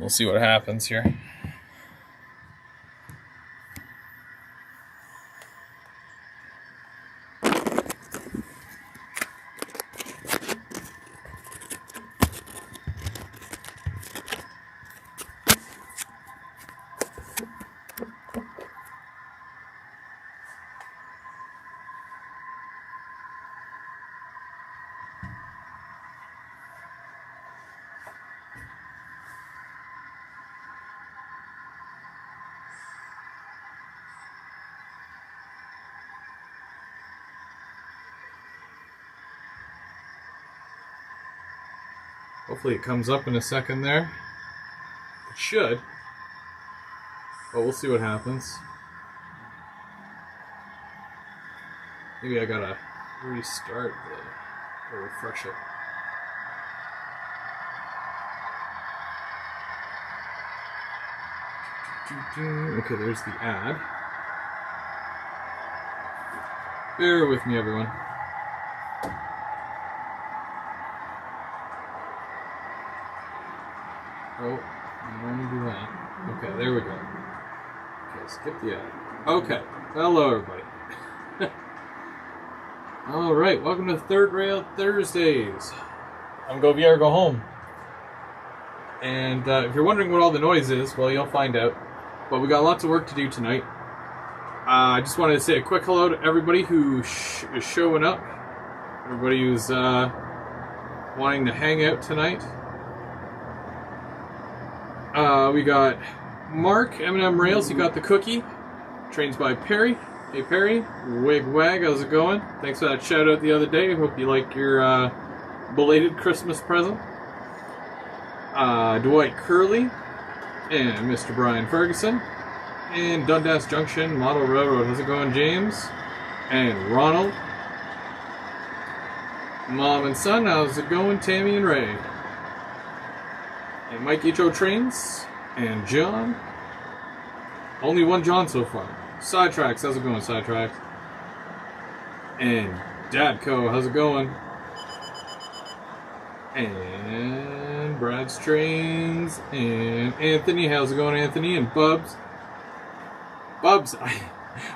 We'll see what happens here. Hopefully it comes up in a second there. It should. But we'll see what happens. Maybe I gotta restart or refresh it. Okay, there's the ad. Bear with me, everyone. Oh, I don't want to do that. Okay, there we go. Okay, skip the ad. Okay, hello everybody. Alright, welcome to Third Rail Thursdays. I'm Go VR, Go Home. And if you're wondering what all the noise is, well, you'll find out. But we got lots of work to do tonight. I just wanted to say a quick hello to everybody who is showing up. Everybody who's wanting to hang out tonight. We got Mark, M&M Rails, he got the cookie. Trains by Perry. Hey Perry, wig wag, how's it going? Thanks for that shout out the other day. Hope you like your belated Christmas present. Dwight Curley, and Mr. Brian Ferguson, and Dundas Junction Model Railroad, how's it going, James? And Ronald. Mom and son, how's it going, Tammy and Ray? And Mike H.O. Trains, and John. Only one John so far. Sidetracks, how's it going, Sidetracks? And Dadco, how's it going? And Brad's Trains, and Anthony, how's it going, Anthony? And Bubs. Bubs,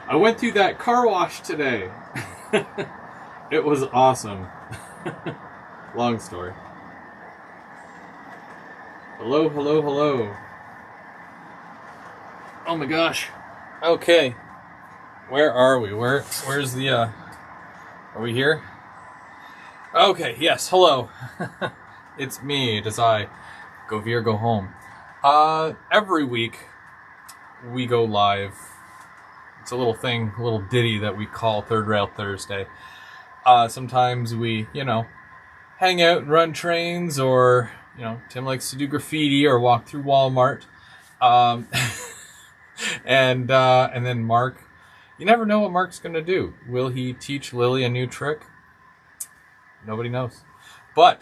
I went through that car wash today. It was awesome. Long story. Hello, hello, hello. Oh my gosh. Okay. Where are we? Where's the are we here? Okay, yes, hello. It's me, it is I, Go VR, Go Home. Every week we go live. It's a little thing, a little ditty that we call Third Rail Thursday. Sometimes we, hang out and run trains, or, Tim likes to do graffiti or walk through Walmart. And then Mark, you never know what Mark's going to do. Will he teach Lily a new trick? Nobody knows. But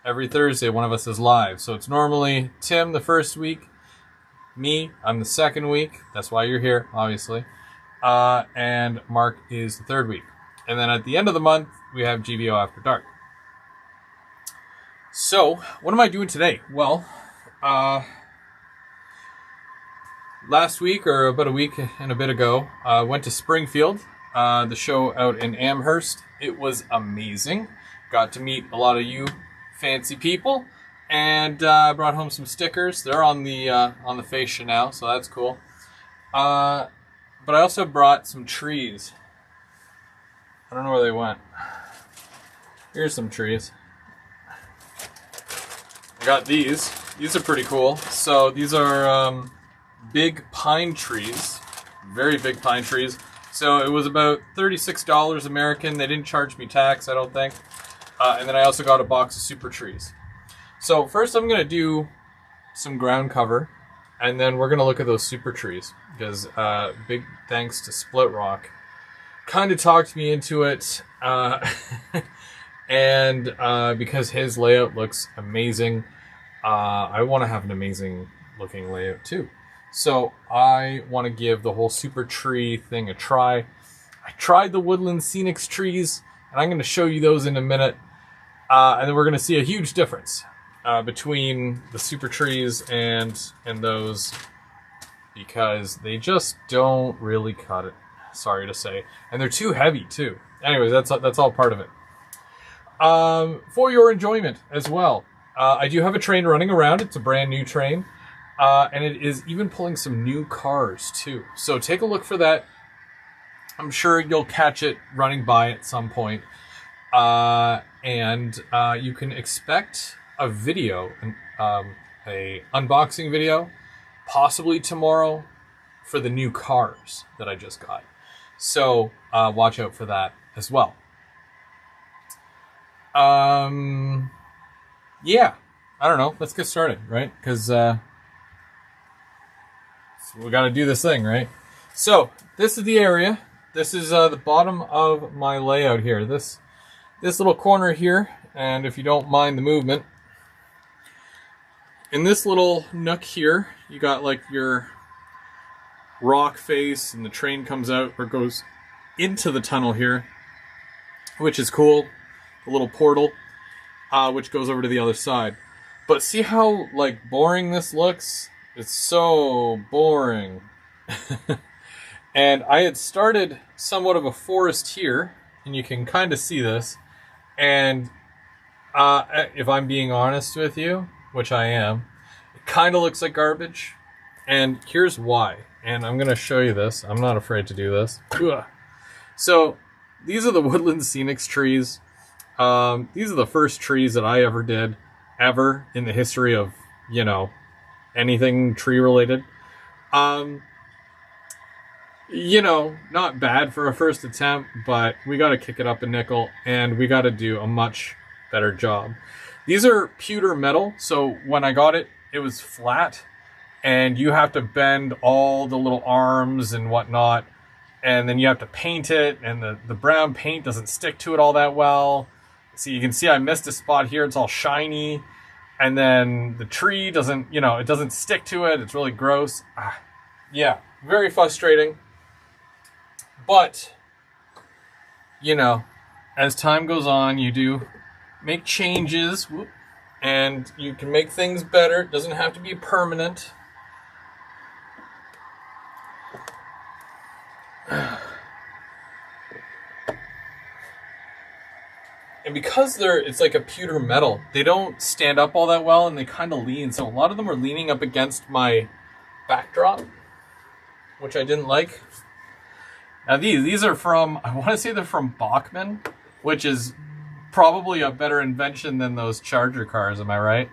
every Thursday, one of us is live. So it's normally Tim the first week, me, I'm the second week. That's why you're here, obviously. And Mark is the third week. And then at the end of the month, we have GVO After Dark. So, what am I doing today? Well, last week, or about a week and a bit ago, went to Springfield, the show out in Amherst. It was amazing. Got to meet a lot of you fancy people, and brought home some stickers. They're on the fascia now, so that's cool. But I also brought some trees. I don't know where they went. Here's some trees. I got these. These are pretty cool. So these are big pine trees. Very big pine trees. So it was about $36 American. They didn't charge me tax, I don't think. And then I also got a box of super trees. So first I'm going to do some ground cover. And then we're going to look at those super trees. Because big thanks to Split Rock. Kind of talked me into it. And because his layout looks amazing, I want to have an amazing looking layout too. So I want to give the whole super tree thing a try. I tried the Woodland Scenics trees, and I'm going to show you those in a minute. And then we're going to see a huge difference. between the super trees and those, because they just don't really cut it. Sorry to say, and they're too heavy too. Anyways, that's all part of it. For your enjoyment as well, I do have a train running around. It's a brand new train, and it is even pulling some new cars too. So take a look for that. I'm sure you'll catch it running by at some point. And you can expect a video, a unboxing video, possibly tomorrow, for the new cars that I just got. So watch out for that as well. Yeah, I don't know. Let's get started, right? Because we got to do this thing, right? So this is the area. This is the bottom of my layout here. This little corner here, and if you don't mind the movement, in this little nook here, you got like your rock face, and the train comes out or goes into the tunnel here, which is cool. A little portal, which goes over to the other side. But see how like boring this looks? It's so boring. And I had started somewhat of a forest here, and you can kind of see this. And if I'm being honest with you, which I am, it kind of looks like garbage. And here's why. And I'm going to show you this. I'm not afraid to do this. So these are the Woodland Scenics trees. These are the first trees that I ever did, ever, in the history of, you know, anything tree related. You know, not bad for a first attempt, but we got to kick it up a nickel, and we got to do a much better job. These are pewter metal, so when I got it, it was flat, and you have to bend all the little arms and whatnot, and then you have to paint it, and the brown paint doesn't stick to it all that well. So you can see I missed a spot here. It's all shiny, and then the tree doesn't, you know, it doesn't stick to it. It's really gross. Yeah, very frustrating. But, you know, as time goes on, you do make changes, and you can make things better. It doesn't have to be permanent. And because it's like a pewter metal, they don't stand up all that well, and they kind of lean. So a lot of them are leaning up against my backdrop, which I didn't like. Now these are from, I want to say they're from Bachmann, which is probably a better invention than those Charger cars, am I right?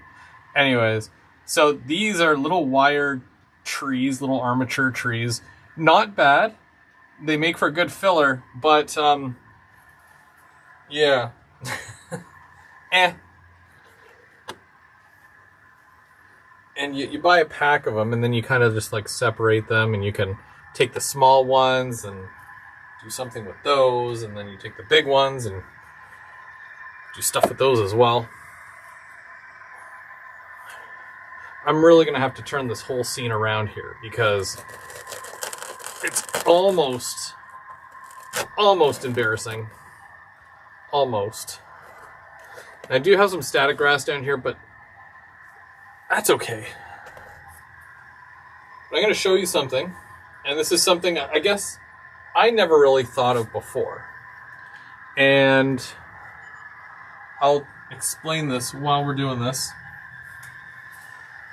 Anyways, so these are little wire trees, little armature trees. Not bad. They make for a good filler, but, yeah. And you buy a pack of them, and then you kind of just like separate them, and you can take the small ones and do something with those, and then you take the big ones and do stuff with those as well. I'm really going to have to turn this whole scene around here, because it's almost embarrassing. Almost. And I do have some static grass down here, but that's okay. But I'm going to show you something, and this is something I guess I never really thought of before. And I'll explain this while we're doing this.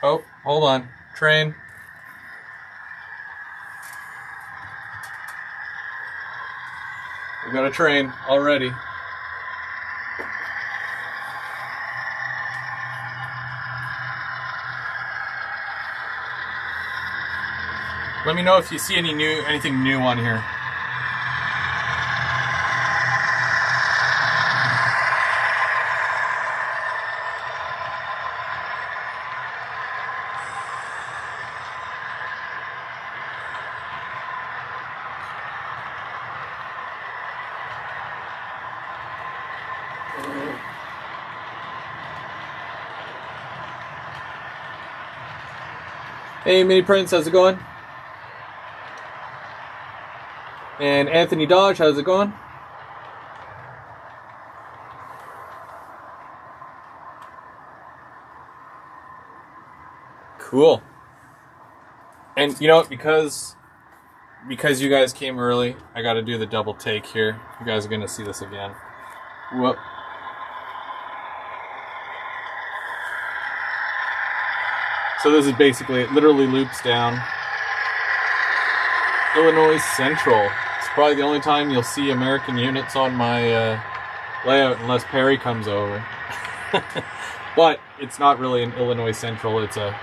Oh, hold on. Train. We got a train already. Let me know if you see anything new on here. Hey, Mini Prince, how's it going? And Anthony Dodge, how's it going? Cool. And you know what? Because you guys came early, I got to do the double take here. You guys are going to see this again. Whoop. So this is basically, it literally loops down Illinois Central. It's probably the only time you'll see American units on my layout unless Perry comes over. But it's not really an Illinois Central, it's a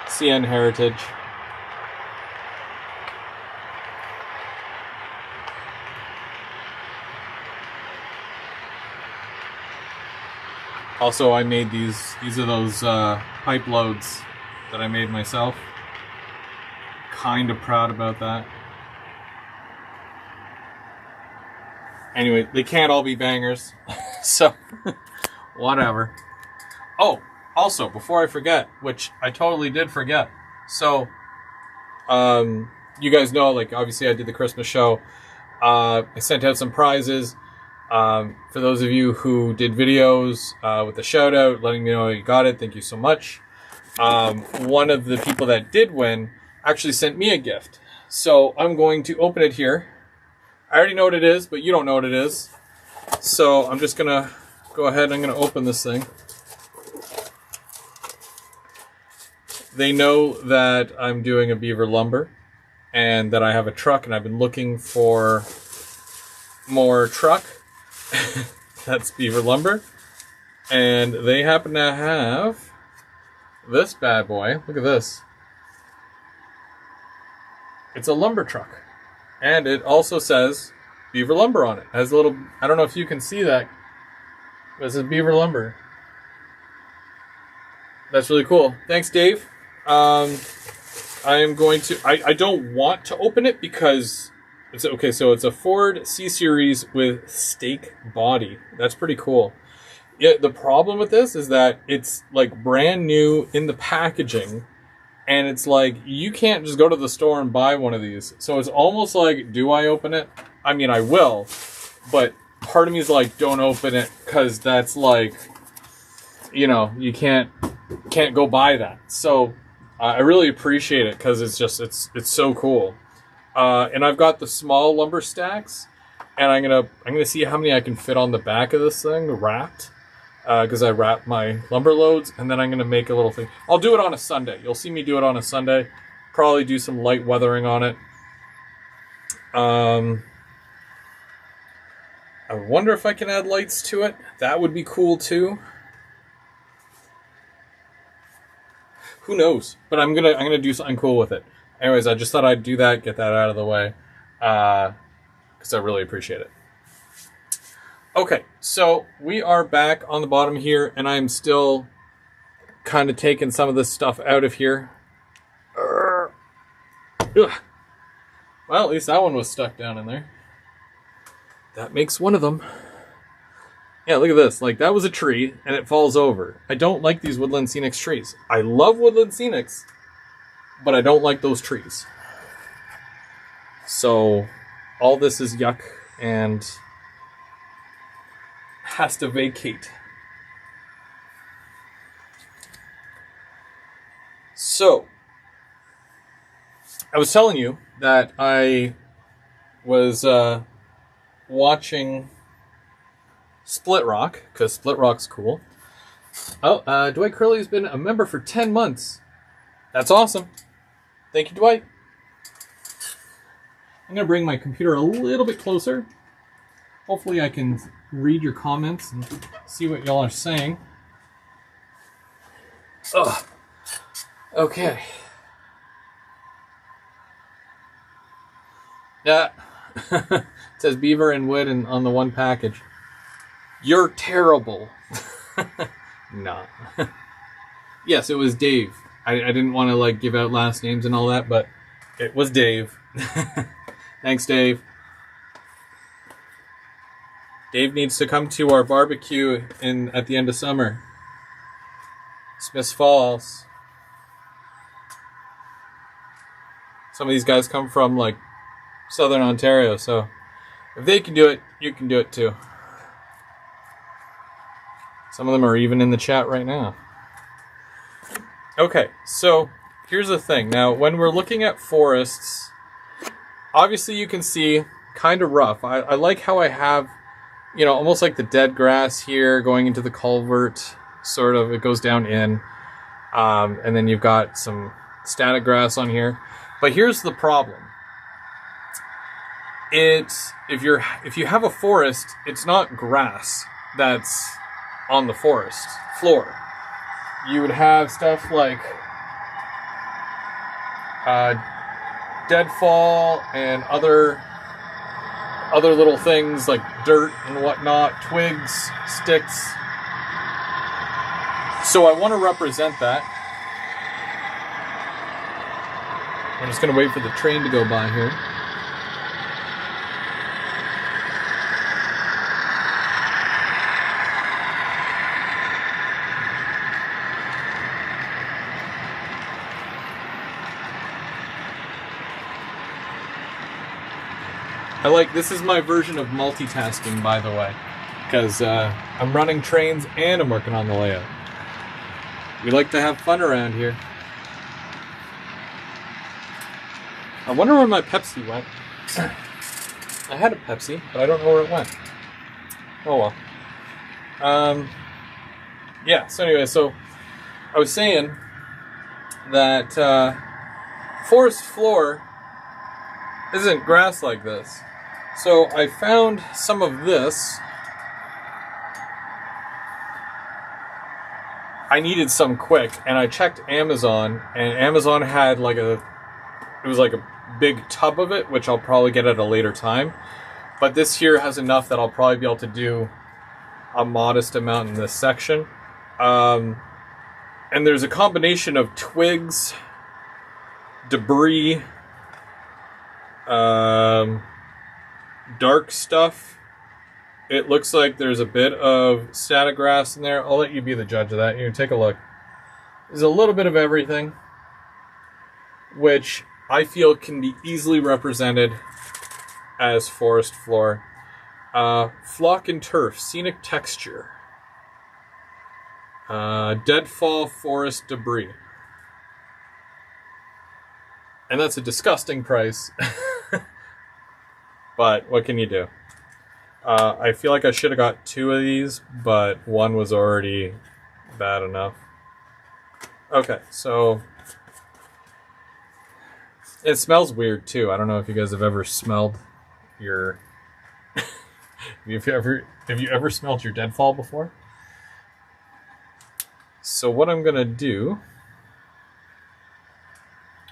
CN Heritage. Also, I made these are those pipe loads that I made myself. Kind of proud about that. Anyway, they can't all be bangers, so whatever. Oh, also, before I forget, which I totally did forget, so, you guys know, like, obviously I did the Christmas show. I sent out some prizes. For those of you who did videos with a shout out, letting me know you got it, thank you so much. One of the people that did win actually sent me a gift. So I'm going to open it here. I already know what it is, but you don't know what it is. So I'm just going to go ahead and I'm going to open this thing. They know that I'm doing a Beaver Lumber and that I have a truck and I've been looking for more truck. That's Beaver Lumber. And they happen to have this bad boy. Look at this. It's a lumber truck. And it also says Beaver Lumber on it. It has a little, I don't know if you can see that, but it says Beaver Lumber. That's really cool. Thanks, Dave. I am going to, I don't want to open it because it's okay. So it's a Ford C-Series with stake body. That's pretty cool. Yeah, the problem with this is that it's like brand new in the packaging, and it's like you can't just go to the store and buy one of these. So it's almost like, do I open it? I mean, I will, but part of me is like, don't open it, because that's like, you know, you can't go buy that. So I really appreciate it because it's just it's so cool. And I've got the small lumber stacks, and I'm gonna see how many I can fit on the back of this thing wrapped. Because I wrap my lumber loads, and then I'm going to make a little thing. I'll do it on a Sunday. You'll see me do it on a Sunday. Probably do some light weathering on it. I wonder if I can add lights to it. That would be cool too. Who knows? But I'm gonna do something cool with it. Anyways, I just thought I'd do that, get that out of the way, because I really appreciate it. Okay, so we are back on the bottom here, and I'm still kind of taking some of this stuff out of here. Ugh. Well, at least that one was stuck down in there. That makes one of them. Yeah, look at this. Like, that was a tree, and it falls over. I don't like these Woodland Scenics trees. I love Woodland Scenics, but I don't like those trees. So, all this is yuck, and has to vacate. So, I was telling you that I was watching Split Rock, because Split Rock's cool. Oh, Dwight Curley has been a member for 10 months. That's awesome. Thank you, Dwight. I'm going to bring my computer a little bit closer. Hopefully I can read your comments and see what y'all are saying. Ugh. Okay. Yeah. It says beaver and wood and on the one package. You're terrible. Nah. Yes, it was Dave. I didn't want to like give out last names and all that, but it was Dave. Thanks, Dave. Dave needs to come to our barbecue at the end of summer. Smiths Falls. Some of these guys come from like Southern Ontario, so if they can do it, you can do it too. Some of them are even in the chat right now. Okay, so here's the thing. Now, when we're looking at forests, obviously you can see kind of rough. I like how I have, almost like the dead grass here going into the culvert, sort of. It goes down in. And then you've got some static grass on here. But here's the problem. If you have a forest, it's not grass that's on the forest floor. You would have stuff like deadfall and other little things like dirt and whatnot, twigs, sticks. So I want to represent that. I'm just going to wait for the train to go by here. This is my version of multitasking, by the way, because I'm running trains and I'm working on the layout. We like to have fun around here. I wonder where my Pepsi went. I had a Pepsi, but I don't know where it went. Oh well. Yeah, so anyway, I was saying that forest floor isn't grass like this. So I found some of this. I needed some quick, and I checked Amazon, and Amazon had it was like a big tub of it, which I'll probably get at a later time. But this here has enough that I'll probably be able to do a modest amount in this section. And there's a combination of twigs, debris, dark stuff. It looks like there's a bit of static grass in there. I'll let you be the judge of that. You take a look. There's a little bit of everything, which I feel can be easily represented as forest floor. Flock and turf, scenic texture. Deadfall forest debris. And that's a disgusting price. But what can you do? I feel like I should have got 2 of these, but one was already bad enough. Okay, so it smells weird too. I don't know if you guys have ever smelled your have you ever smelled your deadfall before? So what I'm gonna do,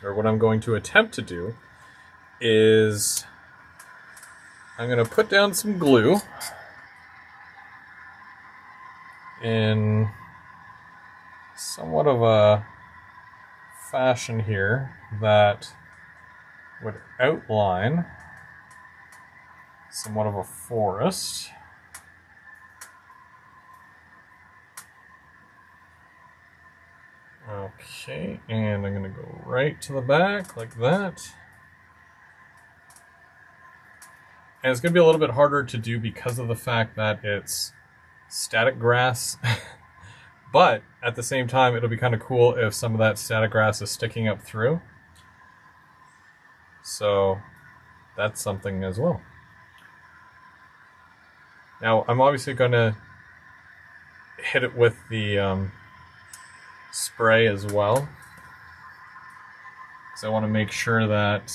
or what I'm going to attempt to do, is I'm going to put down some glue in somewhat of a fashion here that would outline somewhat of a forest. Okay, and I'm going to go right to the back like that. And it's going to be a little bit harder to do because of the fact that it's static grass. But at the same time, it'll be kind of cool if some of that static grass is sticking up through. So that's something as well. Now, I'm obviously going to hit it with the spray as well, because I want to make sure that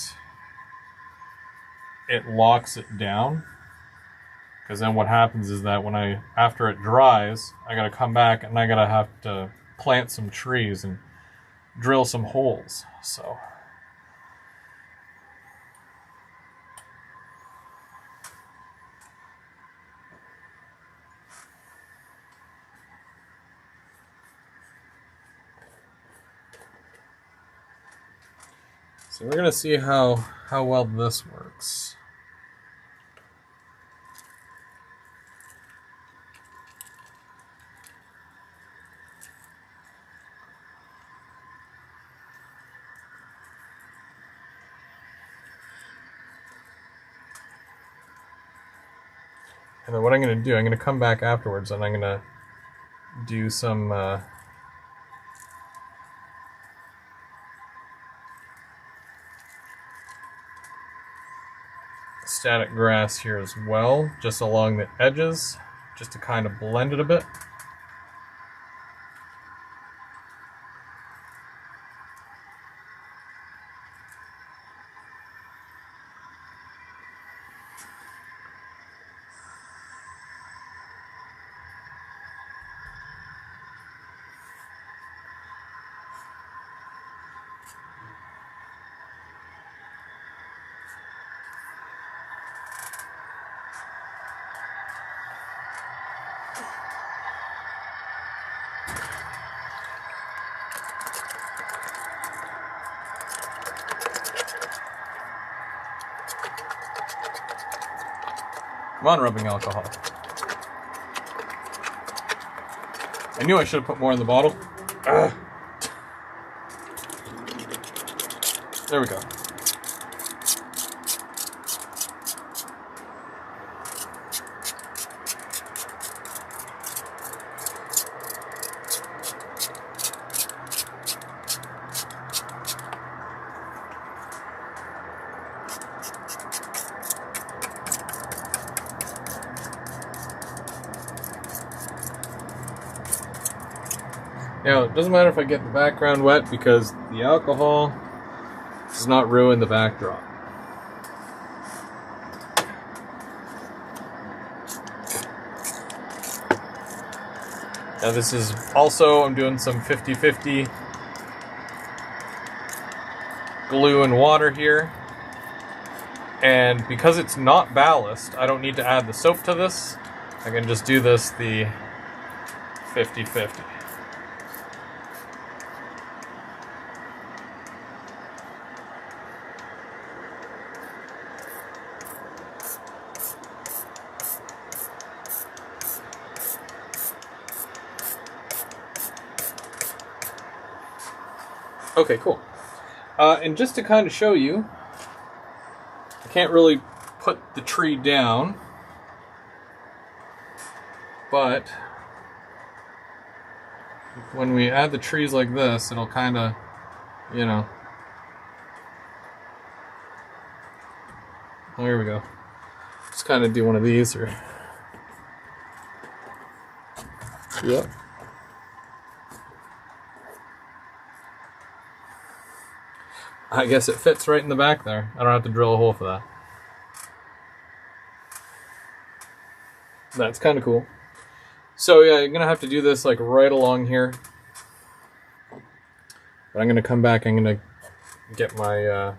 it locks it down. Because then what happens is that after it dries, I gotta come back and I gotta have to plant some trees and drill some holes. So we're gonna see how well this works. And then what I'm going to do, I'm going to come back afterwards and I'm going to do some static grass here as well, just along the edges, just to kind of blend it a bit. Come on, rubbing alcohol. I knew I should have put more in the bottle. Ugh. There we go. Now, it doesn't matter if I get the background wet because the alcohol does not ruin the backdrop. Now this is also, I'm doing some 50-50 glue and water here. And because it's not ballast, I don't need to add the soap to this. I can just do this the 50-50. Okay, cool. And just to kind of show you, I can't really put the tree down, but when we add the trees like this, it'll kind of, you know. Oh, here we go. Just kind of do one of these, or yep. I guess it fits right in the back there. I don't have to drill a hole for that. That's kind of cool. So yeah, you're gonna have to do this like right along here. But I'm gonna come back, I'm gonna get my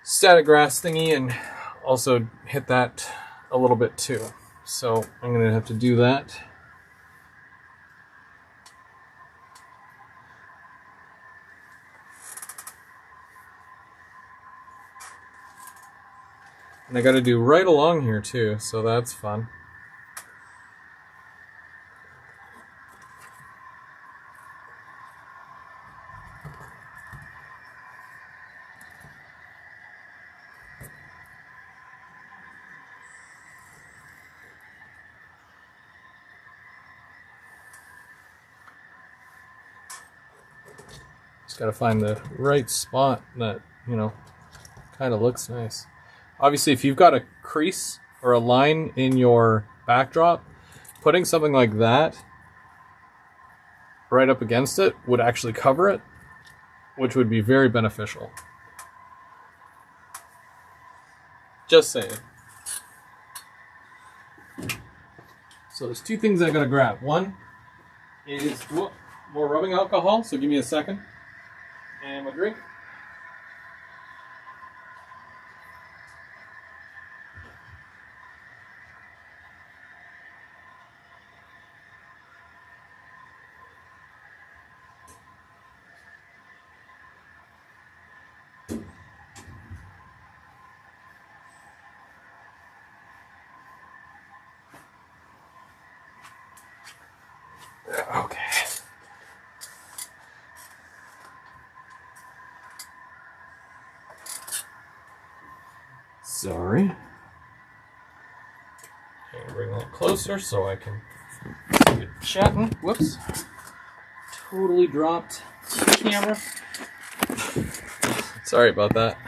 static grass thingy and also hit that a little bit too. So I'm gonna have to do that. And I gotta do right along here too, so that's fun. Just gotta find the right spot that, you know, kind of looks nice. Obviously, if you've got a crease or a line in your backdrop, putting something like that right up against it would actually cover it, which would be very beneficial. Just saying. So there's two things I gotta grab. One is more rubbing alcohol, so give me a second. And my drink. Okay. Sorry. Okay, bring that closer so I can get chatting. Whoops. Totally dropped the camera. Sorry about that.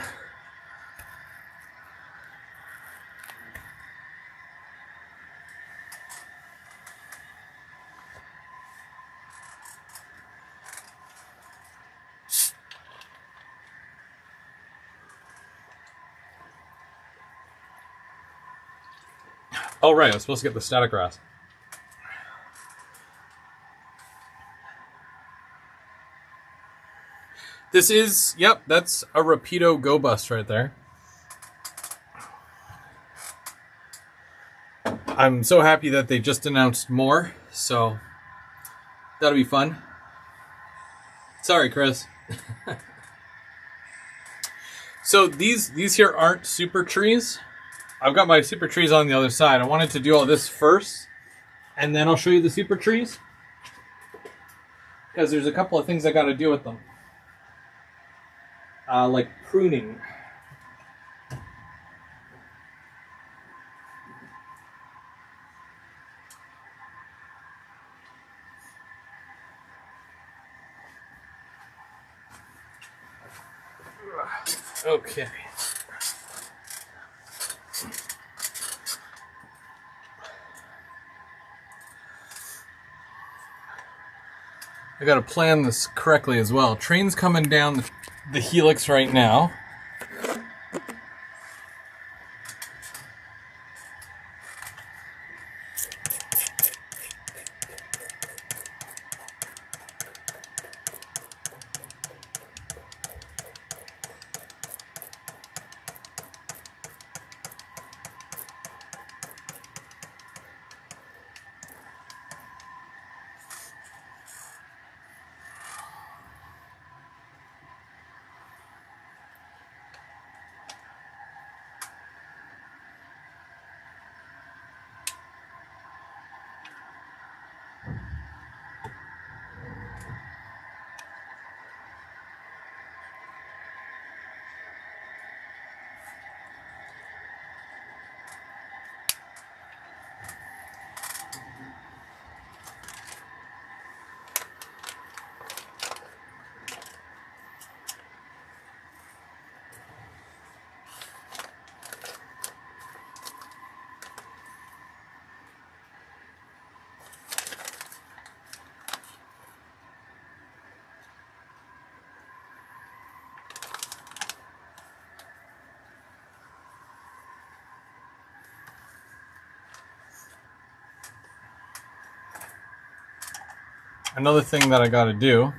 Oh, right, I was supposed to get the static grass. This is, yep, that's a Rapido Go Bus right there. I'm so happy that they just announced more, so that'll be fun. Sorry, Chris. So these here aren't super trees. I've got my super trees on the other side. I wanted to do all this first, and then I'll show you the super trees. Because there's a couple of things I got to do with them. Like pruning. Okay. I gotta plan this correctly as well. Train's coming down the helix right now. Another thing that I gotta do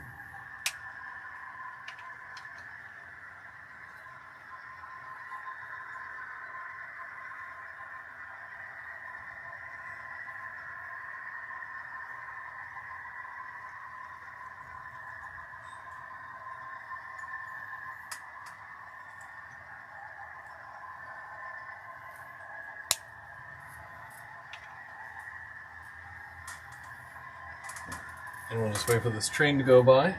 and we'll just wait for this train to go by.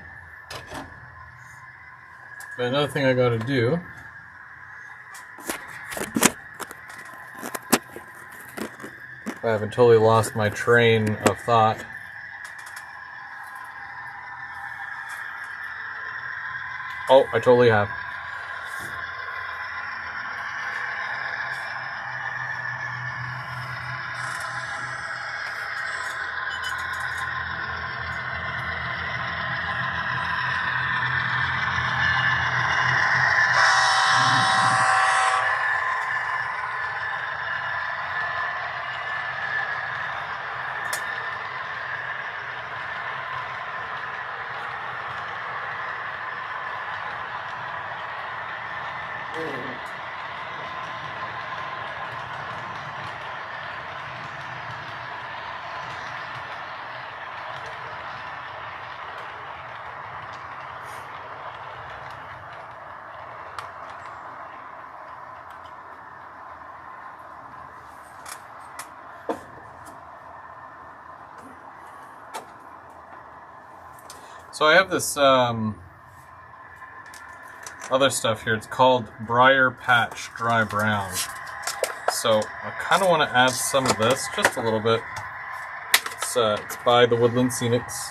But another thing I gotta do I haven't totally lost my train of thought. Oh, I totally have. So I have this other stuff here. It's called Briar Patch Dry Brown. So I kind of want to add some of this, just a little bit. It's by the Woodland Scenics.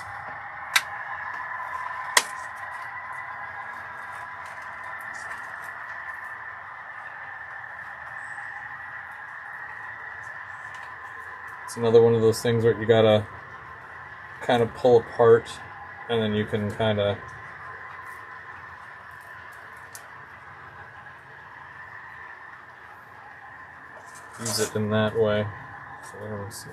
It's another one of those things where you gotta kind of pull apart, and then you can kind of use it in that way. actually. Let me see.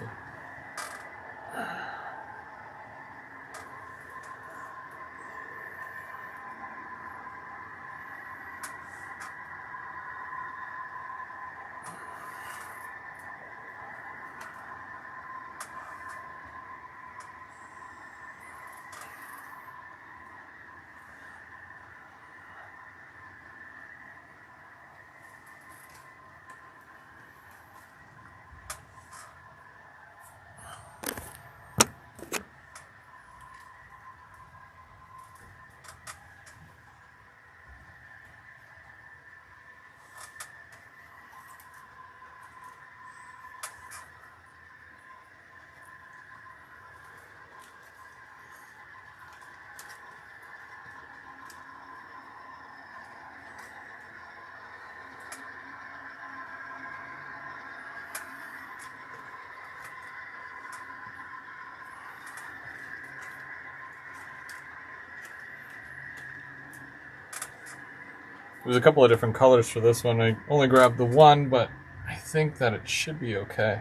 There's a couple of different colors for this one. I only grabbed the one, but I think that it should be okay.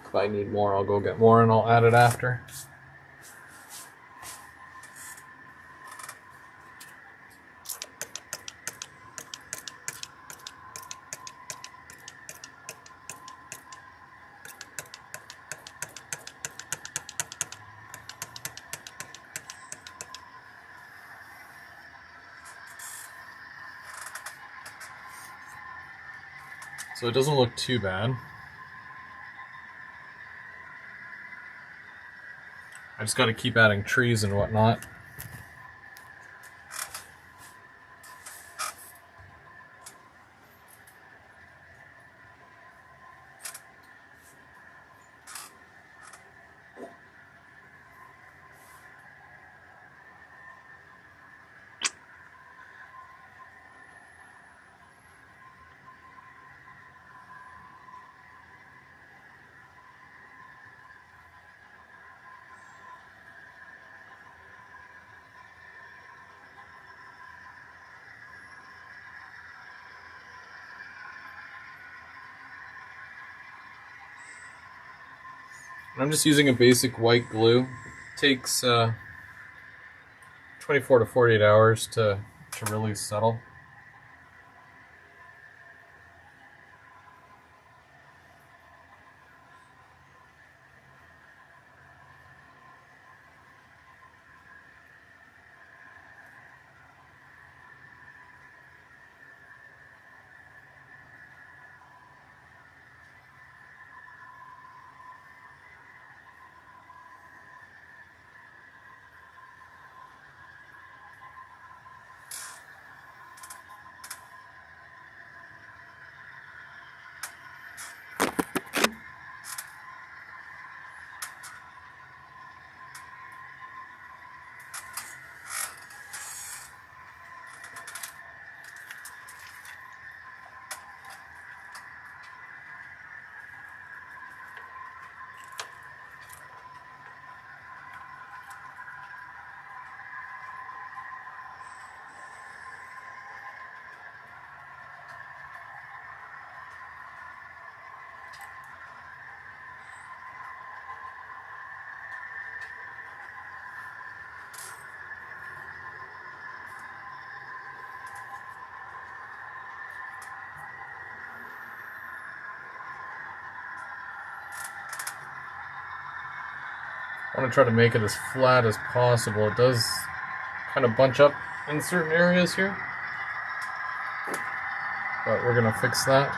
If I need more, I'll go get more and I'll add it after. So it doesn't look too bad. I just got to keep adding trees and whatnot. And I'm just using a basic white glue. It takes 24 to 48 hours to really settle. I want to try to make it as flat as possible. It does kind of bunch up in certain areas here, but we're going to fix that.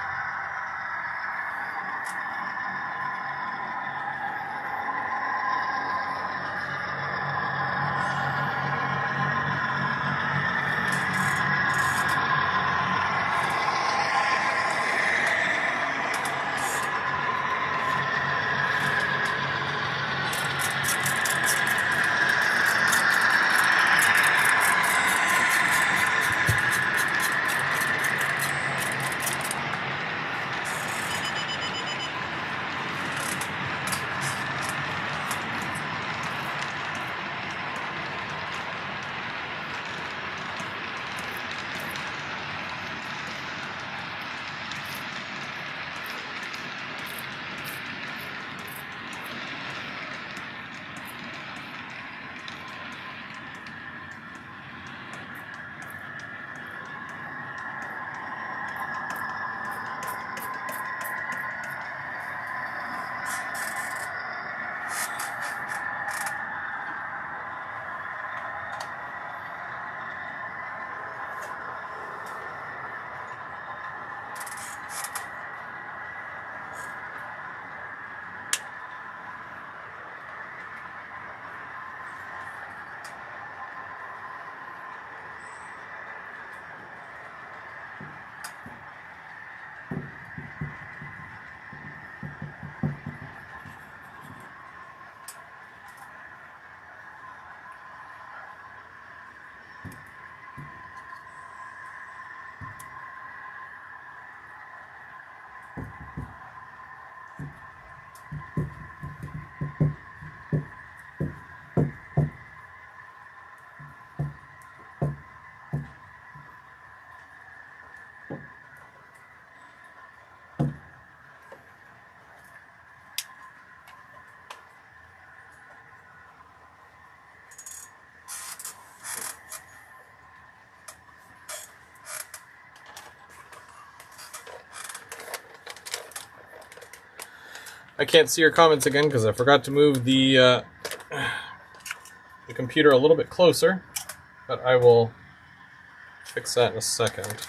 I can't see your comments again because I forgot to move the computer a little bit closer, but I will fix that in a second.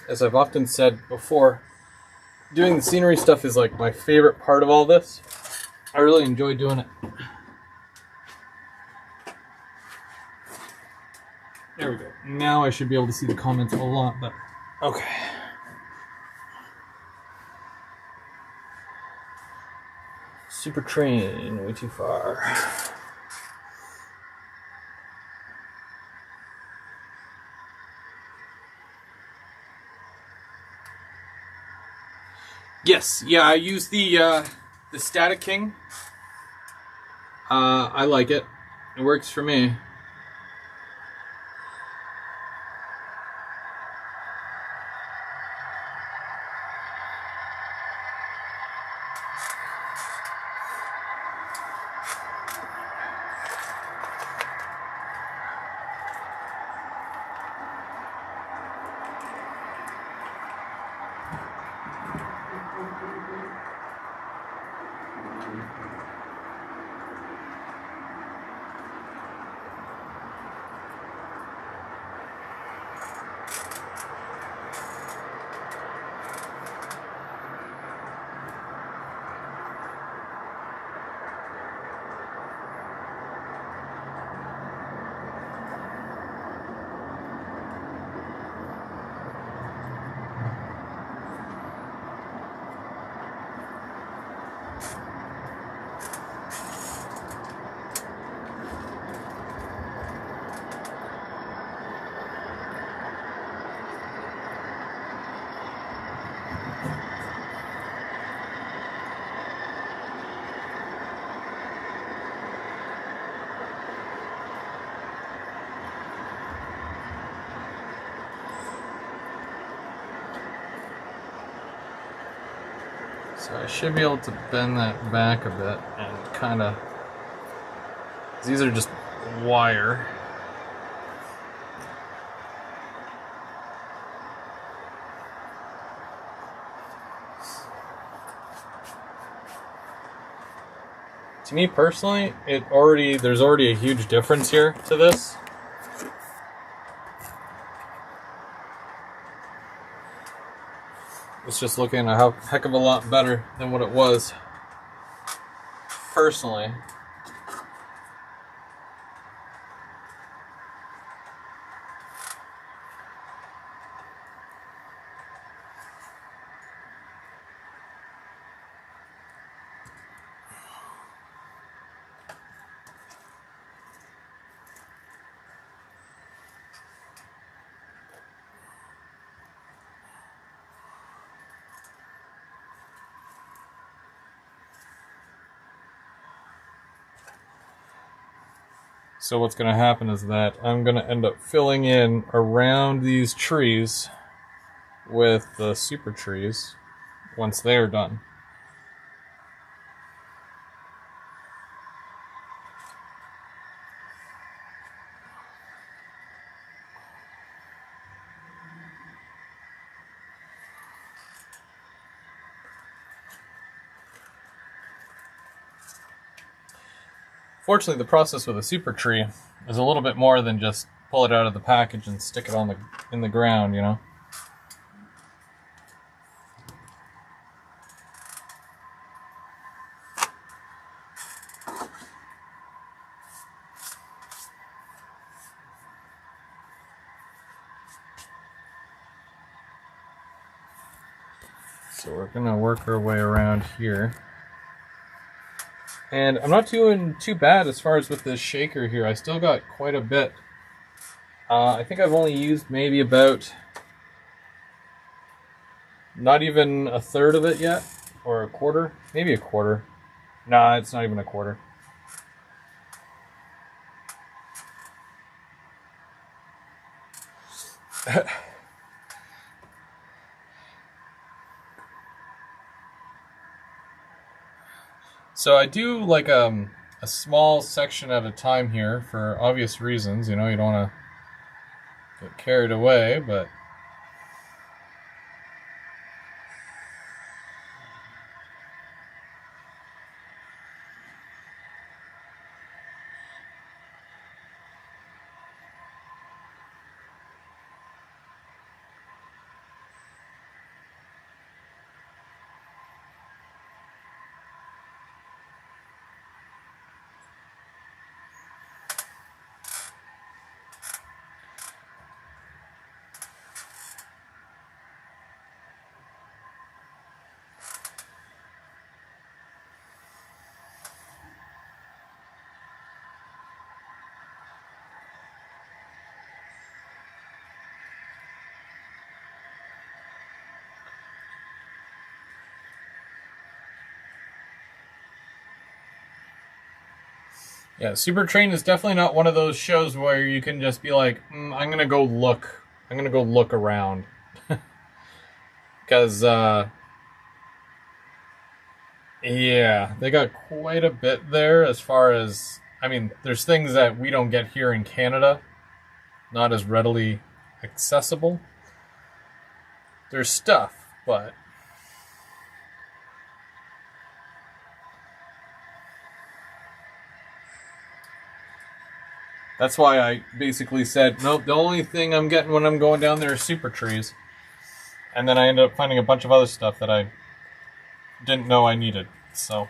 As I've often said before, doing the scenery stuff is like my favorite part of all this. I really enjoy doing it. There we go. Now I should be able to see the comments a lot better. Okay. Super train, way too far. Yes, yeah, I use the Static King. I like it. It works for me. So I should be able to bend that back a bit and kind of, these are just wire. To me personally, there's already a huge difference here to this. It's just looking a heck of a lot better than what it was, personally. So what's going to happen is that I'm going to end up filling in around these trees with the super trees. once they're done. Fortunately, the process with a super tree is a little bit more than just pull it out of the package and stick it in the ground, you know? So we're gonna work our way around here. And I'm not doing too bad as far as with this shaker here. I still got quite a bit. I think I've only used maybe about not even a third of it yet, or a quarter, maybe a quarter. Nah, it's not even a quarter. So I do like a small section at a time here for obvious reasons. You know, you don't want to get carried away, but yeah, Super Train is definitely not one of those shows where you can just be like, I'm gonna go look. I'm gonna go look around. Because, yeah, they got quite a bit there as far as, I mean, there's things that we don't get here in Canada, not as readily accessible. There's stuff, but that's why I basically said, nope, the only thing I'm getting when I'm going down there is super trees. And then I ended up finding a bunch of other stuff that I didn't know I needed. So,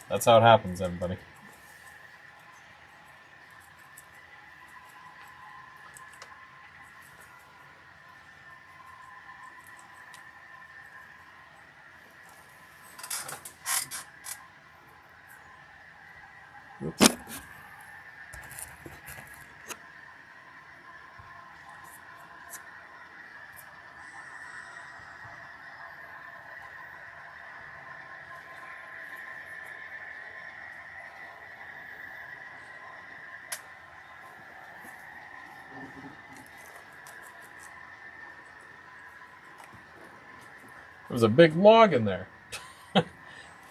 that's how it happens, everybody. Oops. There was a big log in there.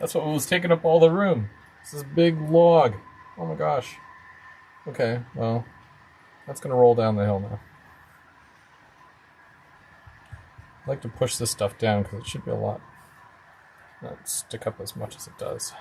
That's what was taking up all the room. It's this big log. Oh my gosh. Okay, well, that's gonna roll down the hill now. I like to push this stuff down because it should be a lot, not stick up as much as it does.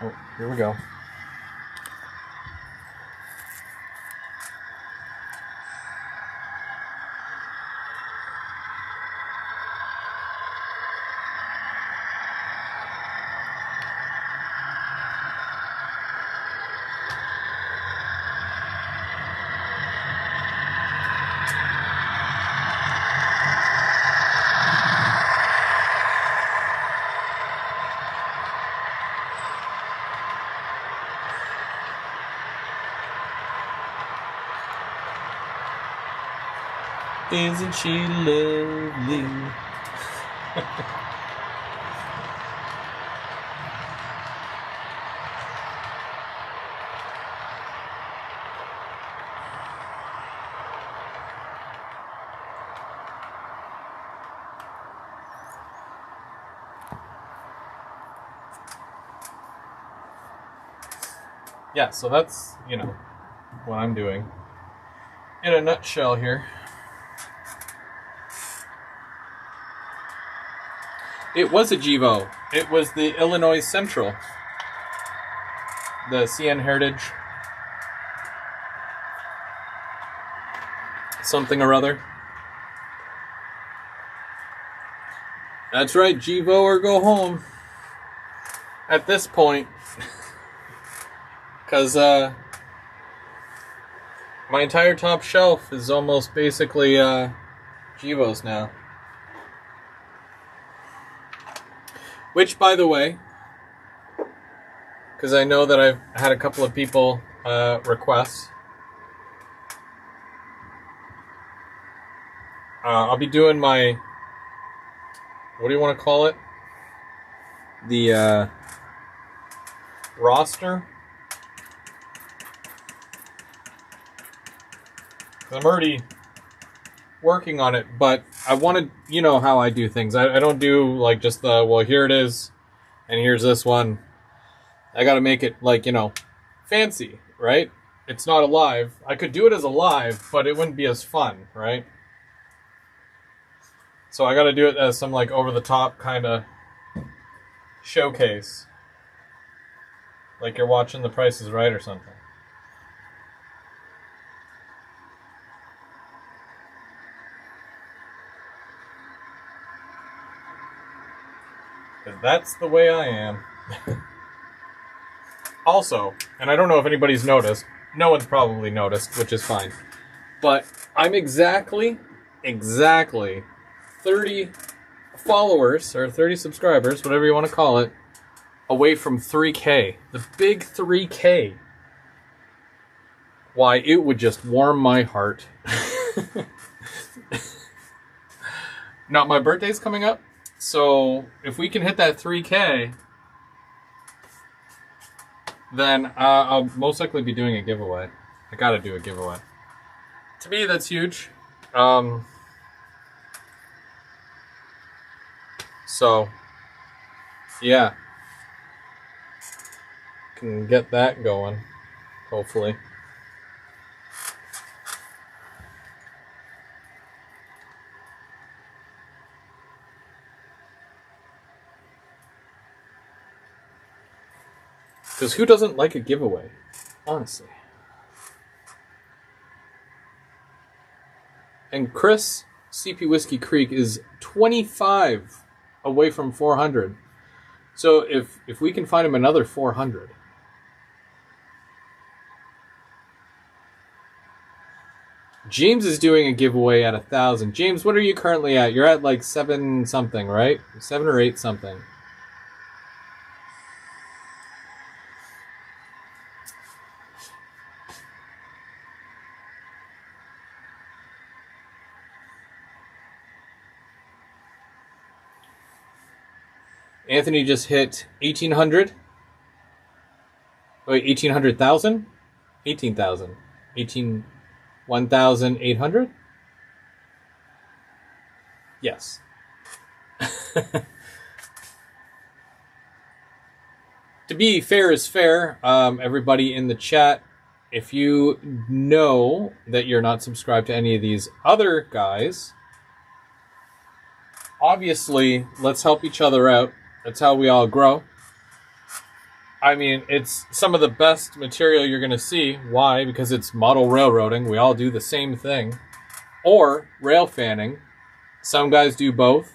Oh, here we go. Isn't she lovely? Yeah, so that's, what I'm doing in a nutshell here. It was a GEVO. It was the Illinois Central. The CN Heritage. Something or other. That's right, GEVO or go home. At this point. Because, my entire top shelf is almost basically, GEVOs now. Which, by the way, because I know that I've had a couple of people request, I'll be doing my, what do you want to call it? The roster. I'm already working on it, but I wanted, you know how I do things. I don't do like just the, well, here it is, and here's this one. I gotta make it like, fancy, right? It's not a live. I could do it as a live, but it wouldn't be as fun, right? So I gotta do it as some like over-the-top kind of showcase. Like you're watching The Price is Right or something. Because that's the way I am. Also, and I don't know if anybody's noticed, no one's probably noticed, which is fine, but I'm exactly 30 followers, or 30 subscribers, whatever you want to call it, away from 3K. The big 3K. Why, it would just warm my heart. Now, my birthday's coming up, so if we can hit that 3K, then I'll most likely be doing a giveaway. I gotta do a giveaway. To me, that's huge. So, yeah. Can get that going, hopefully. Because who doesn't like a giveaway? Honestly. And Chris, CP Whiskey Creek, is 25 away from 400. So if we can find him another 400. James is doing a giveaway at 1,000. James, what are you currently at? You're at like 7 something, right? 7 or 8 something. Anthony just hit 1,800. Wait, 1,800,000? 18,000. 1,800? Yes. To be fair is fair, everybody in the chat, if you know that you're not subscribed to any of these other guys, obviously, let's help each other out. That's how we all grow. I mean, it's some of the best material you're going to see. Why? Because it's model railroading. We all do the same thing. Or rail fanning. Some guys do both.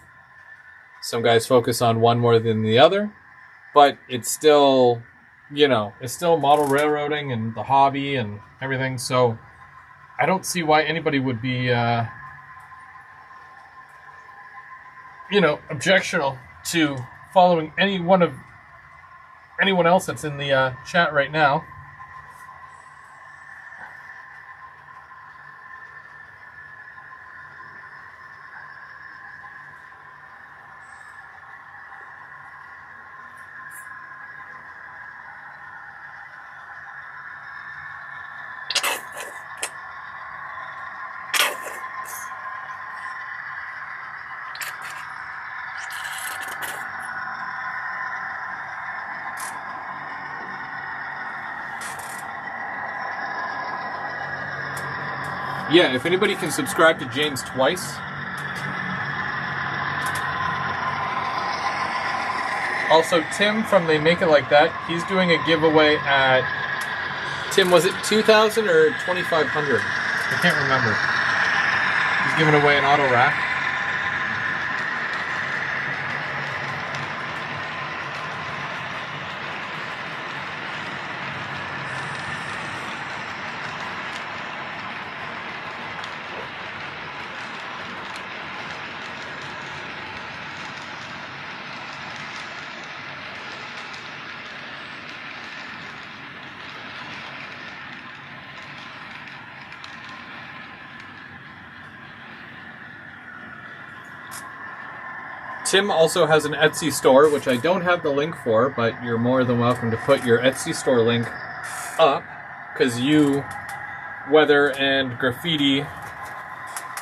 Some guys focus on one more than the other. But it's still, it's still model railroading and the hobby and everything. So I don't see why anybody would be, objectional to following anyone else that's in the chat right now. Yeah, if anybody can subscribe to James twice. Also, Tim from They Make It Like That, he's doing a giveaway at... Tim, was it 2,000 or 2,500? I can't remember. He's giving away an auto rack. Tim also has an Etsy store, which I don't have the link for, but you're more than welcome to put your Etsy store link up, because you weather and graffiti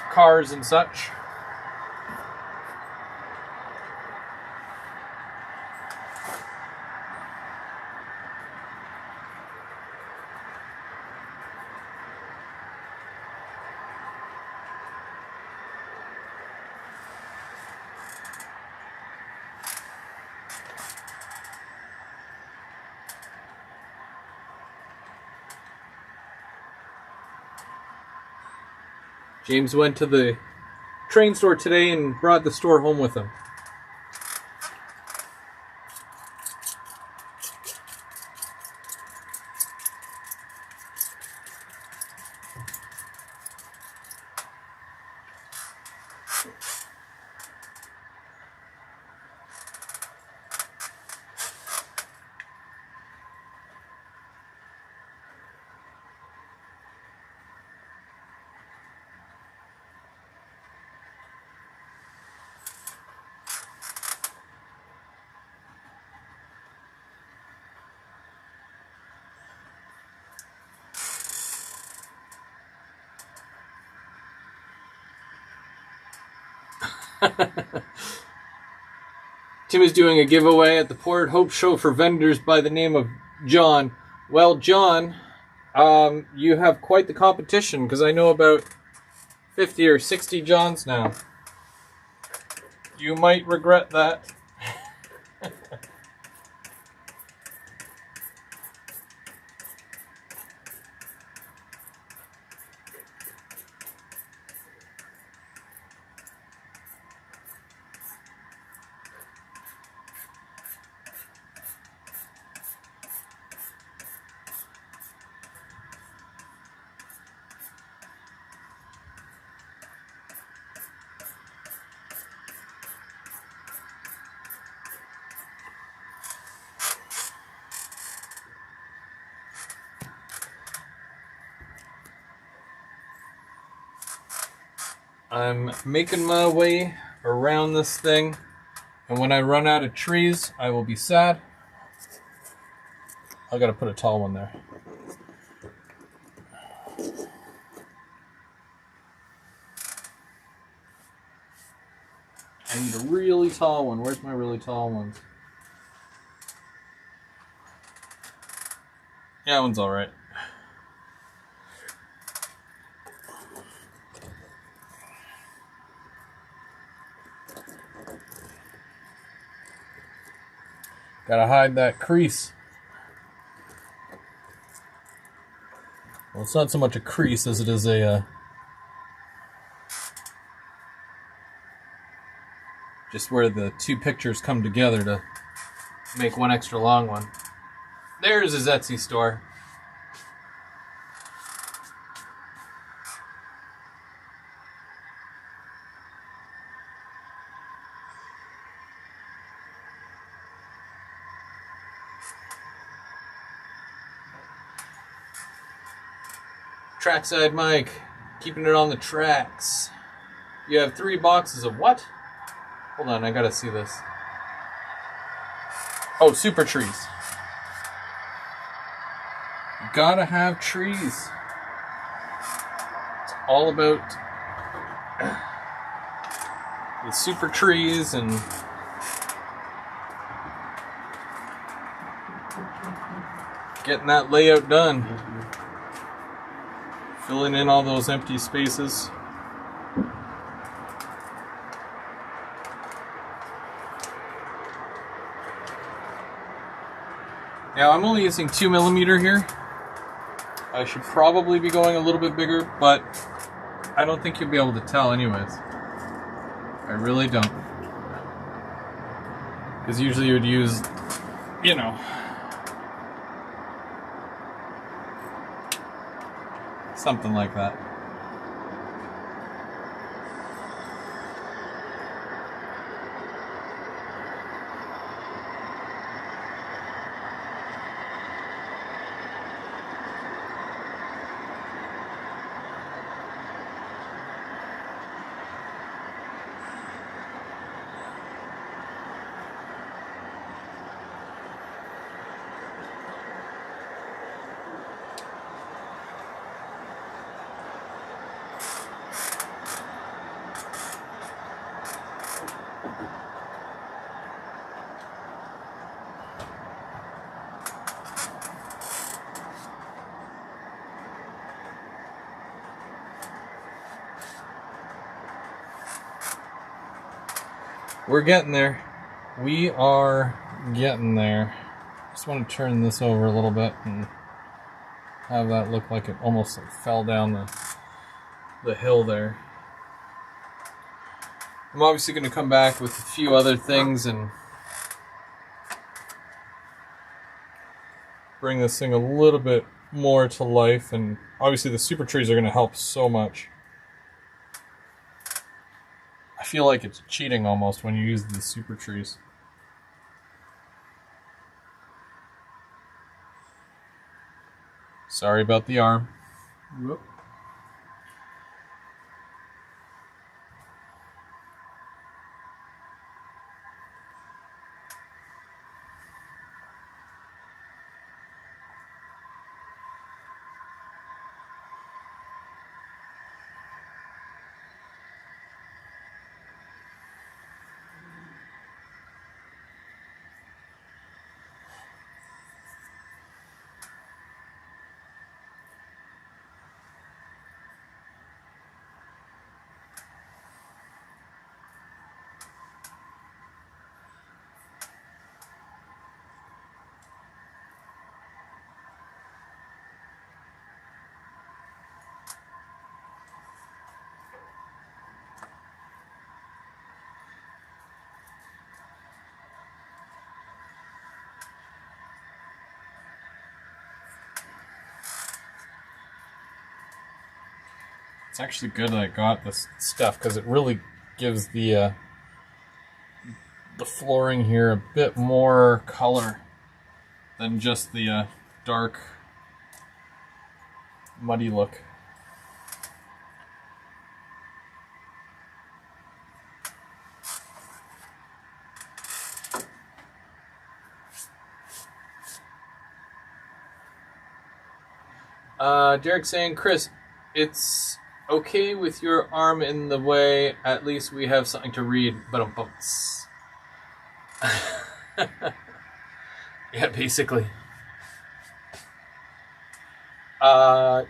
cars and such. James went to the train store today and brought the store home with him. Tim is doing a giveaway at the Port Hope Show for vendors by the name of John. Well, John, you have quite the competition, because I know about 50 or 60 Johns now. You might regret that. I'm making my way around this thing, and when I run out of trees, I will be sad. I gotta put a tall one there. I need a really tall one. Where's my really tall ones? Yeah, that one's alright. Gotta hide that crease. Well, it's not so much a crease as it is a just where the two pictures come together to make one extra long one. There's his Etsy store. Trackside Mike, keeping it on the tracks. You have 3 boxes of what? Hold on, I gotta see this. Oh, super trees. You gotta have trees. all about the super trees and getting that layout done. Filling in all those empty spaces. Now I'm only using 2mm here. I should probably be going a little bit bigger, but I don't think you'll be able to tell anyways. I really don't. Because usually you would use, you know, something like that. We're getting there. We are getting there. Just want to turn this over a little bit and have that look like it almost like fell down the hill there. I'm obviously going to come back with a few other things and bring this thing a little bit more to life, and obviously the super trees are going to help so much. I feel like it's cheating almost when you use the super trees. Sorry about the arm. Whoop. It's actually good that I got this stuff because it really gives the flooring here a bit more color than just the dark, muddy look. Derek saying, Chris, it's okay with your arm in the way. At least we have something to read. But yeah, basically. No,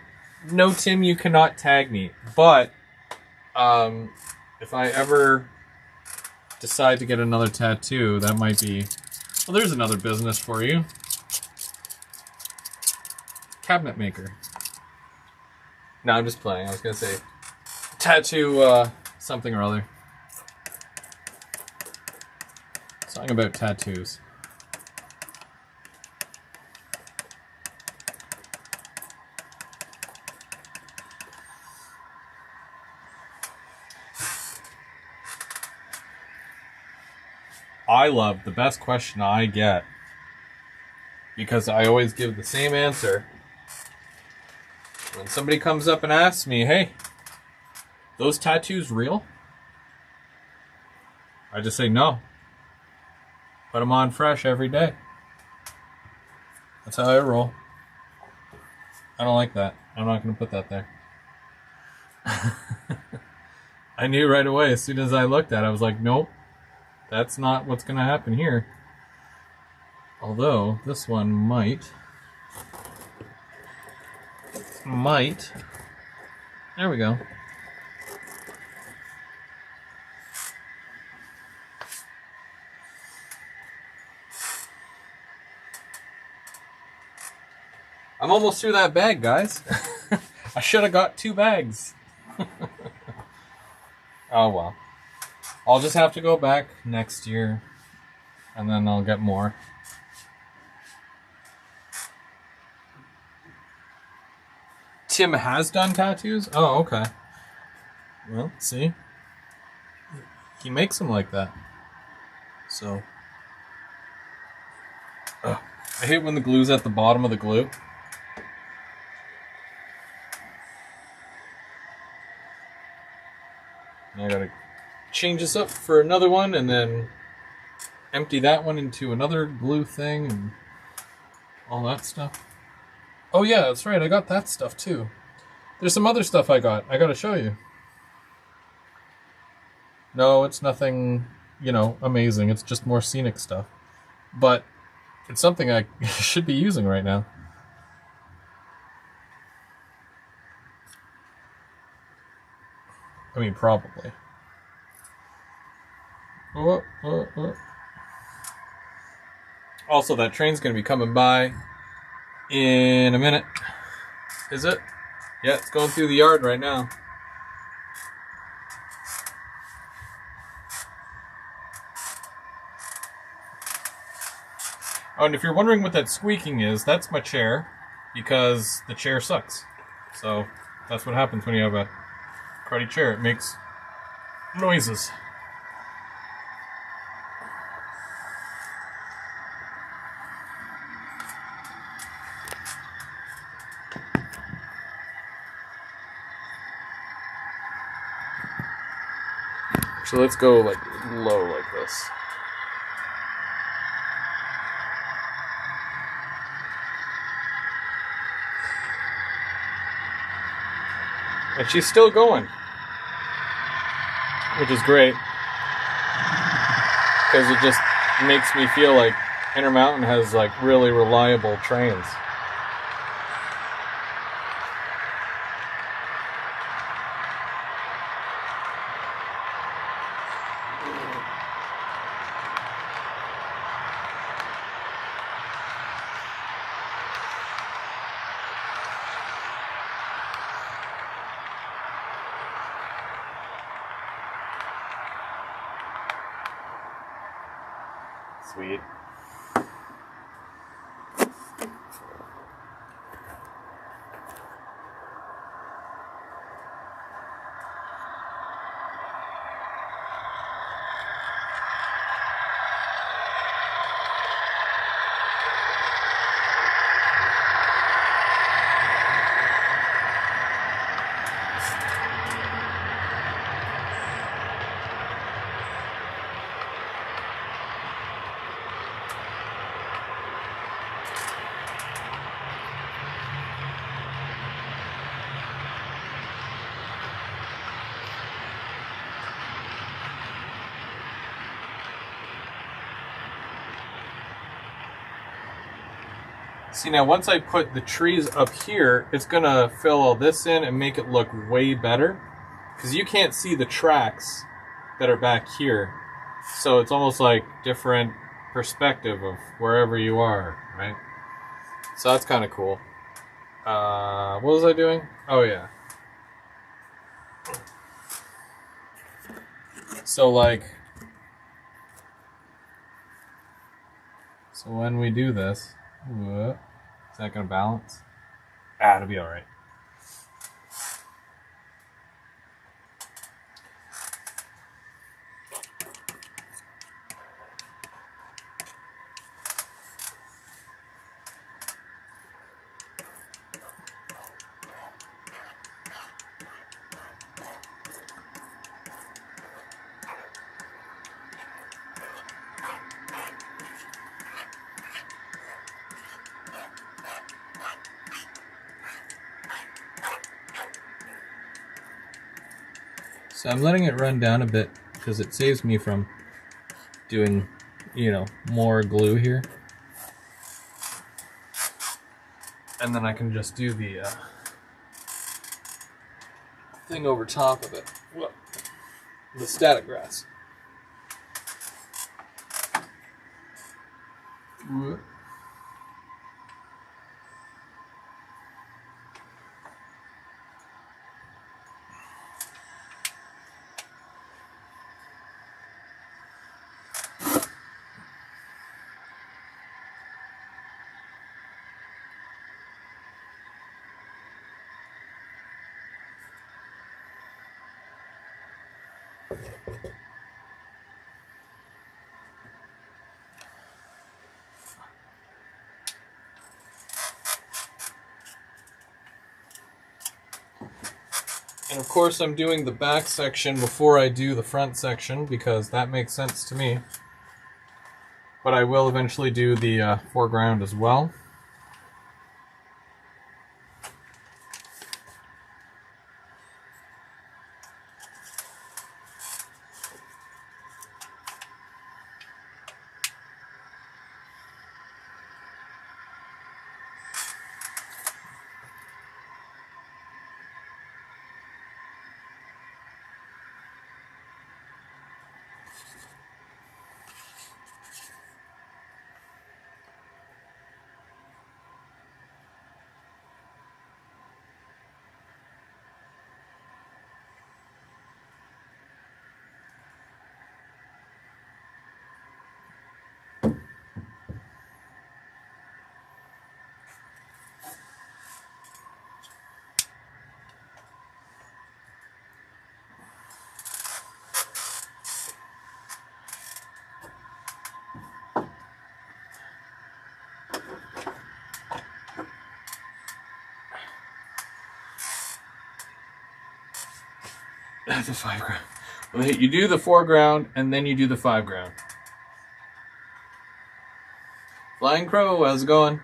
Tim, you cannot tag me. But if I ever decide to get another tattoo, that might be. Well, there's another business for you. Cabinet maker. No, I'm just playing. I was gonna say tattoo something or other. Something about tattoos. I love the best question I get, because I always give the same answer. When somebody comes up and asks me, hey, those tattoos real? I just say no. Put them on fresh every day. That's how I roll. I don't like that. I'm not going to put that there. I knew right away as soon as I looked at it. I was like, nope, that's not what's going to happen here. Although, this one might. There we go. I'm almost through that bag, guys. I should have got 2 bags. Oh well. I'll just have to go back next year, and then I'll get more. Tim has done tattoos? Oh, okay. Well, see? He makes them like that. So. Ugh. I hate when the glue's at the bottom of the glue. I gotta change this up for another one and then empty that one into another glue thing and all that stuff. Oh yeah, that's right, I got that stuff too. There's some other stuff I gotta show you. No, it's nothing, amazing. It's just more scenic stuff. But it's something I should be using right now. I mean, probably. Also, that train's going to be coming by in a minute. Is it? Yeah, it's going through the yard right now. Oh, and if you're wondering what that squeaking is, that's my chair, because the chair sucks. So, that's what happens when you have a cruddy chair. It makes noises. So let's go like low like this. And she's still going, which is great, because it just makes me feel like Intermountain has like really reliable trains. Sweet. See, now once I put the trees up here, it's gonna fill all this in and make it look way better, because you can't see the tracks that are back here. So it's almost like different perspective of wherever you are, right? So that's kind of cool. What was I doing? Oh yeah. So like, so when we do this, is that gonna balance? It'll be all right. So I'm letting it run down a bit because it saves me from doing, more glue here. And then I can just do the thing over top of it. Whoa. The static grass. Whoa. And of course I'm doing the back section before I do the front section because that makes sense to me. But I will eventually do the foreground as well. That's a 5 ground. You do the foreground and then you do the 5 ground. Flying Crow, how's it going?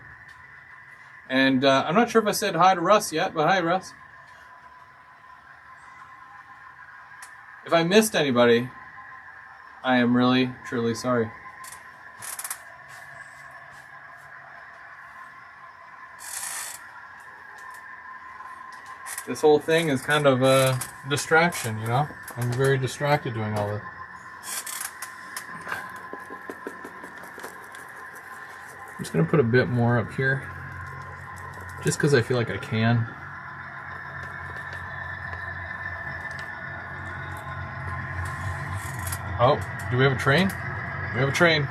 And I'm not sure if I said hi to Russ yet, but hi, Russ. If I missed anybody, I am really, truly sorry. This whole thing is kind of a distraction, I'm very distracted doing all this. I'm just going to put a bit more up here, just because I feel like I can. Oh, do we have a train? We have a train.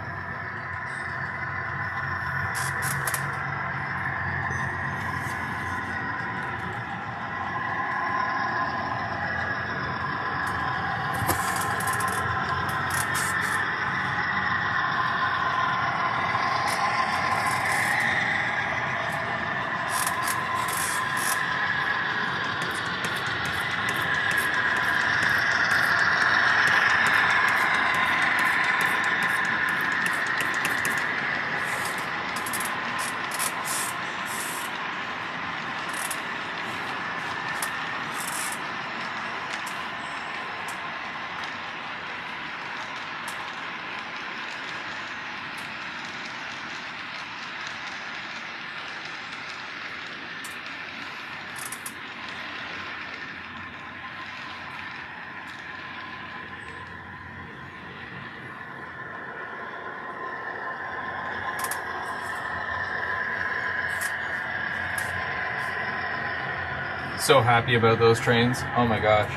So happy about those trains. Oh my gosh.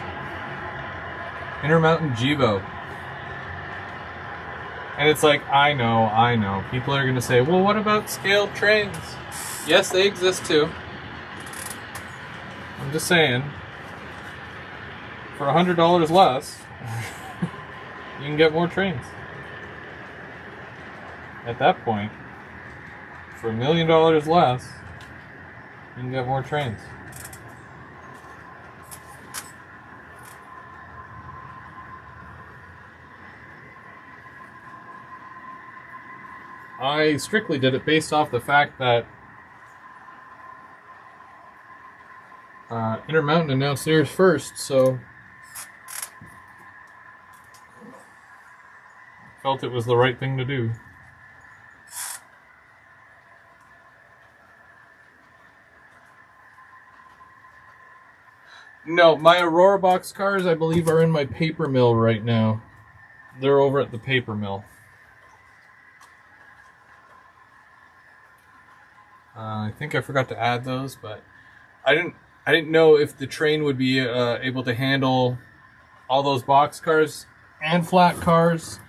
Intermountain Jibo. And it's like, I know. People are going to say, well, what about scaled trains? Yes, they exist too. I'm just saying, for $100 less, you can get more trains. At that point, for $1 million less, you can get more trains. I strictly did it based off the fact that Intermountain announced theirs first, so felt it was the right thing to do. No, my Aurora boxcars, I believe, are in my paper mill right now. They're over at the paper mill. I think I forgot to add those, but I didn't know if the train would be able to handle all those boxcars and flat cars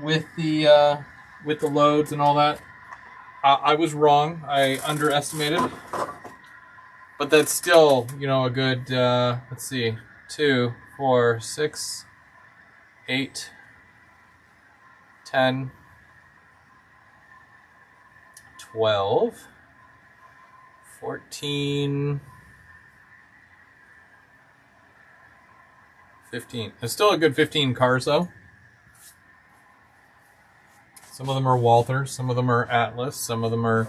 with the loads and all that. I was wrong. I underestimated. But that's still, a good, let's see, 2, 4, 6, 8, 10, 12, 14, 15. It's still a good 15 cars, though. Some of them are Walther, some of them are Atlas, some of them are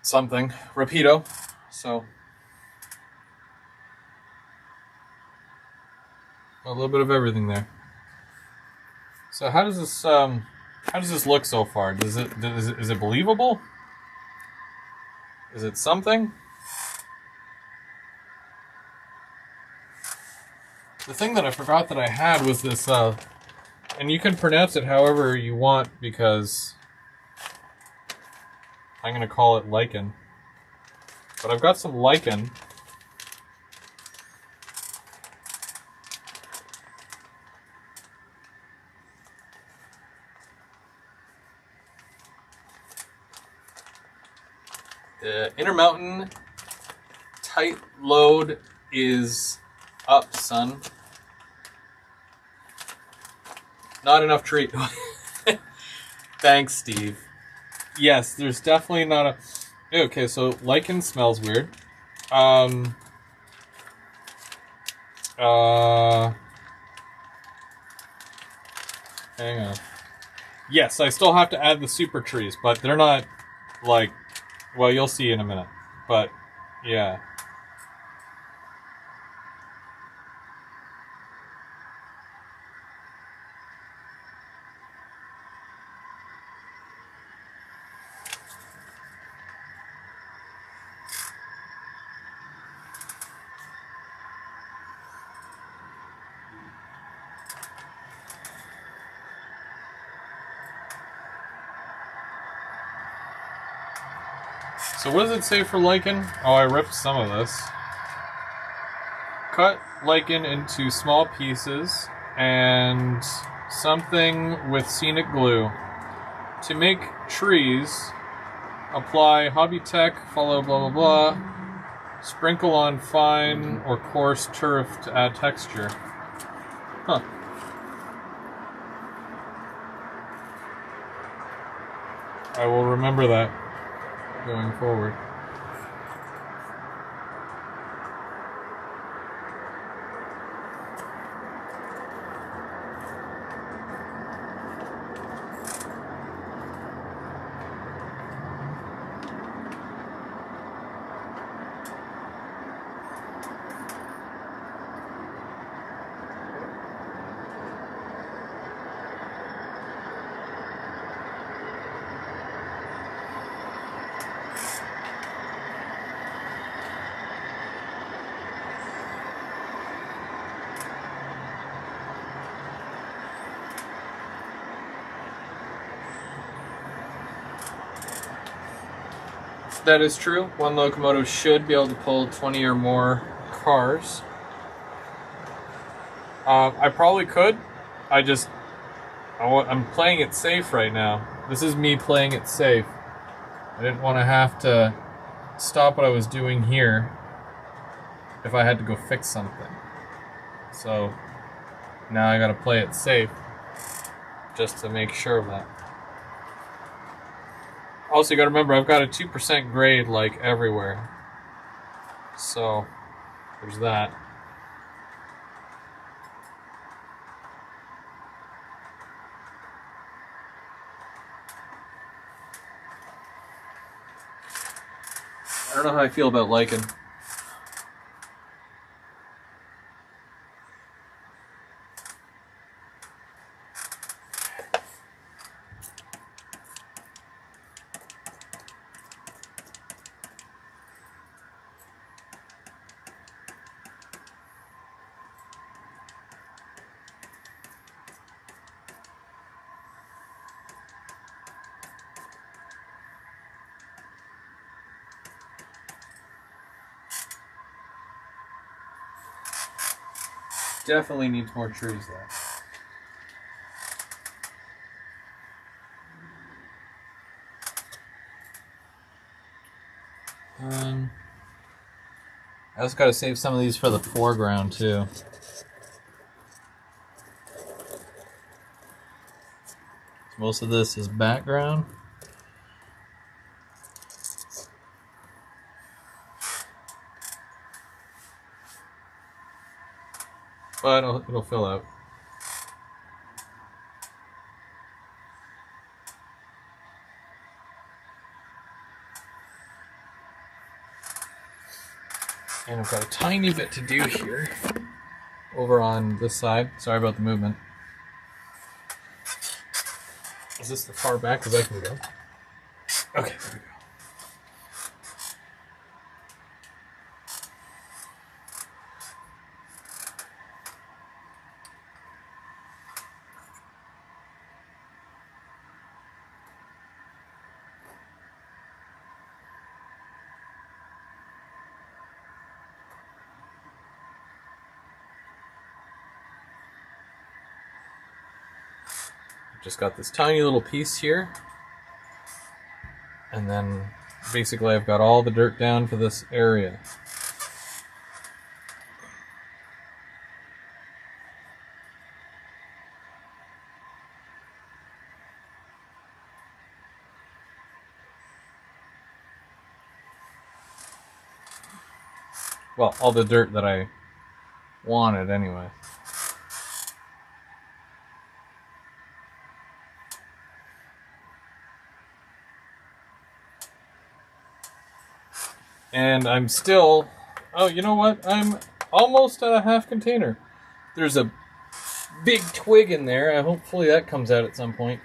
something, Rapido. So a little bit of everything there. So how does this look so far? Is it believable? Is it something? The thing that I forgot that I had was this, and you can pronounce it however you want because I'm going to call it lichen. But I've got some lichen. The Intermountain tight load is up, son. Not enough treat. Thanks, Steve. Yes, there's definitely not a... Okay, so lichen smells weird. Hang on. Yes, I still have to add the super trees, but they're not like... Well, you'll see in a minute. But, yeah. So what does it say for lichen? Oh, I ripped some of this. Cut lichen into small pieces and something with scenic glue. To make trees, apply Hobby Tech, follow blah blah blah. Sprinkle on fine or coarse turf to add texture. Huh. I will remember that going forward. That is true. One locomotive should be able to pull 20 or more cars. I probably could. I'm playing it safe right now. This is me playing it safe. I didn't want to have to stop what I was doing here if I had to go fix something. So now I gotta play it safe just to make sure of that. Also, you gotta remember, I've got a 2% grade, like, everywhere. So, there's that. I don't know how I feel about lichen. definitely needs more trees though. I also got to save some of these for the foreground too. Most of this is background. But it'll fill out. And I've got a tiny bit to do here over on this side. Sorry about the movement. Is this the far back as I can go? Okay, there we go. Just got this tiny little piece here, and then basically I've got all the dirt down for this area. Well, all the dirt that I wanted anyway. And I'm still... Oh, you know what? I'm almost at a half container. There's a big twig in there. Hopefully that comes out at some point.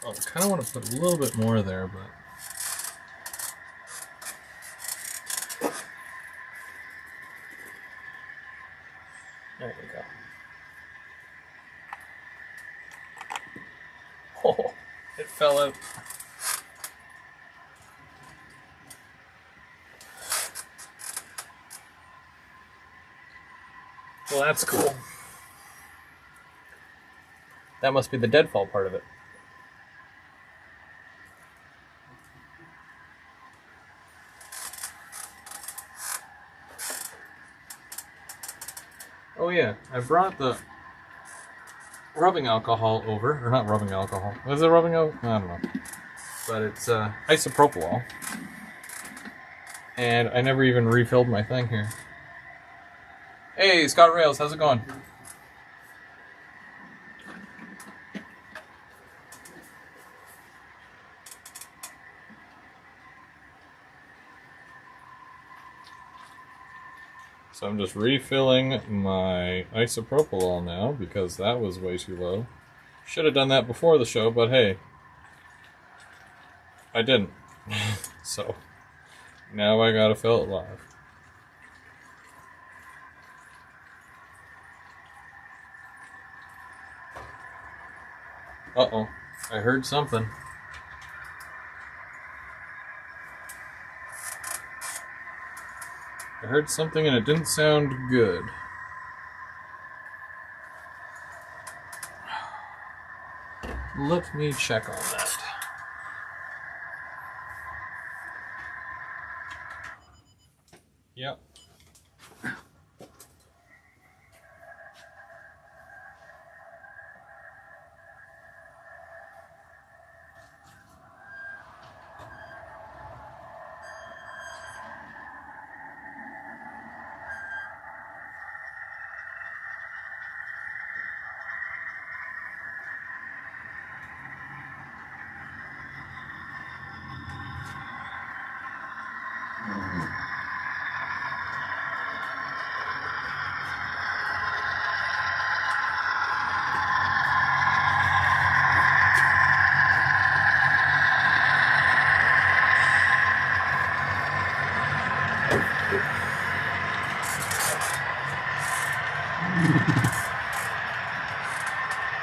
Oh, I kind of want to put a little bit more there, but... There we go. Oh, it fell out. Well, that's cool. That must be the deadfall part of it. Oh yeah, I brought the rubbing alcohol over, or not rubbing alcohol. Is it rubbing alcohol? I don't know. But it's isopropyl. And I never even refilled my thing here. Hey, Scott Rails, how's it going? So I'm just refilling my isopropyl now because that was way too low. Should have done that before the show, but hey, I didn't. So now I gotta fill it live. Uh-oh, I heard something. I heard something and it didn't sound good. Let me check on that. Yep.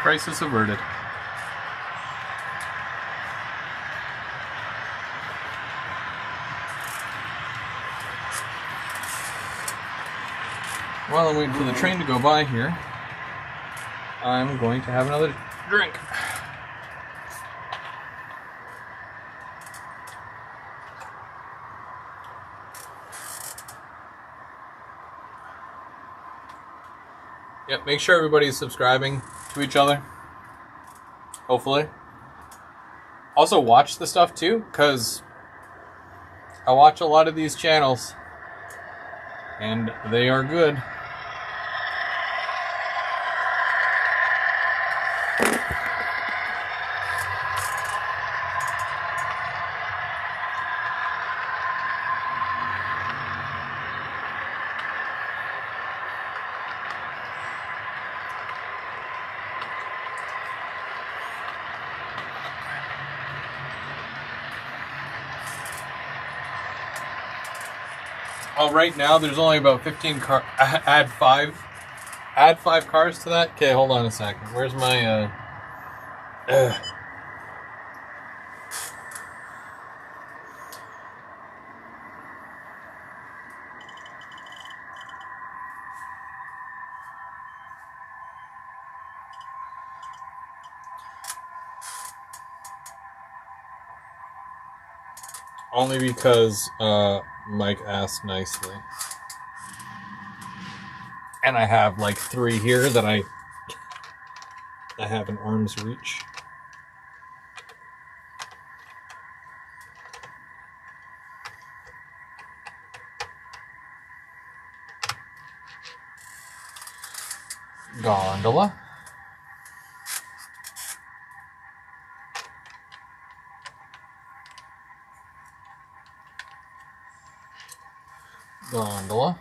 Crisis averted. While I'm waiting for the train to go by here, I'm going to have another drink. Yep, make sure everybody's subscribing to each other. Hopefully. Also watch the stuff too, because I watch a lot of these channels and they are good. Oh, right now there's only about 15 cars. Add five cars to that. Okay, hold on a second. Where's my only because Mike asked nicely. And I have like 3 here that I have in arm's reach. Gondola. Gondola.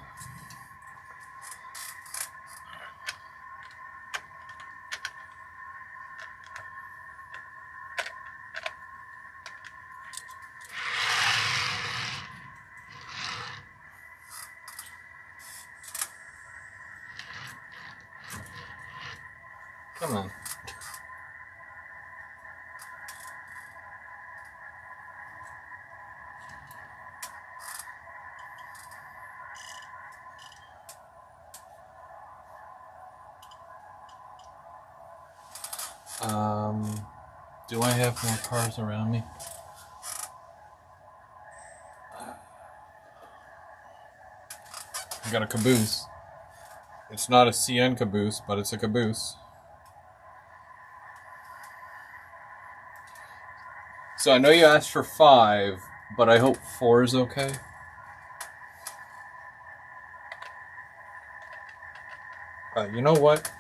Come on. Do I have more cars around me? I got a caboose. It's not a CN caboose, but it's a caboose. So I know you asked for 5, but I hope 4 is okay. You know what?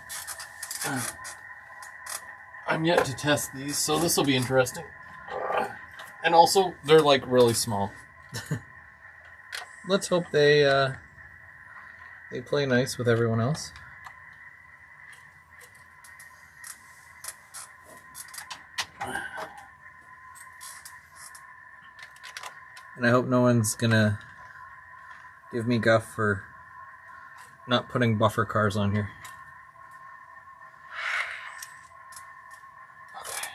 I'm yet to test these, so this will be interesting. And also, they're like really small. Let's hope they play nice with everyone else. And I hope no one's gonna give me guff for not putting buffer cars on here. Okay.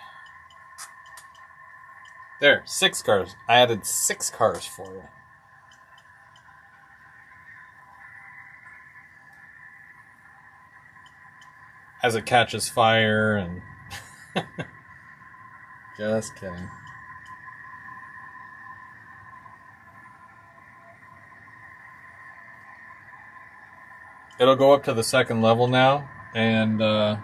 There, 6 cars. I added 6 cars for you. As it catches fire and... Just kidding. It'll go up to the 2nd level now, and I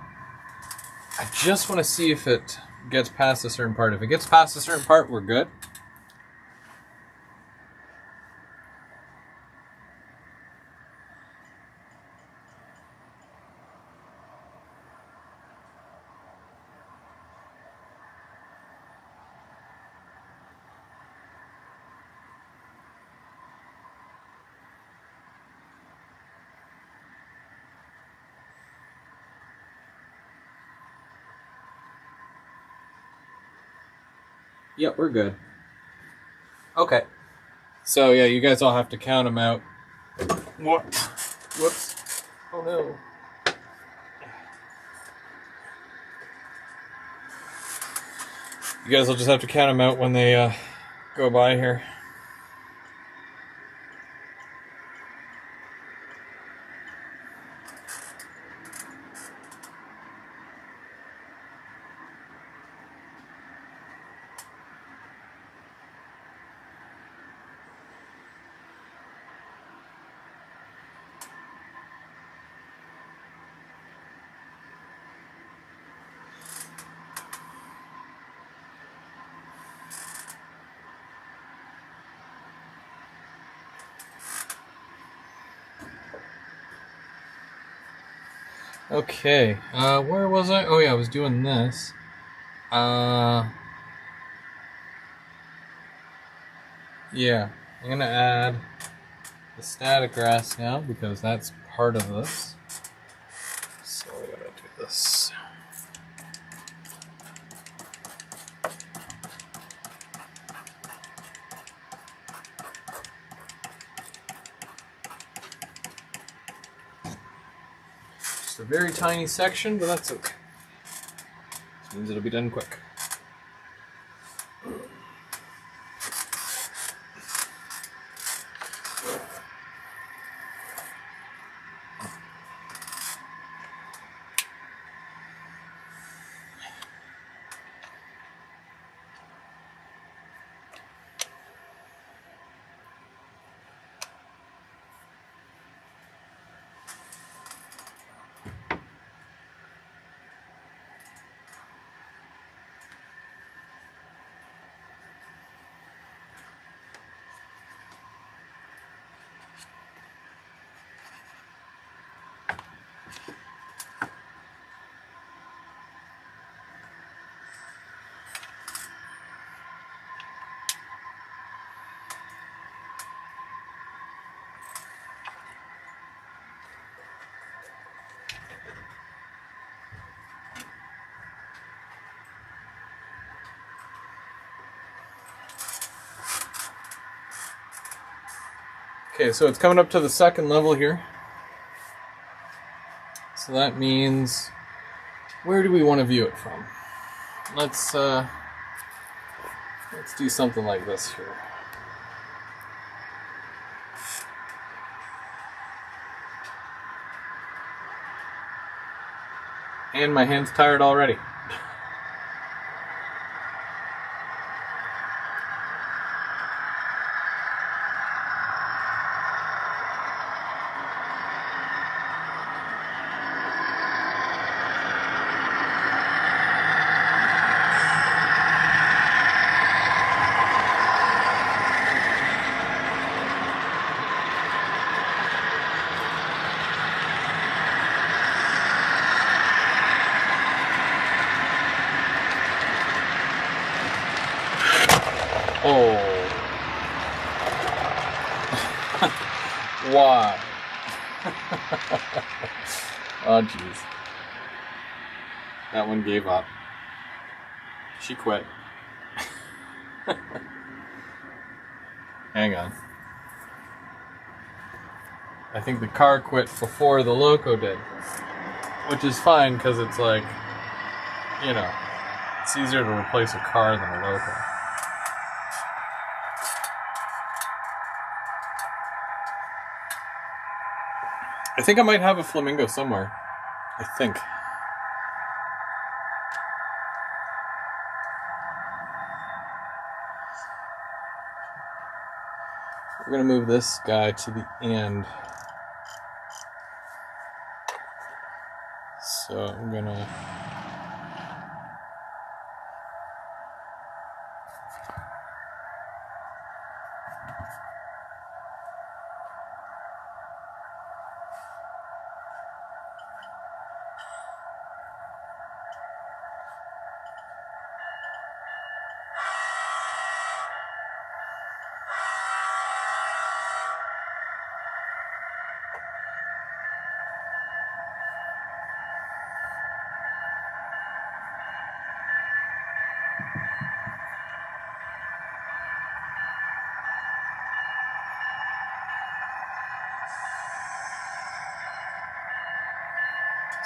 just want to see if it gets past a certain part. If it gets past a certain part, we're good. Yep, we're good. Okay. So yeah, you guys all have to count them out. What? Whoops. Oh no. You guys will just have to count them out when they go by here. Okay, where was I? Oh yeah, I was doing this. Yeah, I'm gonna add the static grass now because that's part of this. So we gotta do this. Just a very tiny section, but that's okay. This means it'll be done quick. Okay, so it's coming up to the second level here. So that means, where do we want to view it from? Let's do something like this here. And my hand's tired already. Oh. Why? Oh, jeez. That one gave up. She quit. Hang on. I think the car quit before the loco did. Which is fine, because it's like, you know, it's easier to replace a car than a loco. I think I might have a flamingo somewhere. I think. We're going to move this guy to the end. So I'm going to...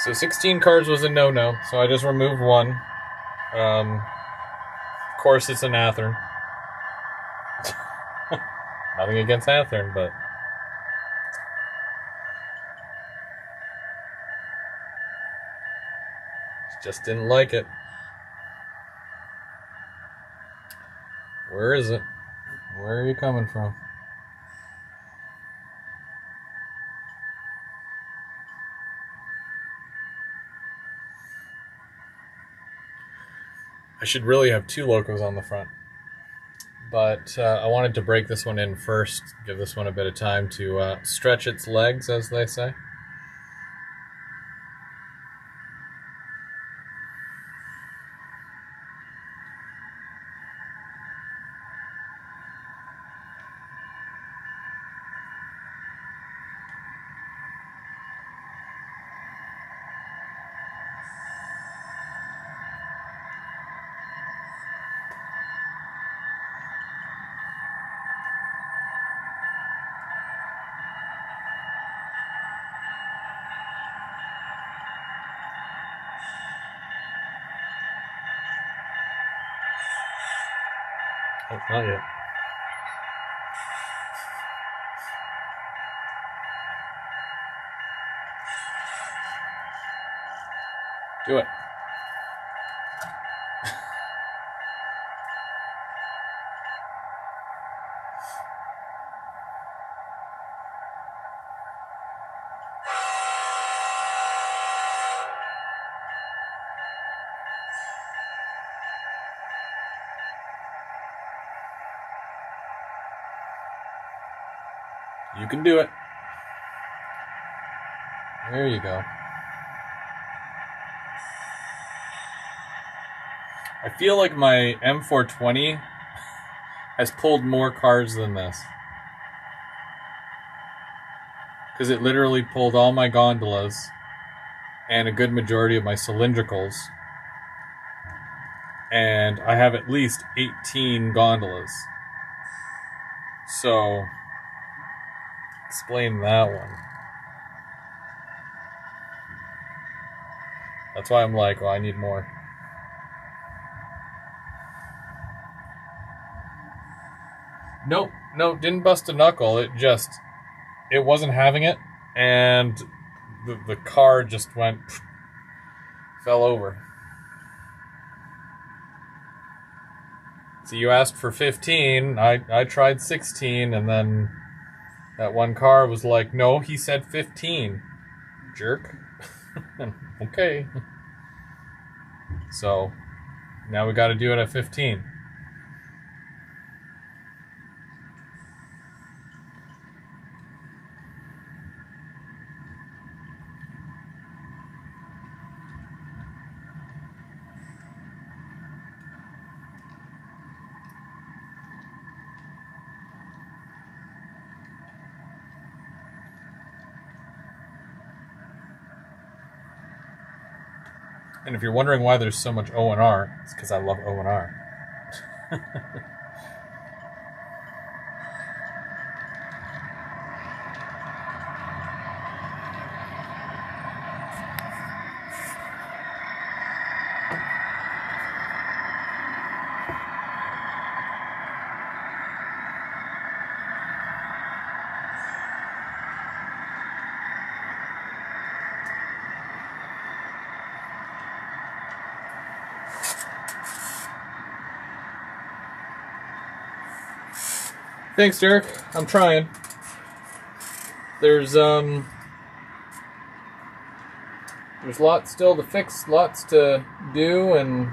So 16 cards was a no-no, so I just removed one. Of course, it's an Athearn. Nothing against Athearn, but... just didn't like it. Where is it? Where are you coming from? I should really have two locos on the front. But I wanted to break this one in first, give this one a bit of time to stretch its legs, as they say. Oh, not yet. Do it. You can do it. There you go. I feel like my M420 has pulled more cards than this. Because it literally pulled all my gondolas and a good majority of my cylindricals. And I have at least 18 gondolas. So, explain that one. That's why I'm like, well, I need more. Nope, didn't bust a knuckle. It wasn't having it, and the car just fell over. So you asked for 15, I tried 16, and then that one car was like, no, he said 15. Jerk. Okay. So, now we gotta do it at 15. And if you're wondering why there's so much O&R, it's because I love O&R. Thanks, Derek. I'm trying. There's lots still to fix, lots to do, and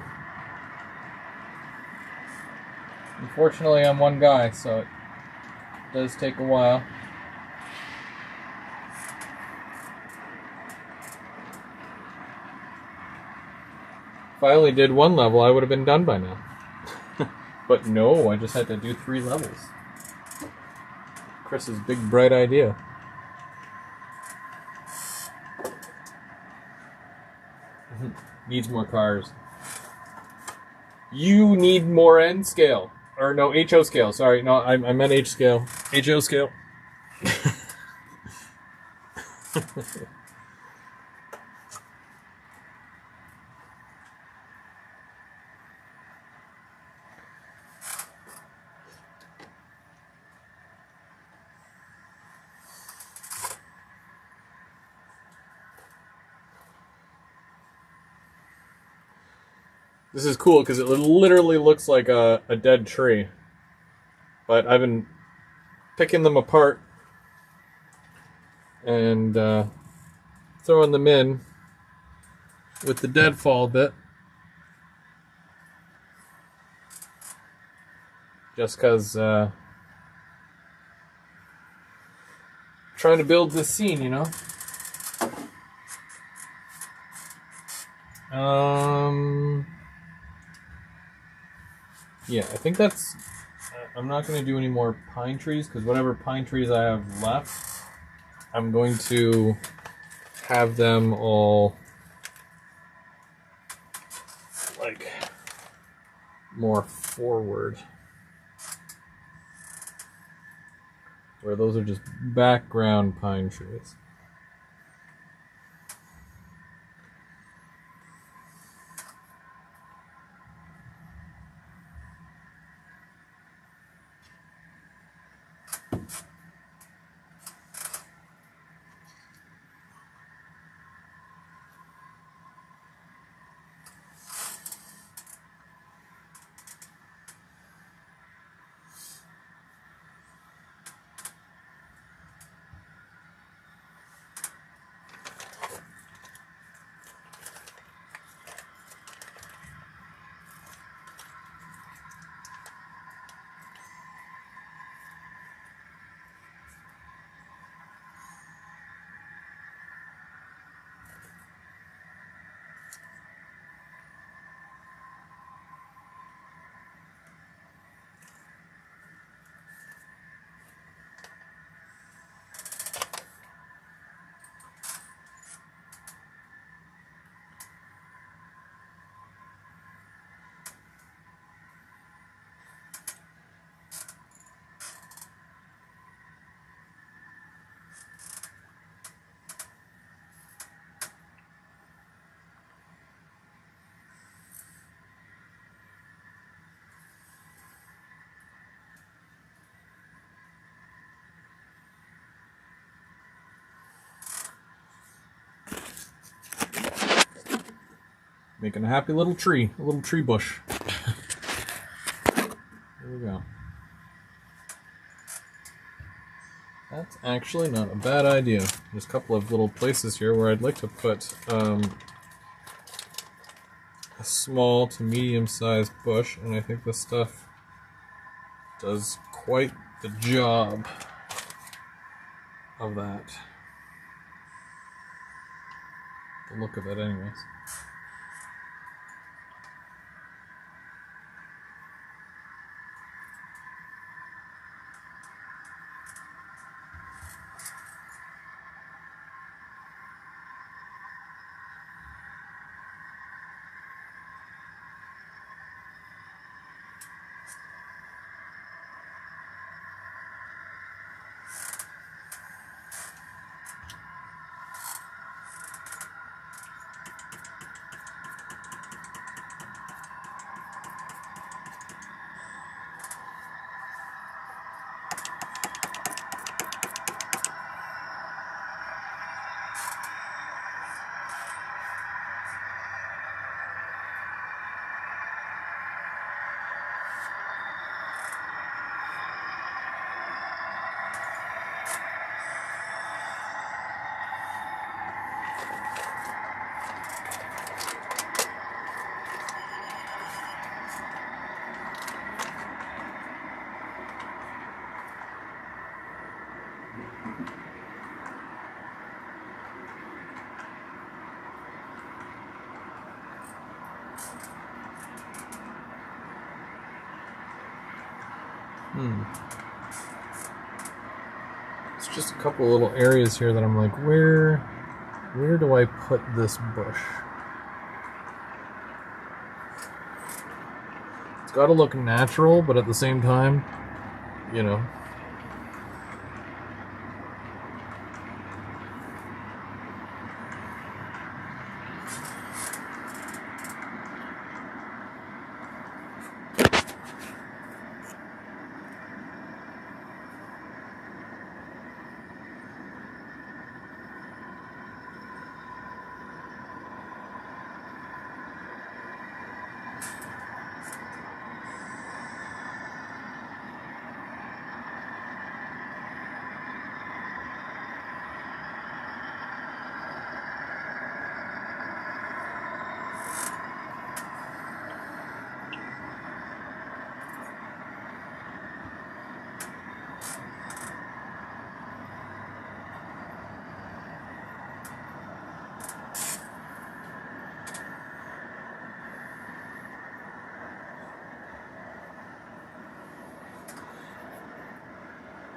unfortunately I'm one guy, so it does take a while. If I only did one level, I would have been done by now. But no, I just had to do 3 levels. Chris's big bright idea. Needs more cars. You need more N scale. Or no, HO scale. Sorry, no, I meant H scale. HO scale. This is cool because it literally looks like a dead tree. But I've been picking them apart and throwing them in with the deadfall bit. Just because trying to build this scene, you know? Yeah, I think that's... I'm not going to do any more pine trees, because whatever pine trees I have left, I'm going to have them all, like, more forward. Where those are just background pine trees. Making a happy little tree, a little tree bush. There we go. That's actually not a bad idea. There's a couple of little places here where I'd like to put a small to medium-sized bush, and I think this stuff does quite the job of that. The look of it, anyways. It's just a couple little areas here that I'm like, where do I put this bush? It's got to look natural, but at the same time, you know.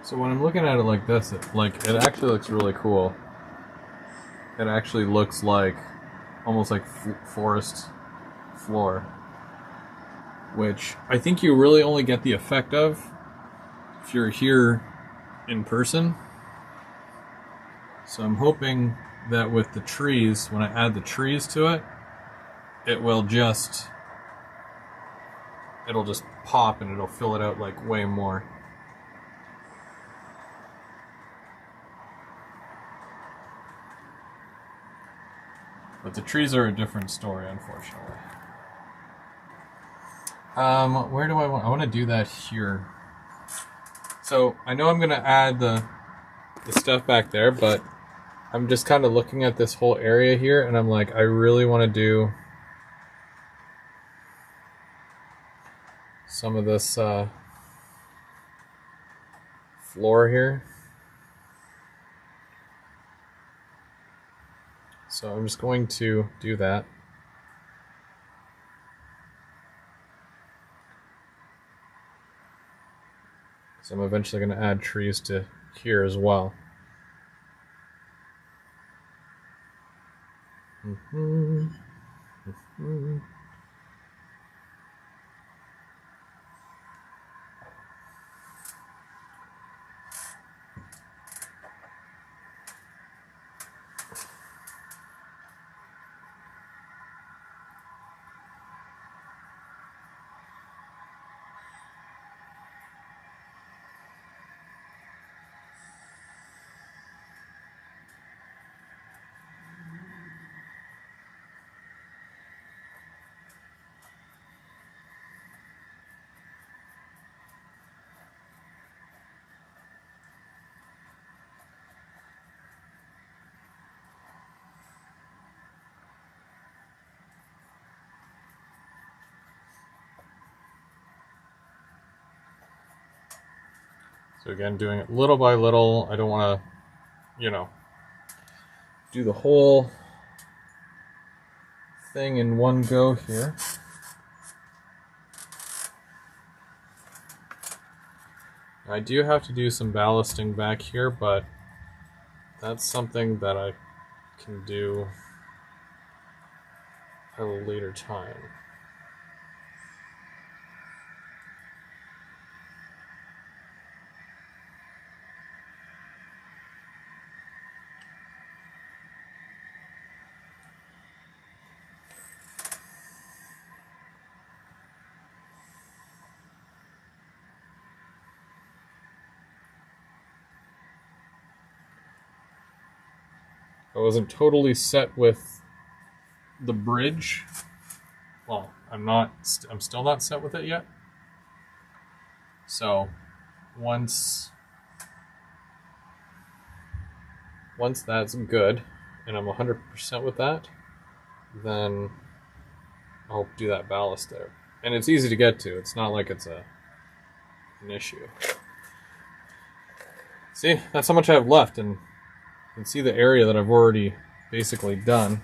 So when I'm looking at it like this, it actually looks really cool. It actually looks like almost like forest floor, which I think you really only get the effect of if you're here in person. So I'm hoping that with the trees, when I add the trees to it, it'll just pop and it'll fill it out like way more. But the trees are a different story, unfortunately. Where do I want to do that here. So I know I'm going to add the stuff back there, but I'm just kind of looking at this whole area here, and I'm like, I really want to do some of this floor here. So I'm just going to do that. So I'm eventually going to add trees to here as well. So again, doing it little by little. I don't want to, do the whole thing in one go here. I do have to do some ballasting back here, but that's something that I can do at a later time. I wasn't totally set with the bridge. Well, I'm still not set with it yet. So once that's good and I'm 100% with that, then I'll do that ballast there. And it's easy to get to. It's not like it's an issue. See, that's how much I have left, and you can see the area that I've already basically done.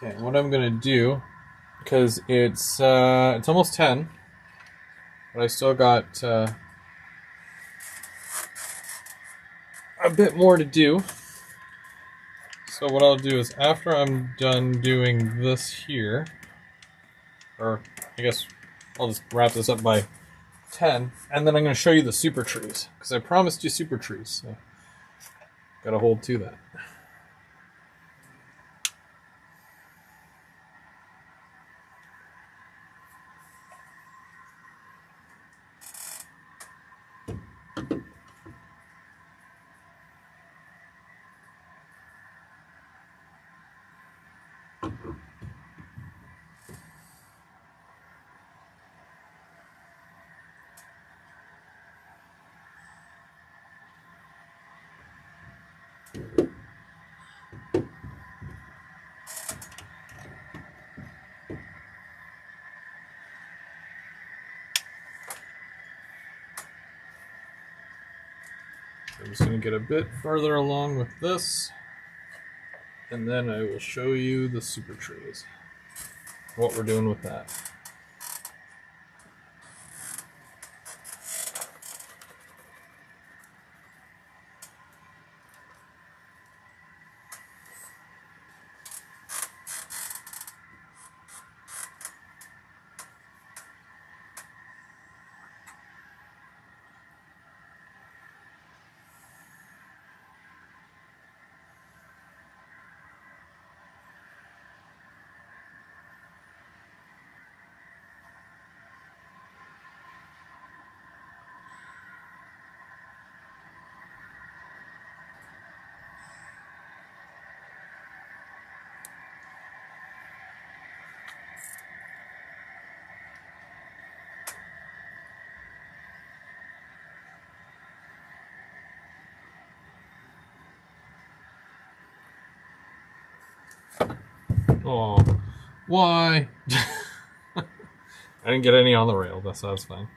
Okay, what I'm gonna do, because it's almost 10, but I still got a bit more to do. So what I'll do is after I'm done doing this here, or I guess I'll just wrap this up by 10, and then I'm going to show you the super trees, because I promised you super trees, so gotta hold to that. just going to get a bit further along with this, and then I will show you the super trees, what we're doing with that. Oh, why? I didn't get any on the rail. That's fine.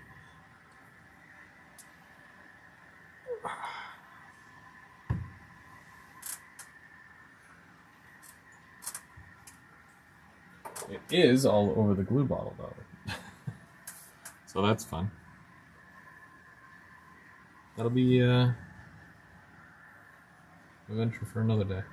It is all over the glue bottle, though. So that's fun. That'll be a venture for another day.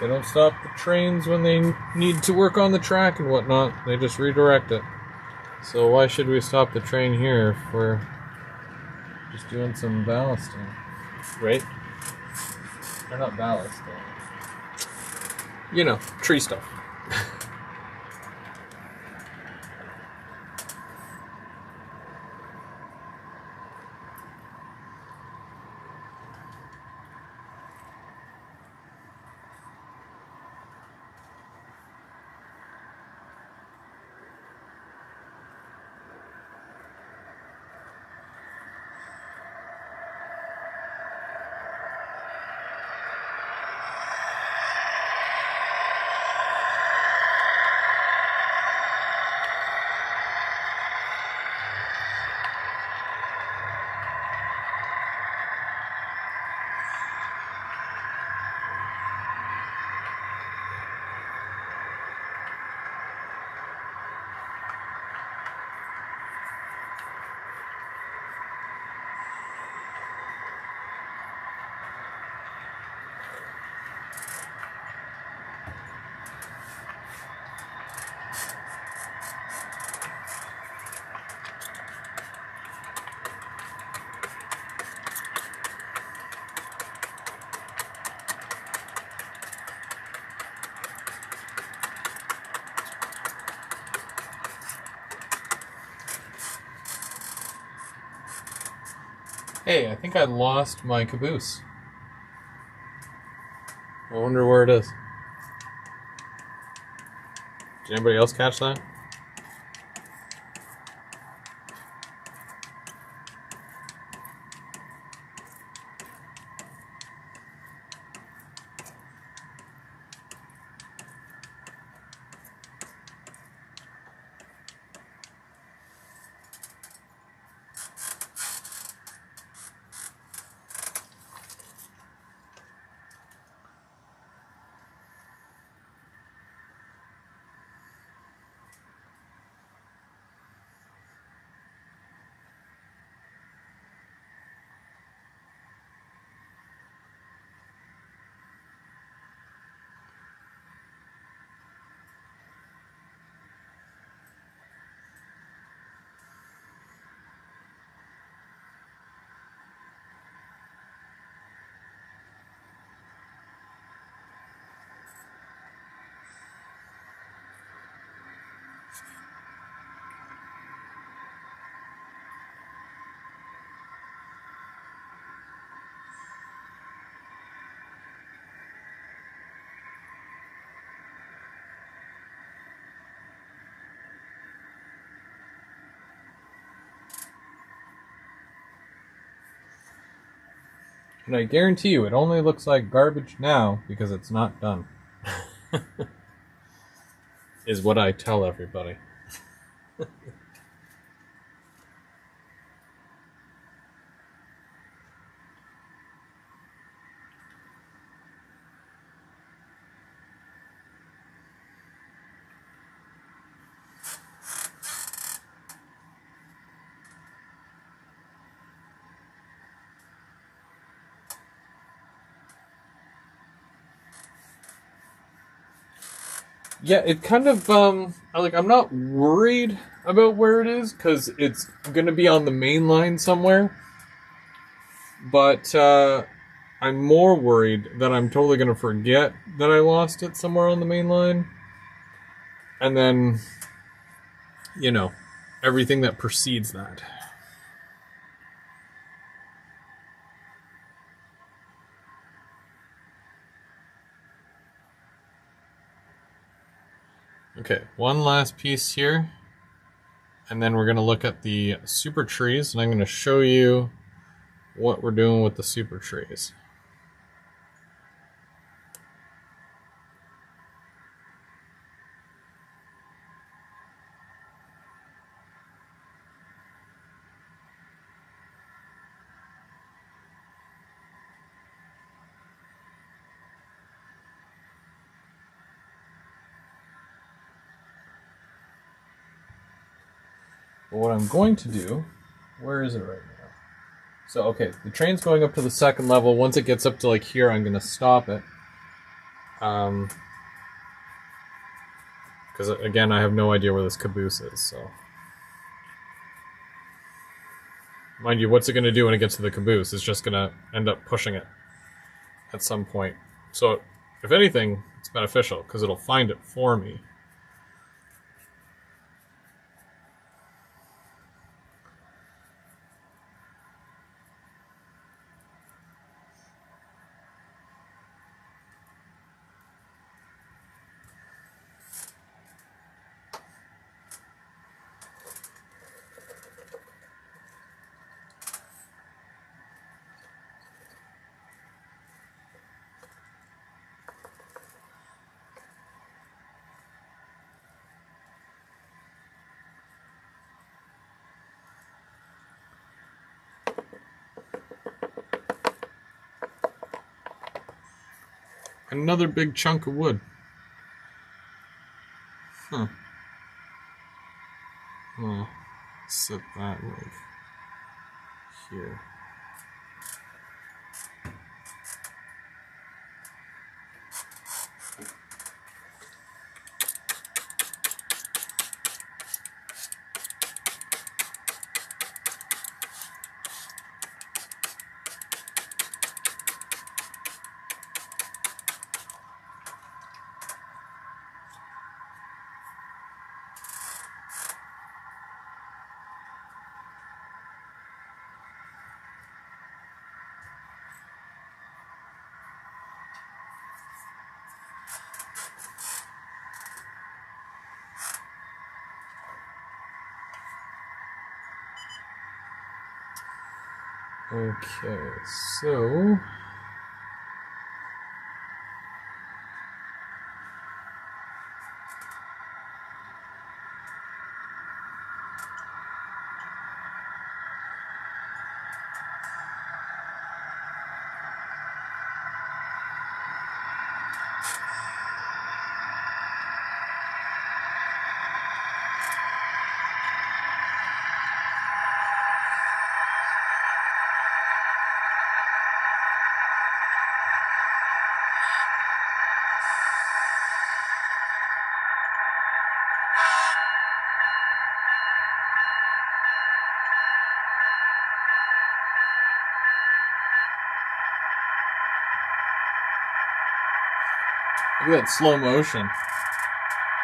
They don't stop the trains when they need to work on the track and whatnot. They just redirect it. So why should we stop the train here if we're just doing some ballasting? Right? They're not ballasting. You know, tree stuff. Hey, I think I lost my caboose. I wonder where it is. Did anybody else catch that? And I guarantee you, it only looks like garbage now because it's not done. Is what I tell everybody. Yeah, it kind of, I'm not worried about where it is, because it's gonna be on the main line somewhere. But, I'm more worried that I'm totally gonna forget that I lost it somewhere on the main line. And then, everything that precedes that. Okay, one last piece here. And then we're going to look at the super trees, and I'm going to show you what we're doing with the super trees. But what I'm going to do, where is it right now? So, okay, the train's going up to the second level. Once it gets up to like here, I'm going to stop it. Because again, I have no idea where this caboose is, so. Mind you, what's it going to do when it gets to the caboose? It's just going to end up pushing it at some point. So, if anything, it's beneficial, because it'll find it for me. Another big chunk of wood. Huh. Well, set that like here. Okay, so look at that slow motion.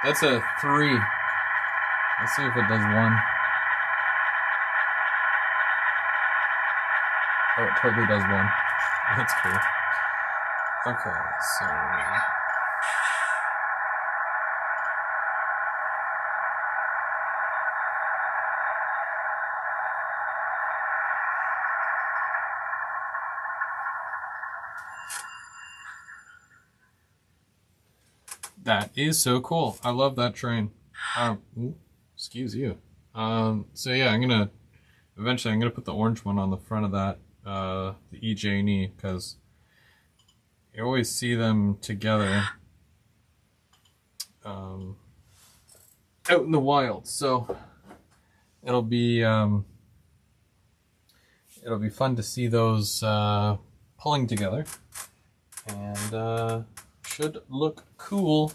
That's a 3. Let's see if it does 1. Oh, it totally does 1. That's cool. Okay, so that is so cool. I love that train. Excuse you. So yeah, eventually I'm gonna put the orange one on the front of that, the EJ&E, because you always see them together out in the wild. So it'll be fun to see those pulling together, and should look cool.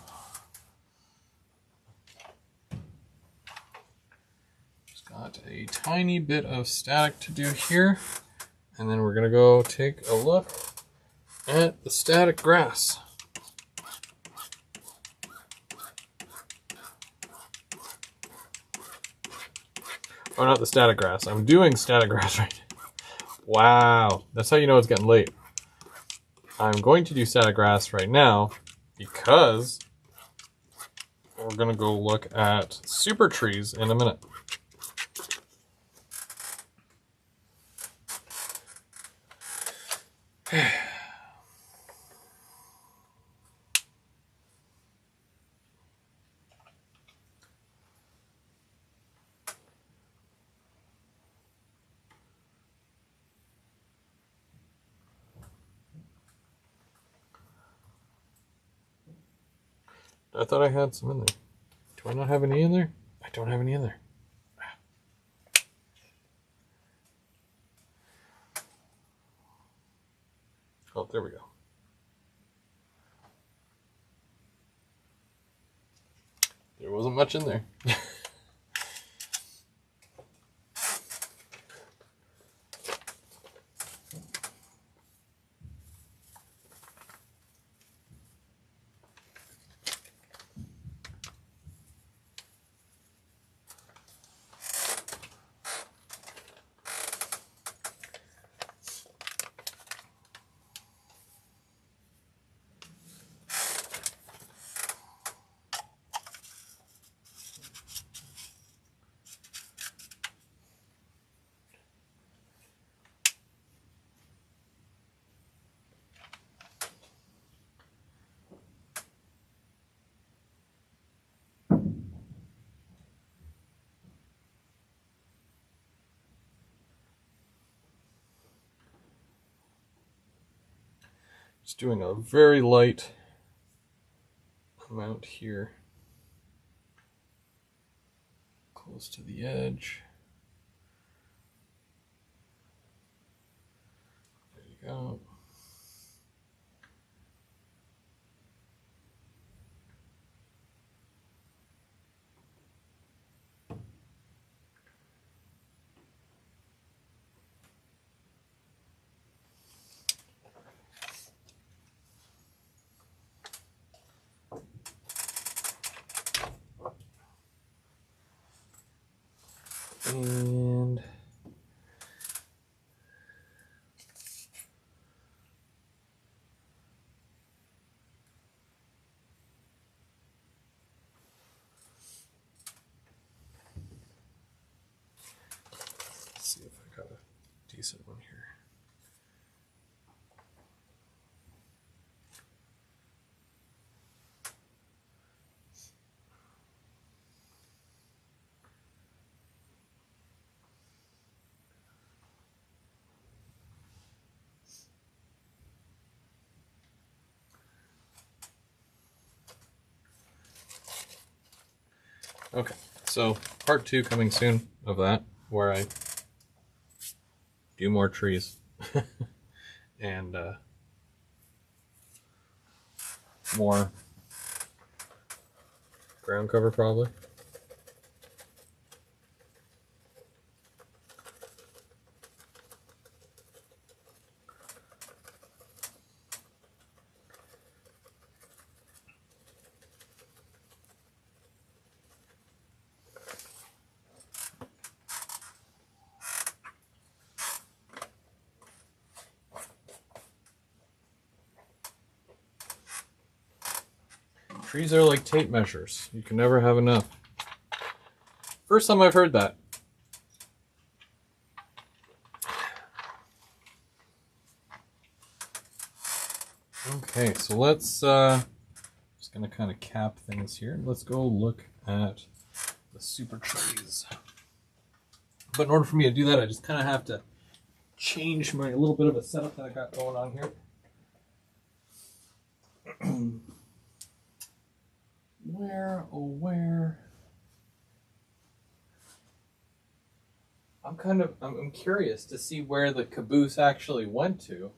Just got a tiny bit of static to do here, and then we're gonna go take a look at the static grass. Oh, not the static grass. I'm doing static grass right now. Wow, that's how you know it's getting late. I'm going to do static grass right now because we're going to go look at super trees in a minute. I thought I had some in there. Do I not have any in there? I don't have any in there. Oh, there we go. There wasn't much in there. Just doing a very light amount here, close to the edge. There you go. And let's see if I got a decent one here. Okay, so part 2 coming soon of that, where I do more trees and more ground cover probably. Trees are like tape measures. You can never have enough. First time I've heard that. Okay, so let's just gonna kind of cap things here. Let's go look at the super trees. But in order for me to do that, I just kind of have to change my little bit of a setup that I got going on here. Where? I'm curious to see where the caboose actually went to.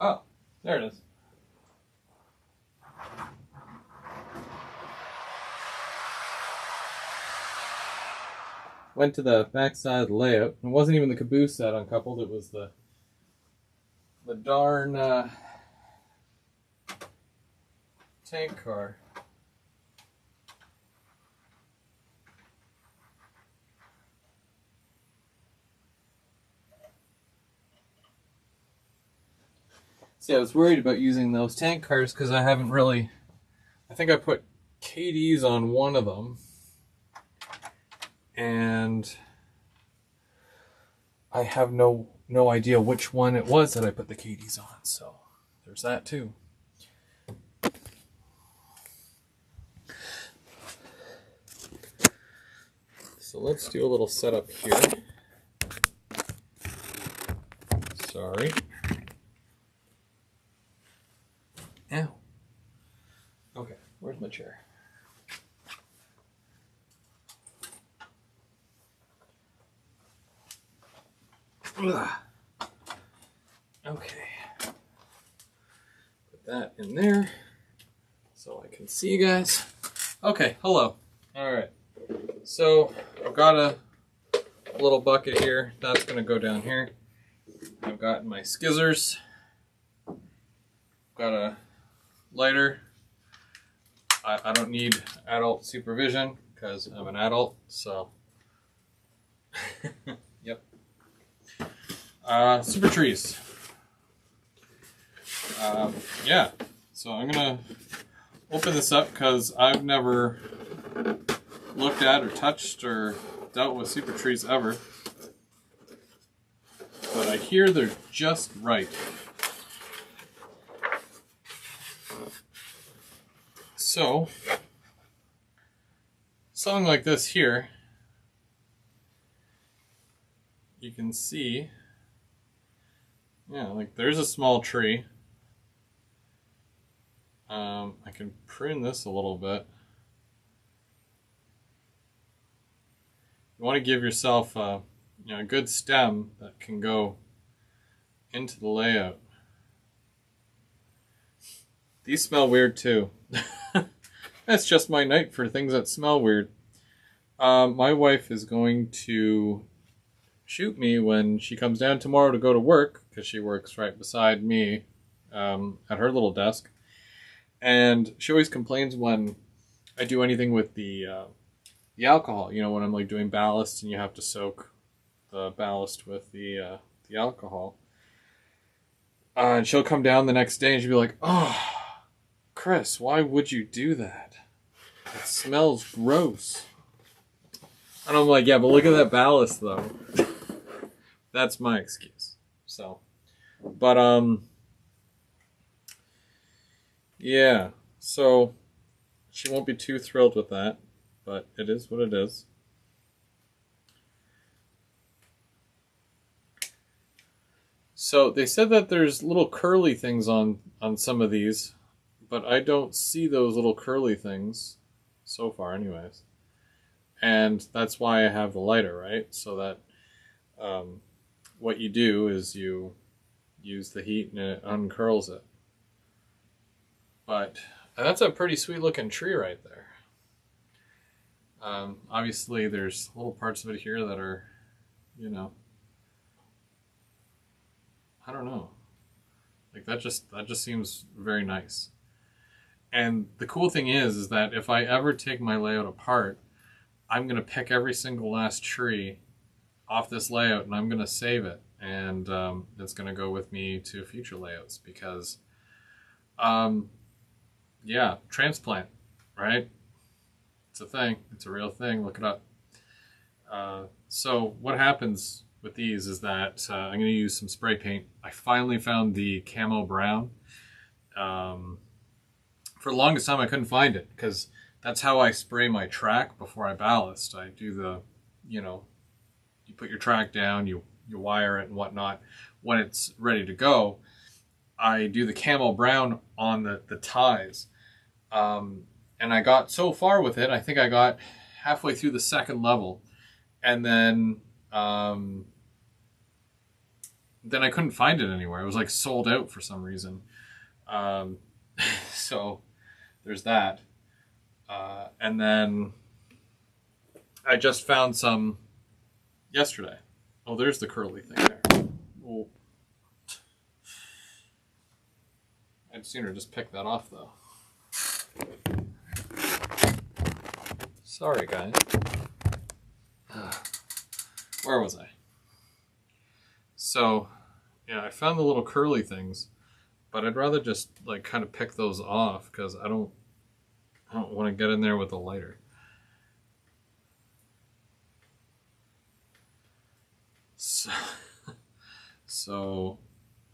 Oh, there it is. Went to the back side of the layout. It wasn't even the caboose that uncoupled, it was the darn tank car. See, I was worried about using those tank cars because I haven't really... I think I put KDs on one of them. And I have no idea which one it was that I put the KDs on. So there's that too. So let's do a little setup here. Sorry. Ow. Okay, where's my chair? Ugh. Okay. Put that in there so I can see you guys. Okay, hello. Alright. So I've got a little bucket here. That's going to go down here. I've got my skizzers. Got a lighter. I don't need adult supervision because I'm an adult, so yep. Super trees. Yeah, so I'm gonna open this up because I've never looked at or touched or dealt with super trees ever, but I hear they're just right. So, something like this here, you can see, yeah, like there's a small tree. I can prune this a little bit. You want to give yourself a good stem that can go into the layout. These smell weird too. That's just my night for things that smell weird. My wife is going to shoot me when she comes down tomorrow to go to work, because she works right beside me at her little desk. And she always complains when I do anything with the alcohol. You know, when I'm like doing ballast and you have to soak the ballast with the alcohol. And she'll come down the next day and she'll be like, "Oh, Chris, why would you do that? It smells gross." And I'm like, "Yeah, but look at that ballast though." That's my excuse. So, but yeah, so she won't be too thrilled with that, but it is what it is. So they said that there's little curly things on some of these, but I don't see those little curly things so far, anyways. And that's why I have the lighter, right? So that what you do is you use the heat and it uncurls it. But that's a pretty sweet looking tree right there. Obviously, there's little parts of it here that are, you know, I don't know. Like that just seems very nice. And the cool thing is that if I ever take my layout apart, I'm gonna pick every single last tree off this layout and I'm gonna save it, and it's gonna go with me to future layouts because, yeah, transplant, right? It's a thing. It's a real thing. Look it up. So what happens with these is that I'm going to use some spray paint. I finally found the camo brown. For the longest time I couldn't find it because that's how I spray my track before I ballast. I do the, you know, you put your track down, you wire it and whatnot. When it's ready to go, I do the camo brown on the ties. And I got so far with it, I think I got halfway through the second level. And then I couldn't find it anywhere. It was like sold out for some reason. So there's that. And then I just found some yesterday. Oh, there's the curly thing there. Oh. I'd sooner just pick that off though. Sorry, guys. Where was I? So, yeah, I found the little curly things, but I'd rather just like kind of pick those off because I don't want to get in there with a lighter. So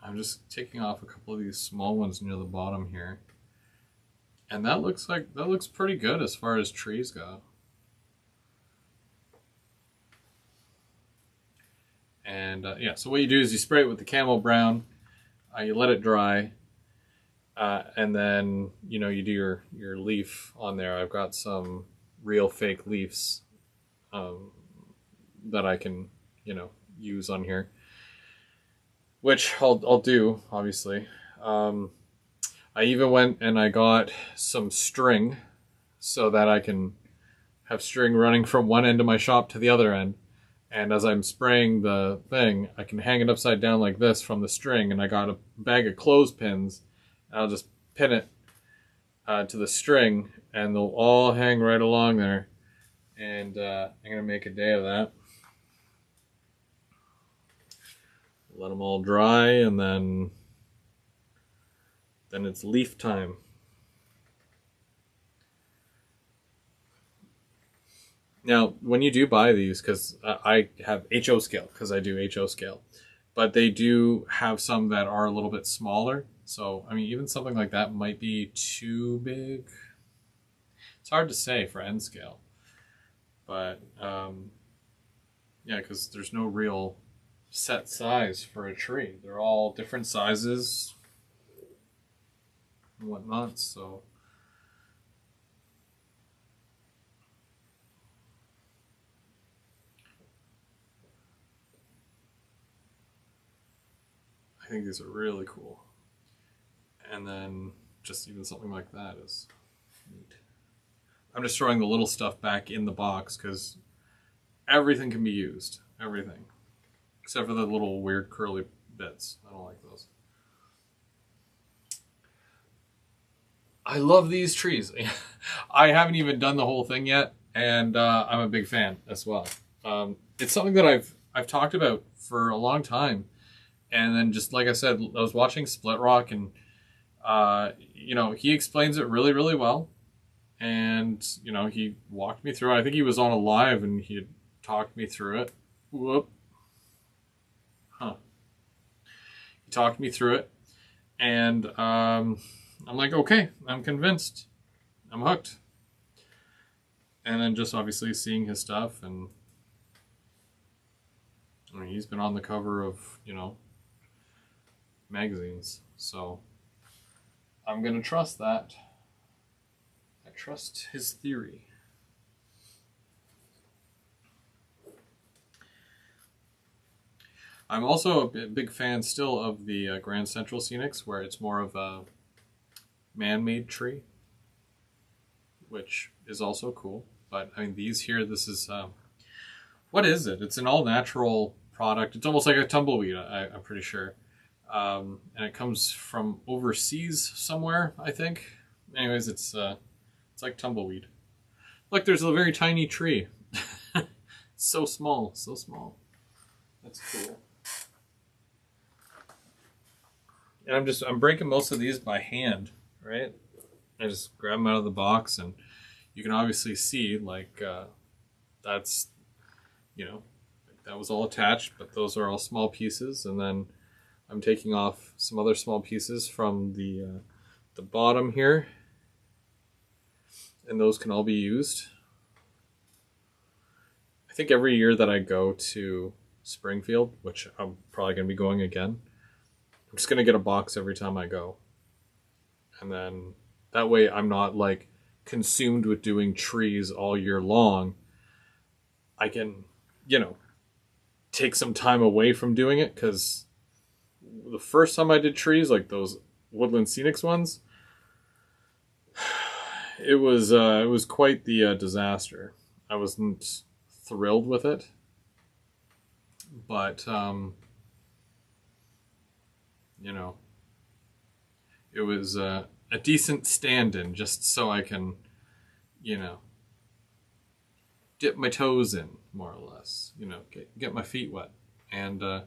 I'm just taking off a couple of these small ones near the bottom here. And that looks pretty good as far as trees go. And yeah, so what you do is you spray it with the camo brown, you let it dry, and then you know you do your leaf on there. I've got some real fake leaves that I can use on here, which I'll do obviously. I even went and I got some string so that I can have string running from one end of my shop to the other end. And as I'm spraying the thing, I can hang it upside down like this from the string. And I got a bag of clothespins. I'll just pin it to the string and they'll all hang right along there. And I'm going to make a day of that. Let them all dry and then it's leaf time. Now, when you do buy these, because I have HO scale, because I do HO scale, but they do have some that are a little bit smaller. So, I mean, even something like that might be too big. It's hard to say for N scale. But, yeah, because there's no real set size for a tree. They're all different sizes and whatnot, so... I think these are really cool. And then just even something like that is neat. I'm just throwing the little stuff back in the box because everything can be used. Everything. Except for the little weird curly bits. I don't like those. I love these trees. I haven't even done the whole thing yet, and I'm a big fan as well. It's something that I've talked about for a long time. And then just like I said, I was watching Split Rock and, he explains it really, really well. And, he walked me through it. I think he was on a live and he had talked me through it. Whoop. Huh. He talked me through it. And I'm like, okay, I'm convinced. I'm hooked. And then just obviously seeing his stuff. And I mean, he's been on the cover of, magazines. So I'm going to trust that. I trust his theory. I'm also a big fan still of the Grand Central Scenics, where it's more of a man-made tree, which is also cool. But I mean, these here, this is what is it? It's an all-natural product. It's almost like a tumbleweed, I'm pretty sure, and it comes from overseas somewhere, I think. Anyways, it's like tumbleweed. Look, there's a very tiny tree. So small, so small. That's cool. And I'm breaking most of these by hand, right? I just grab them out of the box, and you can obviously see, like, that's, you know, that was all attached, but those are all small pieces. And then I'm taking off some other small pieces from the bottom here, and those can all be used. I think every year that I go to Springfield, which I'm probably going to be going again, I'm just going to get a box every time I go. And then that way I'm not like consumed with doing trees all year long. I can, you know, take some time away from doing it, because the first time I did trees, like those Woodland Scenics ones, it was quite the disaster. I wasn't thrilled with it, but you know, it was a decent stand-in, just so I can, you know, dip my toes in, more or less, you know, get my feet wet. And I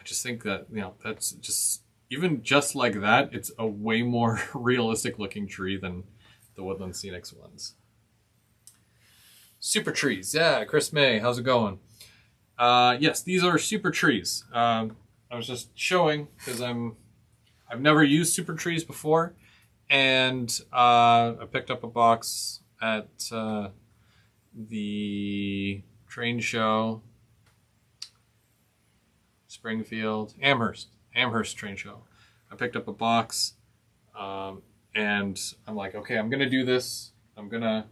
just think that, you know, that's just, even just like that, it's a way more realistic looking tree than the Woodland Scenics ones. Super trees. Yeah, Chris May, how's it going? Yes, these are super trees. I was just showing, because I've never used super trees before, and I picked up a box at the train show, Springfield, Amherst train show. I picked up a box, and I'm like, okay, I'm gonna do this. I'm gonna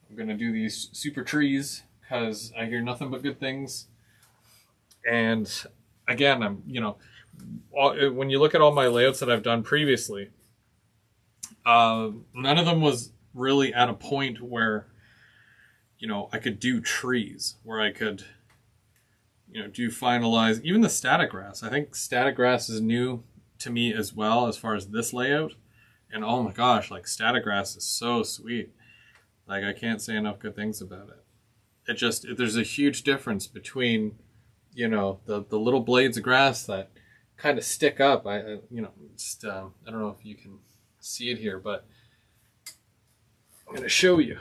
do these super trees, because I hear nothing but good things. And again, I'm, you know, when you look at all my layouts that I've done previously, none of them was really at a point where, you know, I could do trees, where I could, you know, do finalize, even the static grass. I think static grass is new to me as well, as far as this layout. And oh my gosh, like, static grass is so sweet. Like, I can't say enough good things about it. It just, there's a huge difference between, you know, the little blades of grass that kind of stick up. I you know, just, I don't know if you can see it here, but I'm going to show you.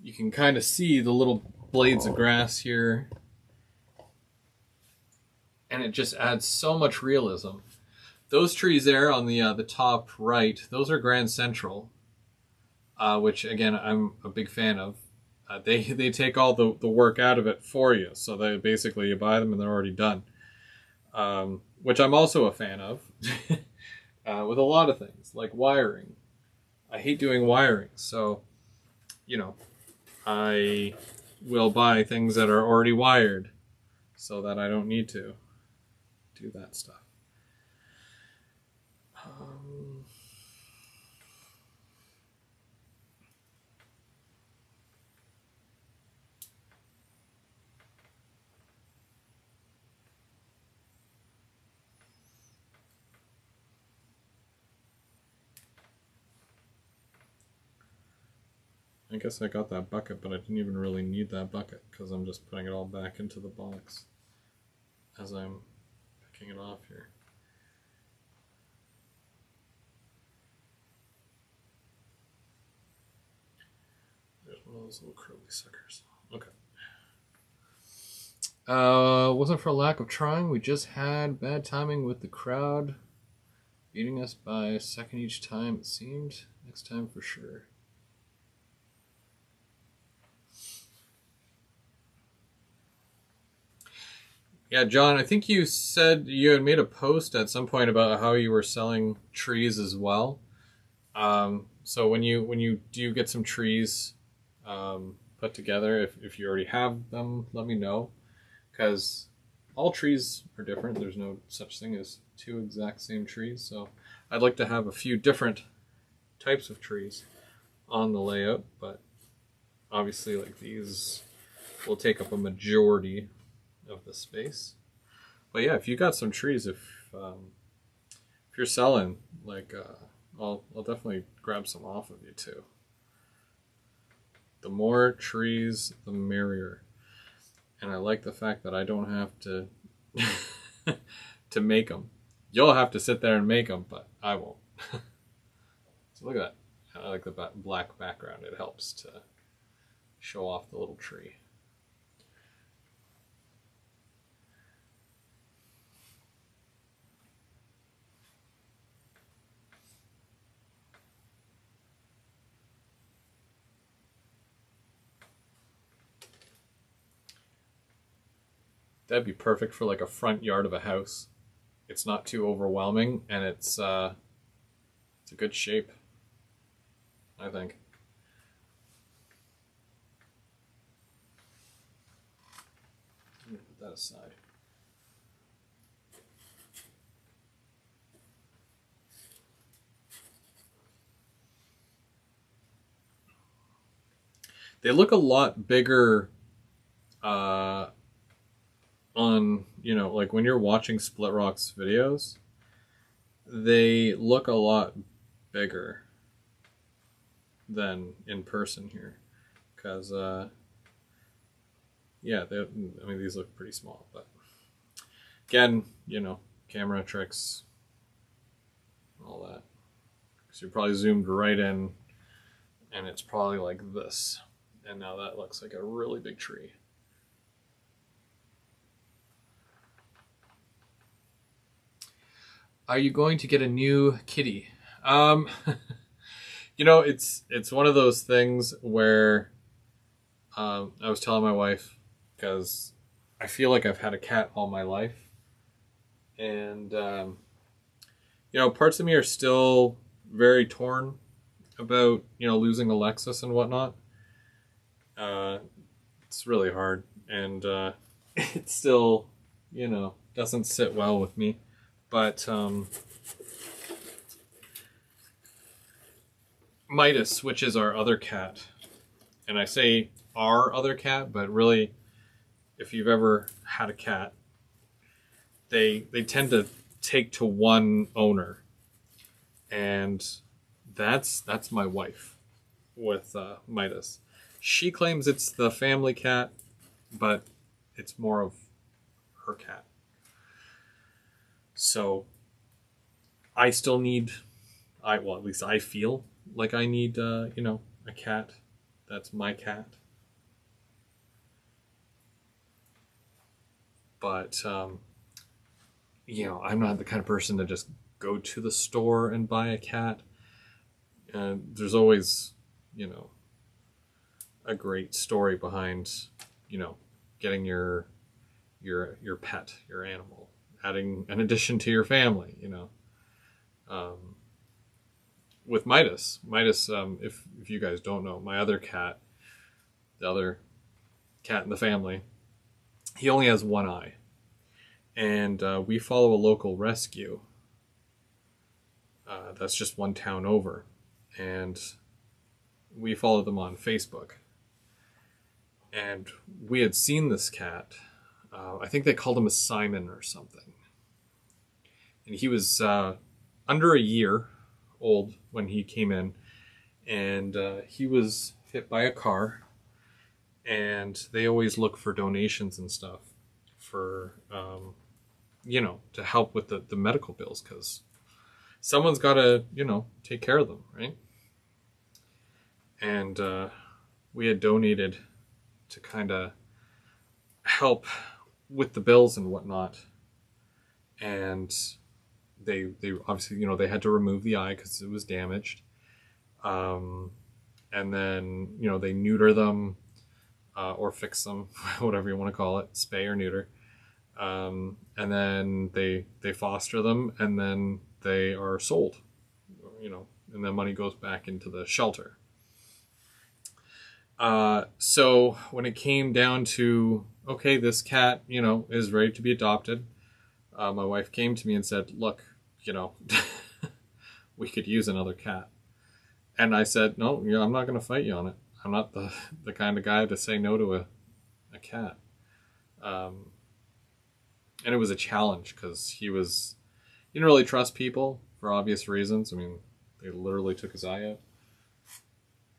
You can kind of see the little blades of grass here, and it just adds so much realism. Those trees there on the top right, those are Grand Central, which again I'm a big fan of. They take all the work out of it for you, so they basically, you buy them and they're already done, which I'm also a fan of. With a lot of things like wiring. I hate doing wiring, so, you know, I will buy things that are already wired so that I don't need to do that stuff. I guess I got that bucket, but I didn't even really need that bucket, because I'm just putting it all back into the box as I'm picking it off here. There's one of those little curly suckers. Okay. Wasn't for a lack of trying. We just had bad timing with the crowd beating us by a second each time, it seemed. Next time for sure. Yeah, John, I think you said you had made a post at some point about how you were selling trees as well. So when you do get some trees put together, if you already have them, let me know, because all trees are different. There's no such thing as two exact same trees. So I'd like to have a few different types of trees on the layout, but obviously like these will take up a majority of the space. But yeah, if you got some trees, if you're selling, like I'll definitely grab some off of you too. The more trees, the merrier. And I like the fact that I don't have to to make them. You'll have to sit there and make them, but I won't. So look at that. I like the black background. It helps to show off the little tree. That'd be perfect for like a front yard of a house. It's not too overwhelming, and it's a good shape, I think. Let me put that aside. They look a lot bigger on, like when you're watching Split Rock's videos, they look a lot bigger than in person here. Because, yeah, I mean, these look pretty small, but again, camera tricks, all that. Because you're probably zoomed right in, and it's probably like this. And now that looks like a really big tree. Are you going to get a new kitty? It's one of those things where I was telling my wife, because I feel like I've had a cat all my life, and parts of me are still very torn about losing Alexis and whatnot. It's really hard, and it still doesn't sit well with me. But Midas, which is our other cat, and I say our other cat, but really, if you've ever had a cat, they tend to take to one owner, and that's my wife with Midas. She claims it's the family cat, but it's more of her cat. So I still need, at least I feel like I need, a cat that's my cat. But, I'm not the kind of person to just go to the store and buy a cat. There's always, a great story behind, getting your pet, your animal, adding an addition to your family, with Midas, if you guys don't know, my other cat, the other cat in the family, he only has one eye, and we follow a local rescue. That's just one town over, and we follow them on Facebook. And we had seen this cat. I think they called him a Simon or something. And he was under a year old when he came in, and he was hit by a car, and they always look for donations and stuff for to help with the medical bills, because someone's got to take care of them, right? And we had donated to kind of help with the bills and whatnot, and they obviously they had to remove the eye because it was damaged, and then they neuter them, or fix them, whatever you want to call it, spay or neuter, And then they foster them, and then they are sold, and then money goes back into the shelter. So when it came down to, okay, this cat, is ready to be adopted, my wife came to me and said, look, we could use another cat. And I said, no, I'm not going to fight you on it. I'm not the kind of guy to say no to a cat. And it was a challenge because he didn't really trust people for obvious reasons. I mean, they literally took his eye out.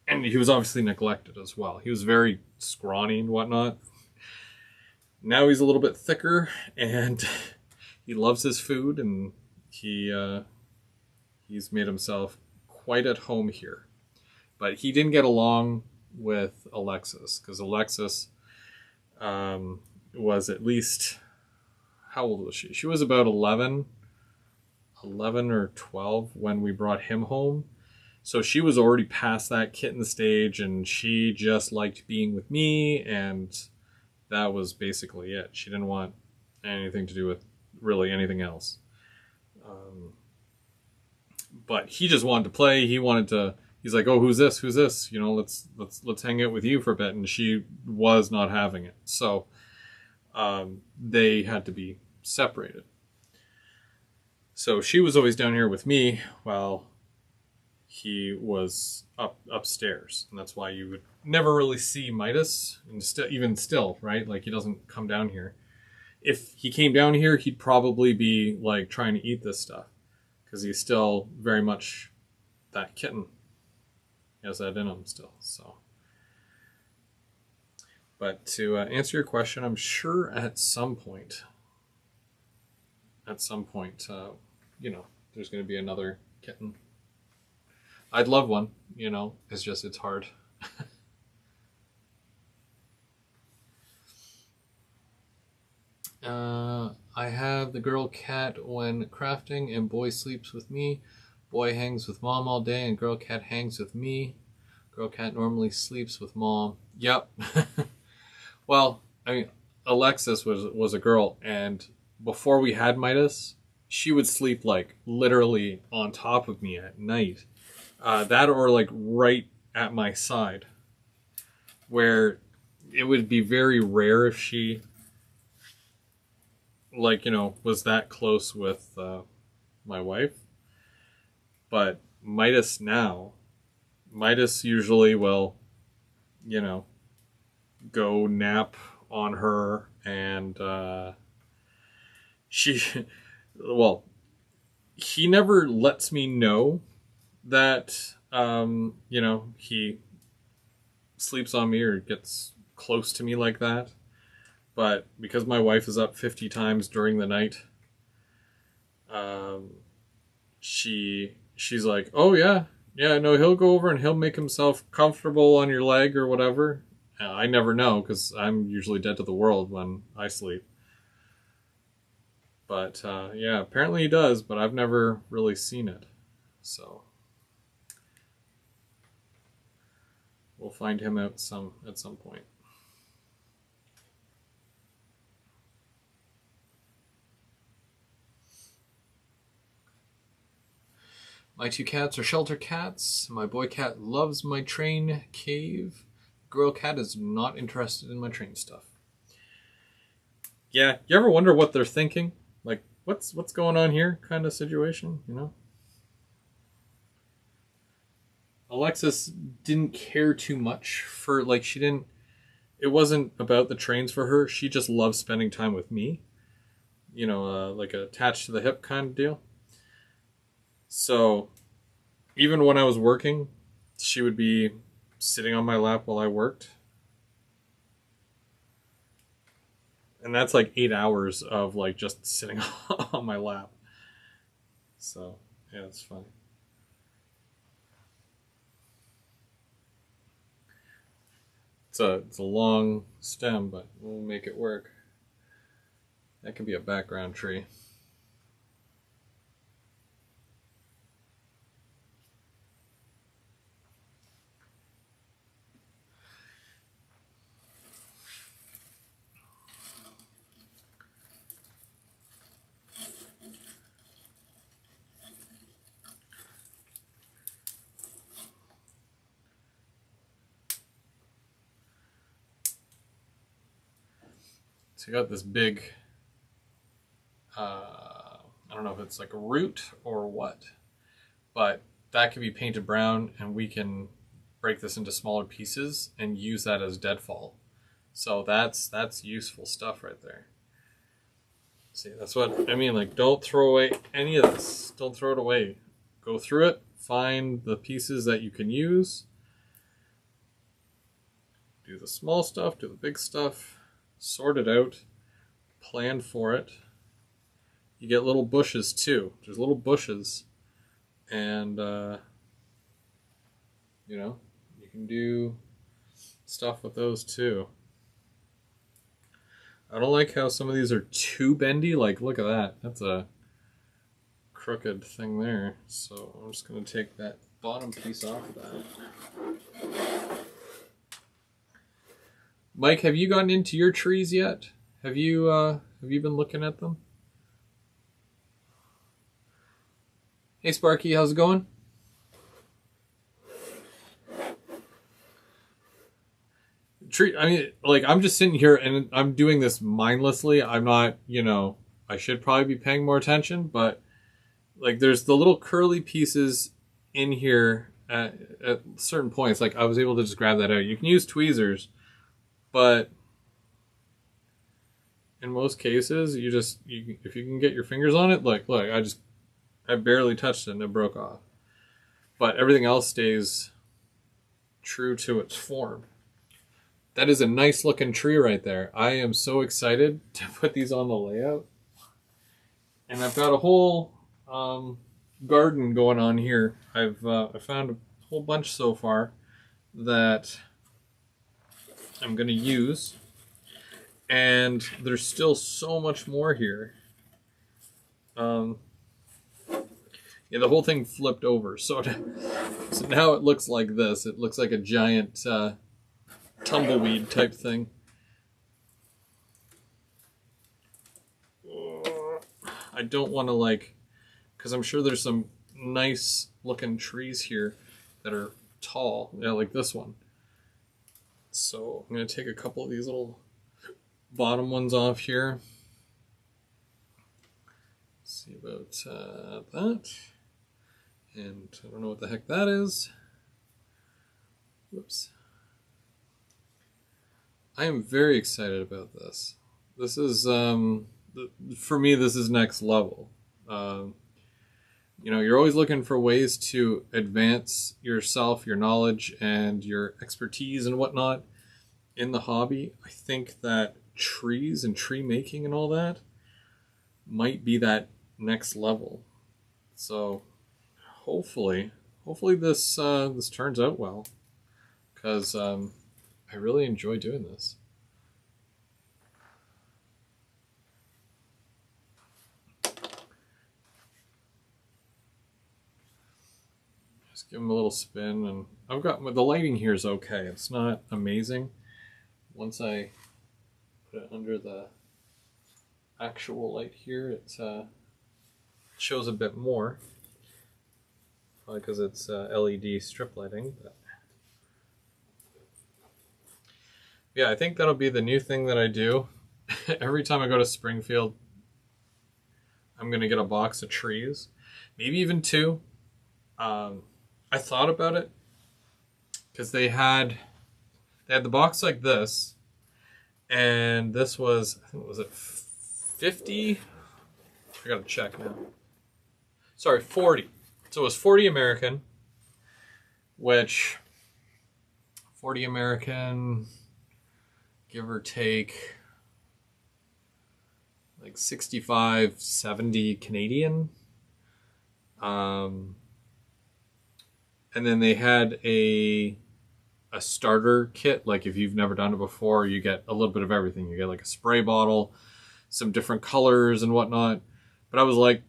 And he was obviously neglected as well. He was very scrawny and whatnot. Now he's a little bit thicker, and he loves his food, and he's made himself quite at home here. But he didn't get along with Alexis, because Alexis was at least, how old was she? She was about 11 or 12 when we brought him home. So she was already past that kitten stage, and she just liked being with me, and that was basically it. She didn't want anything to do with really anything else. But he just wanted to play. He's like, oh, who's this? Let's hang out with you for a bit. And she was not having it. So they had to be separated. So she was always down here with me while he was upstairs, and that's why you would never really see Midas, and even still, right? Like, he doesn't come down here. If he came down here, he'd probably be like trying to eat this stuff, because he's still very much that kitten. He has that in him still. So, but to answer your question, I'm sure at some point, there's going to be another kitten. I'd love one, it's hard. I have the girl cat when crafting, and boy sleeps with me. Boy hangs with mom all day, and girl cat hangs with me. Girl cat normally sleeps with mom. Yep. Well, I mean, Alexis was a girl, and before we had Midas, she would sleep like literally on top of me at night. That or like right at my side, where it would be very rare if she was that close with my wife. But Midas usually will, go nap on her, and he never lets me know that he sleeps on me or gets close to me like that. But because my wife is up 50 times during the night, she's like, oh yeah, no, he'll go over and he'll make himself comfortable on your leg or whatever. I never know, because I'm usually dead to the world when I sleep. But yeah, apparently he does, but I've never really seen it. So we'll find him out at some point. My two cats are shelter cats. My boy cat loves my train cave. Girl cat is not interested in my train stuff. Yeah, you ever wonder what they're thinking? Like, what's going on here kind of situation, Alexis didn't care too much for, it wasn't about the trains for her. She just loved spending time with me. Like attached to the hip kind of deal. So even when I was working, she would be sitting on my lap while I worked. And that's like 8 hours of just sitting on my lap. So yeah, it's funny. It's a long stem, but we'll make it work. That could be a background tree. So you got this big, I don't know if it's like a root or what, but that can be painted brown, and we can break this into smaller pieces and use that as deadfall. So that's useful stuff right there. See, that's what I mean. Like, don't throw away any of this. Don't throw it away. Go through it, find the pieces that you can use. Do the small stuff, do the big stuff, sort it out, plan for it. You get little bushes too. There's little bushes, and you know, you can do stuff with those too. I don't like how some of these are too bendy. Like, look at that. That's a crooked thing there. So I'm just going to take that bottom piece off of that. Mike, have you gotten into your trees yet? Have you been looking at them? Hey Sparky, how's it going? I mean, like, I'm just sitting here and I'm doing this mindlessly. I'm not, you know, I should probably be paying more attention, but like, there's the little curly pieces in here at certain points. Like, I was able to just grab that out. You can use tweezers, but in most cases, if you can get your fingers on it, like, look, I barely touched it and it broke off. But everything else stays true to its form. That is a nice looking tree right there. I am so excited to put these on the layout. And I've got a whole garden going on here. I found a whole bunch so far that I'm going to use. And there's still so much more here. Yeah, the whole thing flipped over. So now it looks like this. It looks like a giant tumbleweed type thing. I don't want to, like, because I'm sure there's some nice looking trees here that are tall, yeah, like this one. So I'm going to take a couple of these little bottom ones off here. Let's see about that. And I don't know what the heck that is. Whoops. I am very excited about this. This is, for me, this is next level. You know, you're always looking for ways to advance yourself, your knowledge, and your expertise and whatnot in the hobby. I think that trees and tree making and all that might be that next level. So hopefully this this turns out well, because I really enjoy doing this. Just give them a little spin, and I've got the lighting here is okay. It's not amazing. Once I put it under the actual light here, it shows a bit more. Probably because it's LED strip lighting. But yeah, I think that'll be the new thing that I do. Every time I go to Springfield, I'm going to get a box of trees. Maybe even two. I thought about it because they had the box like this, and this was, I think, was it 50? I gotta check now. Sorry, 40. So it was 40 American, which 40 American, give or take, like 65, 70 Canadian. And then they had a starter kit. Like, if you've never done it before, you get a little bit of everything. You get like a spray bottle, some different colors and whatnot. But I was like,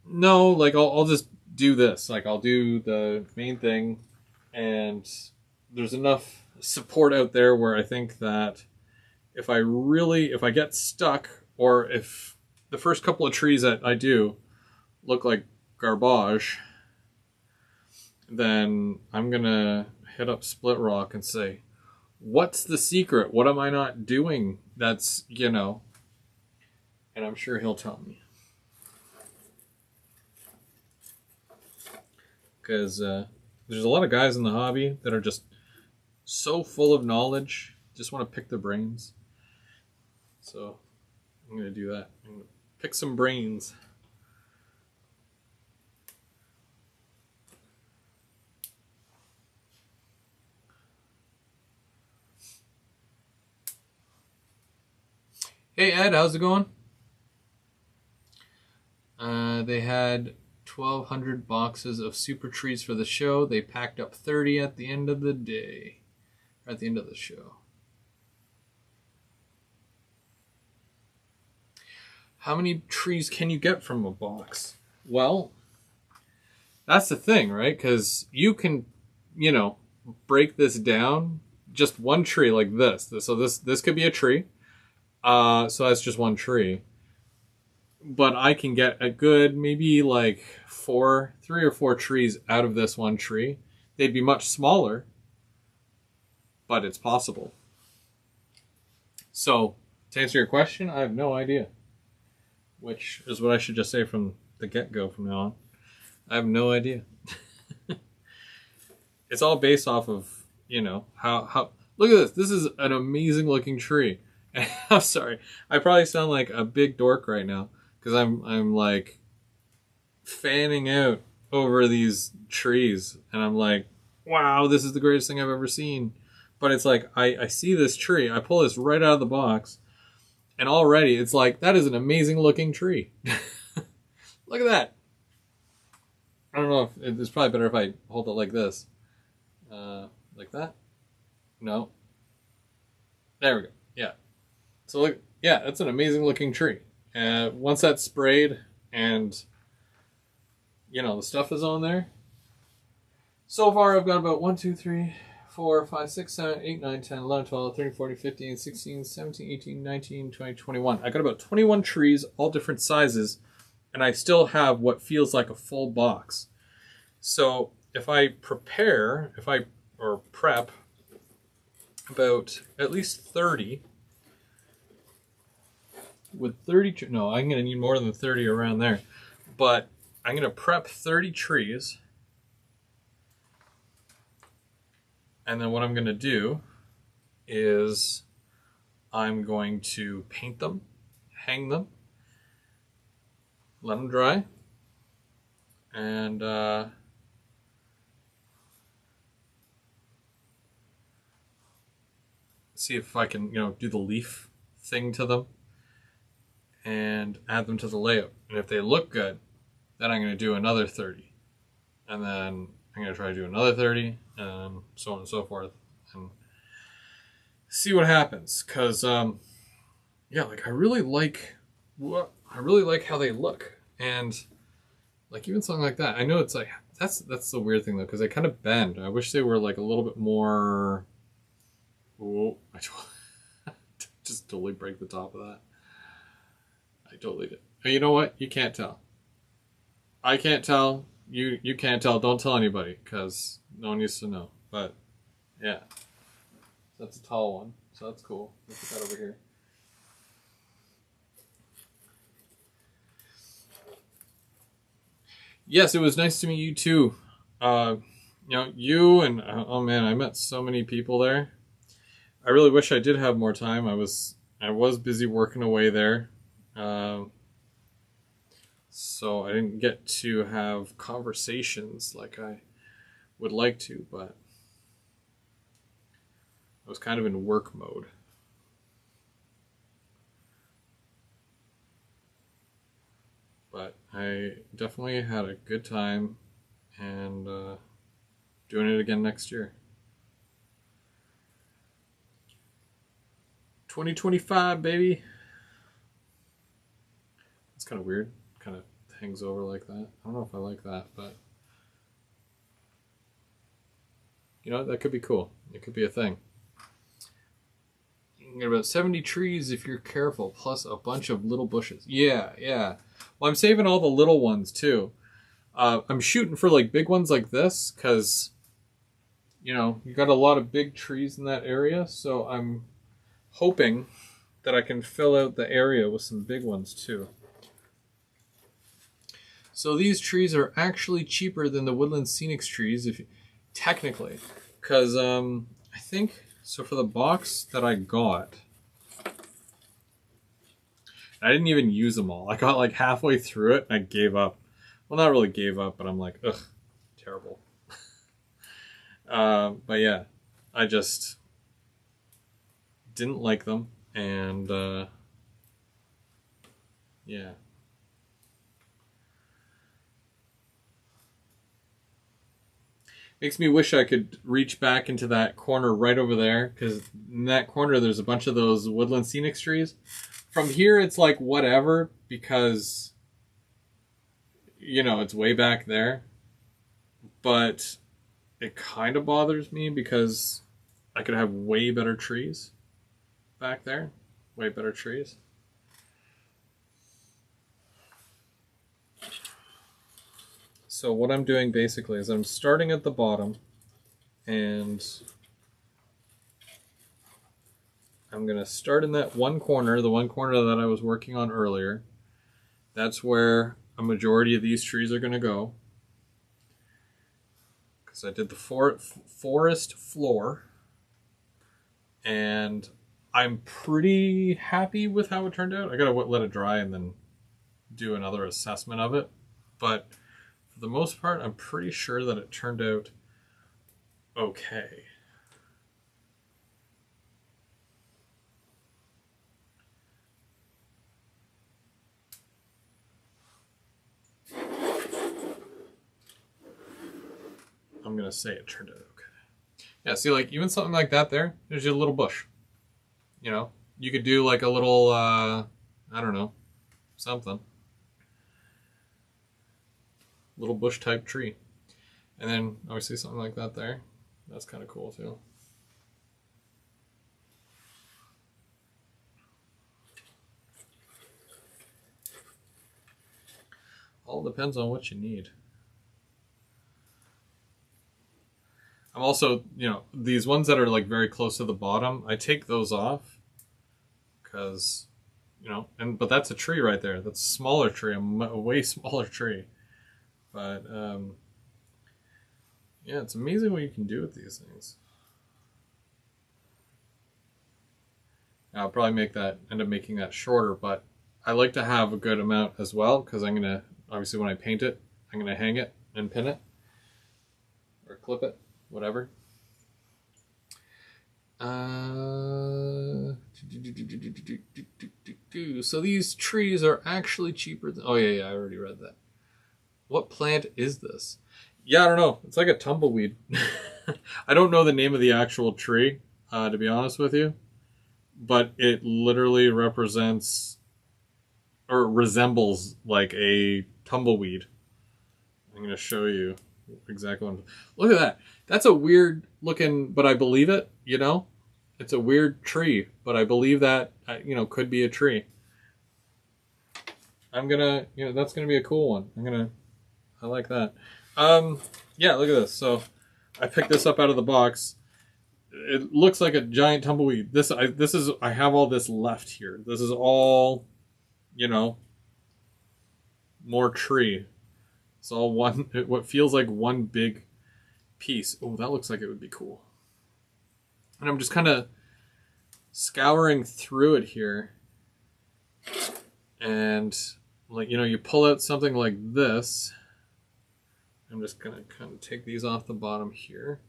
no, like I'll just do this. Like, I'll do the main thing, and there's enough support out there where I think that if I get stuck, or if the first couple of trees that I do look like garbage, then I'm gonna hit up Split Rock and say, what's the secret? What am I not doing that's, you know, And I'm sure he'll tell me. Because there's a lot of guys in the hobby that are just so full of knowledge, just want to pick their brains. So I'm going to do that. I'm going to pick some brains. Hey Ed, how's it going? They had 1,200 boxes of super trees for the show. They packed up 30 at the end of the day. Or at the end of the show. How many trees can you get from a box? Well, that's the thing, right? Because you can, you know, break this down. Just one tree like this. So this could be a tree. So that's just one tree. But I can get a good, maybe like 3 or 4 trees out of this one tree. They'd be much smaller, but it's possible. So, to answer your question, I have no idea. Which is what I should just say from the get-go from now on. I have no idea. It's all based off of, you know, how... Look at this. This is an amazing looking tree. I'm sorry. I probably sound like a big dork right now. Because I'm like fanning out over these trees. And I'm like, wow, this is the greatest thing I've ever seen. But it's like, I see this tree. I pull this right out of the box. And already it's like, that is an amazing looking tree. Look at that. I don't know if it's probably better if I hold it like this. Like that? No. There we go. Yeah. So look, yeah, that's an amazing looking tree. Once that's sprayed and, you know, the stuff is on there. So far I've got about 1, 2, 3, 4, 5, 6, 7, 8, 9, 10, 11, 12, 13, 14, 15, 16, 17, 18, 19, 20, 21. I got about 21 trees, all different sizes, and I still have what feels like a full box. So if I prep about at least 30, with 30, no, I'm going to need more than 30 around there, but I'm going to prep 30 trees, and then what I'm going to do is I'm going to paint them, hang them, let them dry, and see if I can, you know, do the leaf thing to them and add them to the layout. And if they look good, then I'm going to do another 30. And then I'm going to try to do another 30, and so on and so forth. And see what happens. Because, yeah, like, I really like how they look. And, like, even something like that. I know it's like, that's the weird thing, though, because they kind of bend. I wish they were, like, a little bit more... Oh, I just totally break the top of that. I totally did. But you know what? You can't tell. I can't tell. You can't tell. Don't tell anybody, because no one needs to know. But, yeah. That's a tall one, so that's cool. Let's put that over here. Yes, it was nice to meet you, too. You know, you and... oh, man, I met so many people there. I really wish I did have more time. I was busy working away there. So I didn't get to have conversations like I would like to, but I was kind of in work mode. But I definitely had a good time, and doing it again next year. 2025, baby. It's kind of weird. Kind of hangs over like that. I don't know if I like that, but you know, that could be cool. It could be a thing. You can get about 70 trees if you're careful, plus a bunch of little bushes. Yeah, yeah. Well, I'm saving all the little ones too. I'm shooting for like big ones like this because, you know, you got a lot of big trees in that area, so I'm hoping that I can fill out the area with some big ones too. So these trees are actually cheaper than the Woodland Scenics trees, if you, technically, because I think so. For the box that I got, I didn't even use them all. I got like halfway through it and I gave up. Well, not really gave up, but I'm like, ugh, terrible. But yeah, I just didn't like them, and yeah. Makes me wish I could reach back into that corner right over there, because in that corner there's a bunch of those Woodland Scenics trees. From here it's like whatever, because you know it's way back there. But it kind of bothers me because I could have way better trees back there. Way better trees. So what I'm doing basically is I'm starting at the bottom, and I'm going to start in that one corner, the one corner that I was working on earlier. That's where a majority of these trees are going to go, because I did the forest floor, and I'm pretty happy with how it turned out. I got to let it dry and then do another assessment of it, but for the most part, I'm pretty sure that it turned out okay. I'm going to say it turned out okay. Yeah, see, like, even something like that there, there's your little bush. You know? You could do, like, a little, I don't know, something. Little bush type tree. And then obviously something like that there. That's kind of cool too. All depends on what you need. I'm also, you know, these ones that are like very close to the bottom, I take those off because, you know, but that's a tree right there. That's a smaller tree, a way smaller tree. But yeah, it's amazing what you can do with these things. I'll probably end up making that shorter, but I like to have a good amount as well, because I'm gonna, obviously when I paint it, I'm gonna hang it and pin it or clip it, whatever. So these trees are actually cheaper than, oh yeah, I already read that. What plant is this? Yeah, I don't know. It's like a tumbleweed. I don't know the name of the actual tree, to be honest with you. But it literally represents or resembles like a tumbleweed. I'm going to show you exactly what. Look at that. That's a weird looking, but I believe it, you know? It's a weird tree, but I believe that, you know, could be a tree. I'm going to, you know, that's going to be a cool one. I like that. Yeah, look at this. So I picked this up out of the box. It looks like a giant tumbleweed. I have all this left here. This is all, you know, more tree. It's all what feels like one big piece. Oh, that looks like it would be cool. And I'm just kind of scouring through it here. And, like, you know, you pull out something like this. I'm just going to kind of take these off the bottom here.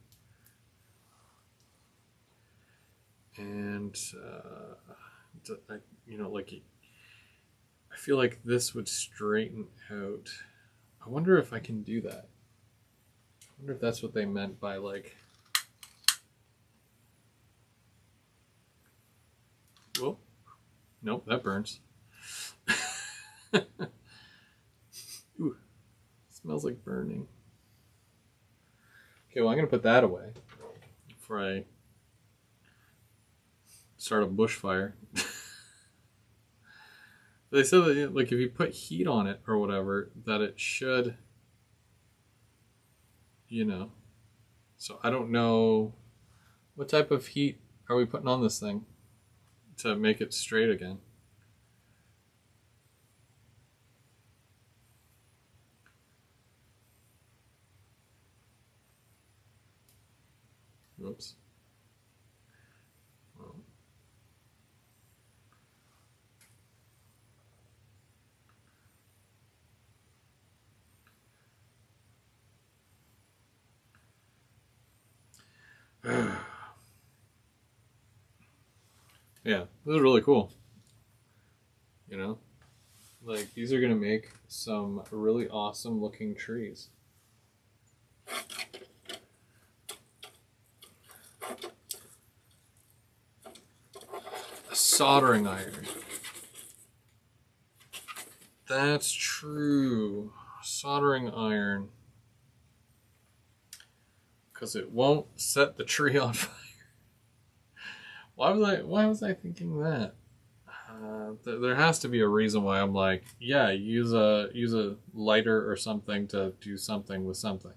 And, you know, like, I feel like this would straighten out. I wonder if I can do that. I wonder if that's what they meant by, like, whoa, nope, that burns. Ooh, smells like burning. Okay, well, I'm going to put that away before I start a bushfire. They said that, like, if you put heat on it or whatever, that it should, you know. So I don't know, what type of heat are we putting on this thing? to make it straight again. Oops. Yeah, this is really cool. You know, like these are gonna make some really awesome looking trees. A soldering iron. That's true. Soldering iron. Because it won't set the tree on fire. Why was I thinking that? There has to be a reason why I'm like, yeah, use a lighter or something to do something with something.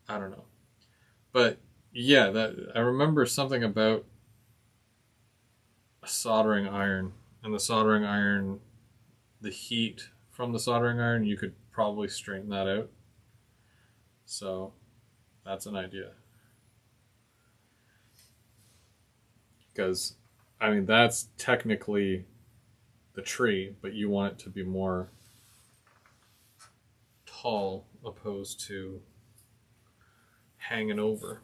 I don't know. But yeah, that I remember something about a soldering iron, and the soldering iron, the heat from the soldering iron, you could probably straighten that out. So that's an idea. Because, I mean, that's technically the tree, but you want it to be more tall opposed to hanging over.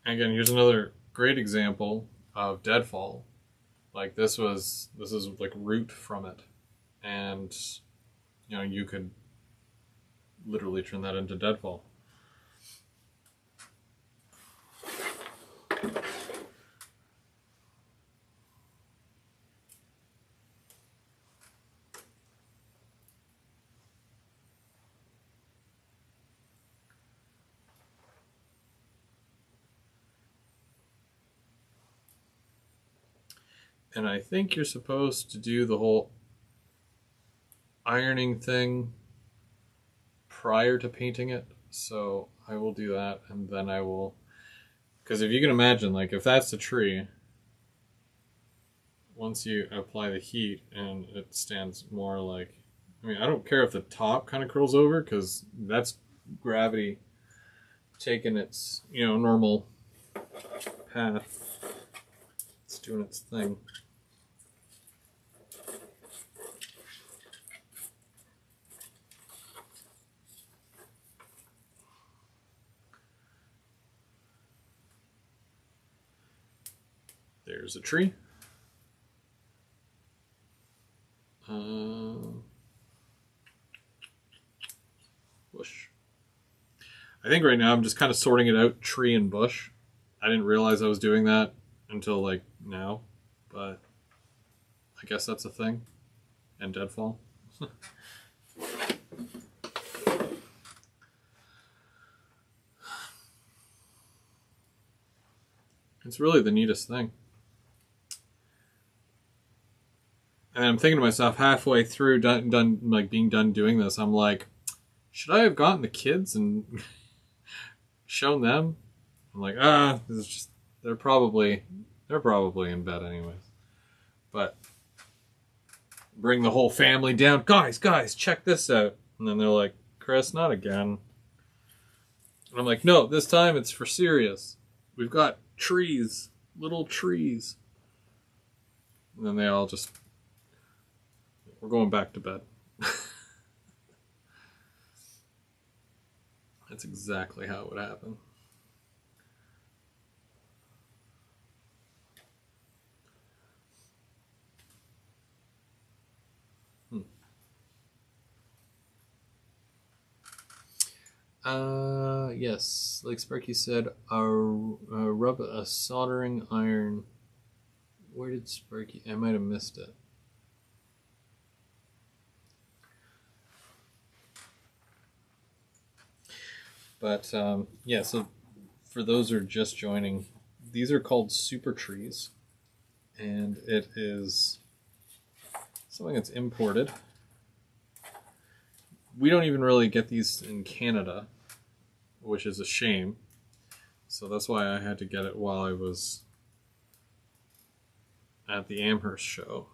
And again, here's another great example of deadfall. Like this is like root from it, and you know you could literally turn that into deadfall. And I think you're supposed to do the whole ironing thing prior to painting it. So I will do that, and then I will, because if you can imagine, like if that's the tree, once you apply the heat and it stands more like, I mean, I don't care if the top kind of curls over because that's gravity taking its, you know, normal path. It's doing its thing. There's a tree. Bush. I think right now I'm just kind of sorting it out, tree and bush. I didn't realize I was doing that until like now, but I guess that's a thing. And deadfall. It's really the neatest thing. And I'm thinking to myself halfway through being done doing this, I'm like, should I have gotten the kids and shown them? I'm like, this is just they're probably in bed anyways. But bring the whole family down. Guys, check this out. And then they're like, Chris, not again. And I'm like, no, this time it's for serious. We've got trees, little trees. And then they all just, we're going back to bed. That's exactly how it would happen. Yes, like Sparky said, rub a soldering iron. Where did Sparky? I might have missed it. But yeah, so for those who are just joining, these are called super trees, and it is something that's imported. We don't even really get these in Canada, which is a shame. So that's why I had to get it while I was at the Amherst show.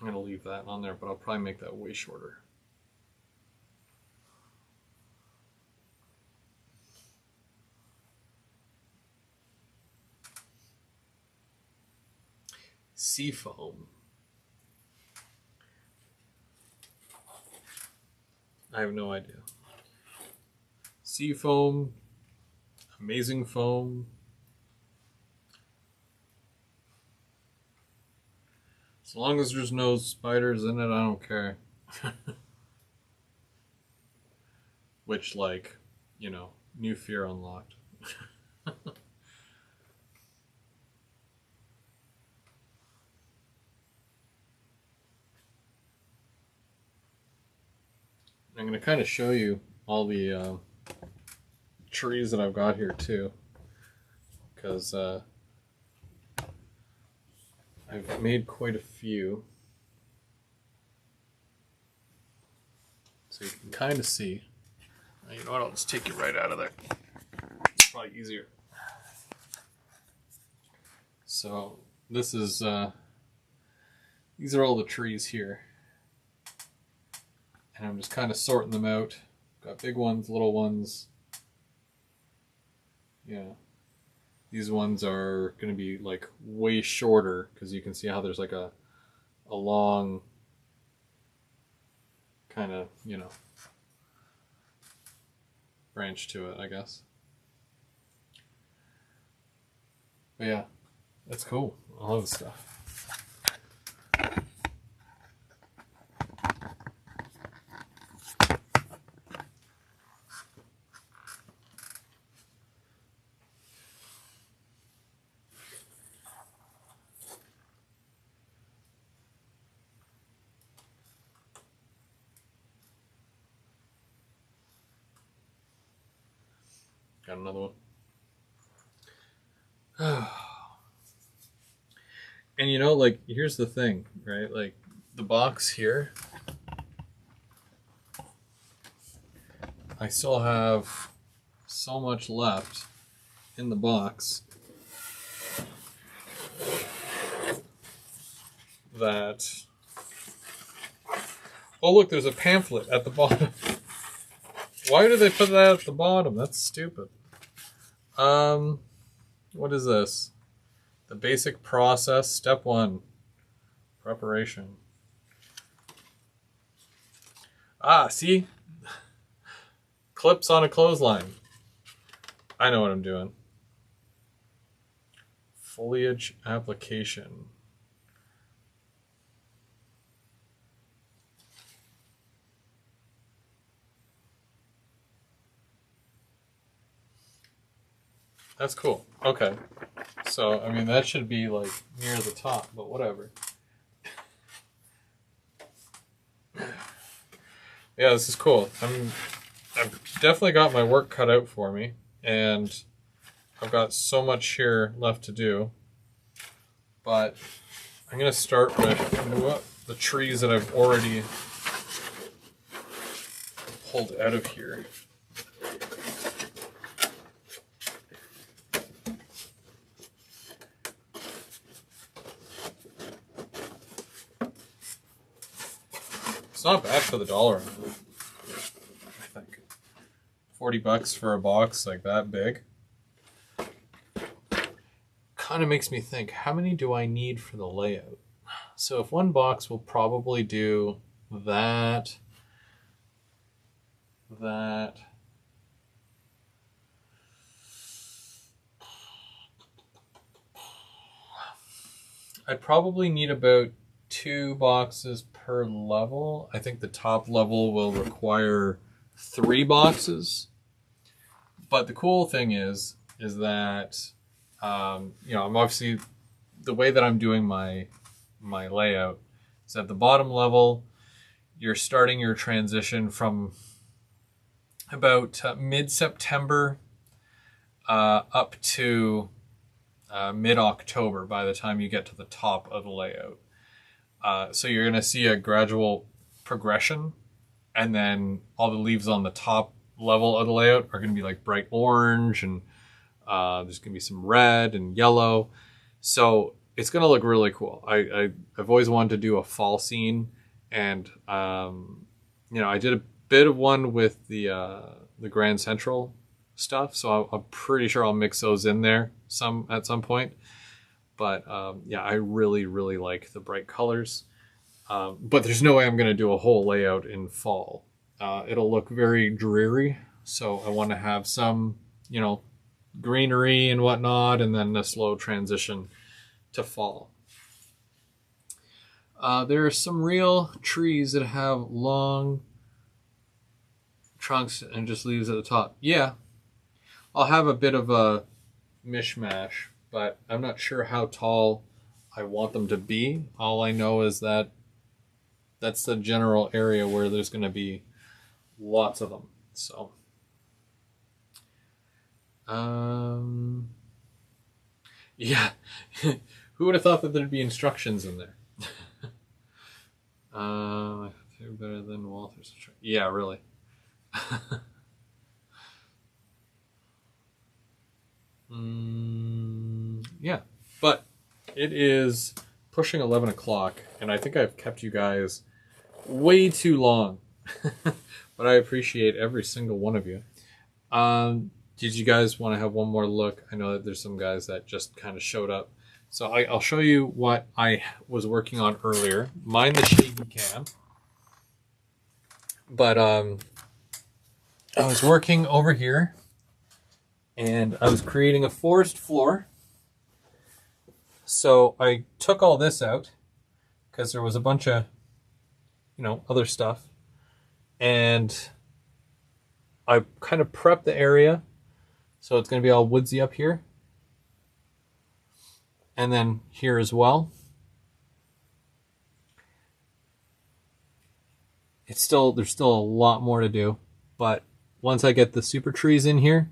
I'm going to leave that on there, but I'll probably make that way shorter. Seafoam. I have no idea. Seafoam, amazing foam. As long as there's no spiders in it, I don't care. Which, like, you know, new fear unlocked. I'm going to kind of show you all the trees that I've got here too, because I've made quite a few, so you can kind of see. You know what, I'll just take you right out of there. It's probably easier. So this is, these are all the trees here. And I'm just kind of sorting them out. Got big ones, little ones. Yeah. These ones are going to be like way shorter because you can see how there's like a long kind of, you know, branch to it, I guess. But yeah, that's cool. I love this stuff. Got another one. And you know, like, here's the thing, right? Like, the box here, I still have so much left in the box that... Oh, look, there's a pamphlet at the bottom. Why do they put that at the bottom? That's stupid. What is this? The basic process, step 1, preparation. Ah, see? Clips on a clothesline. I know what I'm doing. Foliage application. That's cool. Okay. So, I mean, that should be like near the top, but whatever. Yeah, this is cool. I've definitely got my work cut out for me, and I've got so much here left to do. But I'm going to start with the trees that I've already pulled out of here. It's not bad for the dollar, I think. $40 for a box like that big. Kind of makes me think, how many do I need for the layout? So if one box will probably do that, I'd probably need about 2 boxes per level. I think the top level will require 3 boxes. But the cool thing is that, you know, I'm obviously the way that I'm doing my layout is at the bottom level, you're starting your transition from about mid-September up to mid-October by the time you get to the top of the layout. So you're going to see a gradual progression, and then all the leaves on the top level of the layout are going to be like bright orange, and there's going to be some red and yellow. So it's going to look really cool. I've always wanted to do a fall scene, and I did a bit of one with the Grand Central stuff, so I'm pretty sure I'll mix those in there at some point. But I really like the bright colors. But there's no way I'm going to do a whole layout in fall. It'll look very dreary, so I want to have some, greenery and whatnot, and then a slow transition to fall. There are some real trees that have long trunks and just leaves at the top. Yeah, I'll have a bit of a mishmash, but I'm not sure how tall I want them to be. All I know is that that's the general area where there's going to be lots of them. So, yeah. Who would have thought that there'd be instructions in there? They're better than Walther's. Yeah, really. Yeah, but it is pushing 11 o'clock, and I think I've kept you guys way too long. But I appreciate every single one of you. Did you guys want to have one more look? I know that there's some guys that just kind of showed up. So I'll show you what I was working on earlier. Mind the shaky cam. But I was working over here, and I was creating a forest floor. So I took all this out because there was a bunch of, other stuff. And I kind of prepped the area. So it's going to be all woodsy up here. And then here as well. There's still a lot more to do. But once I get the super trees in here,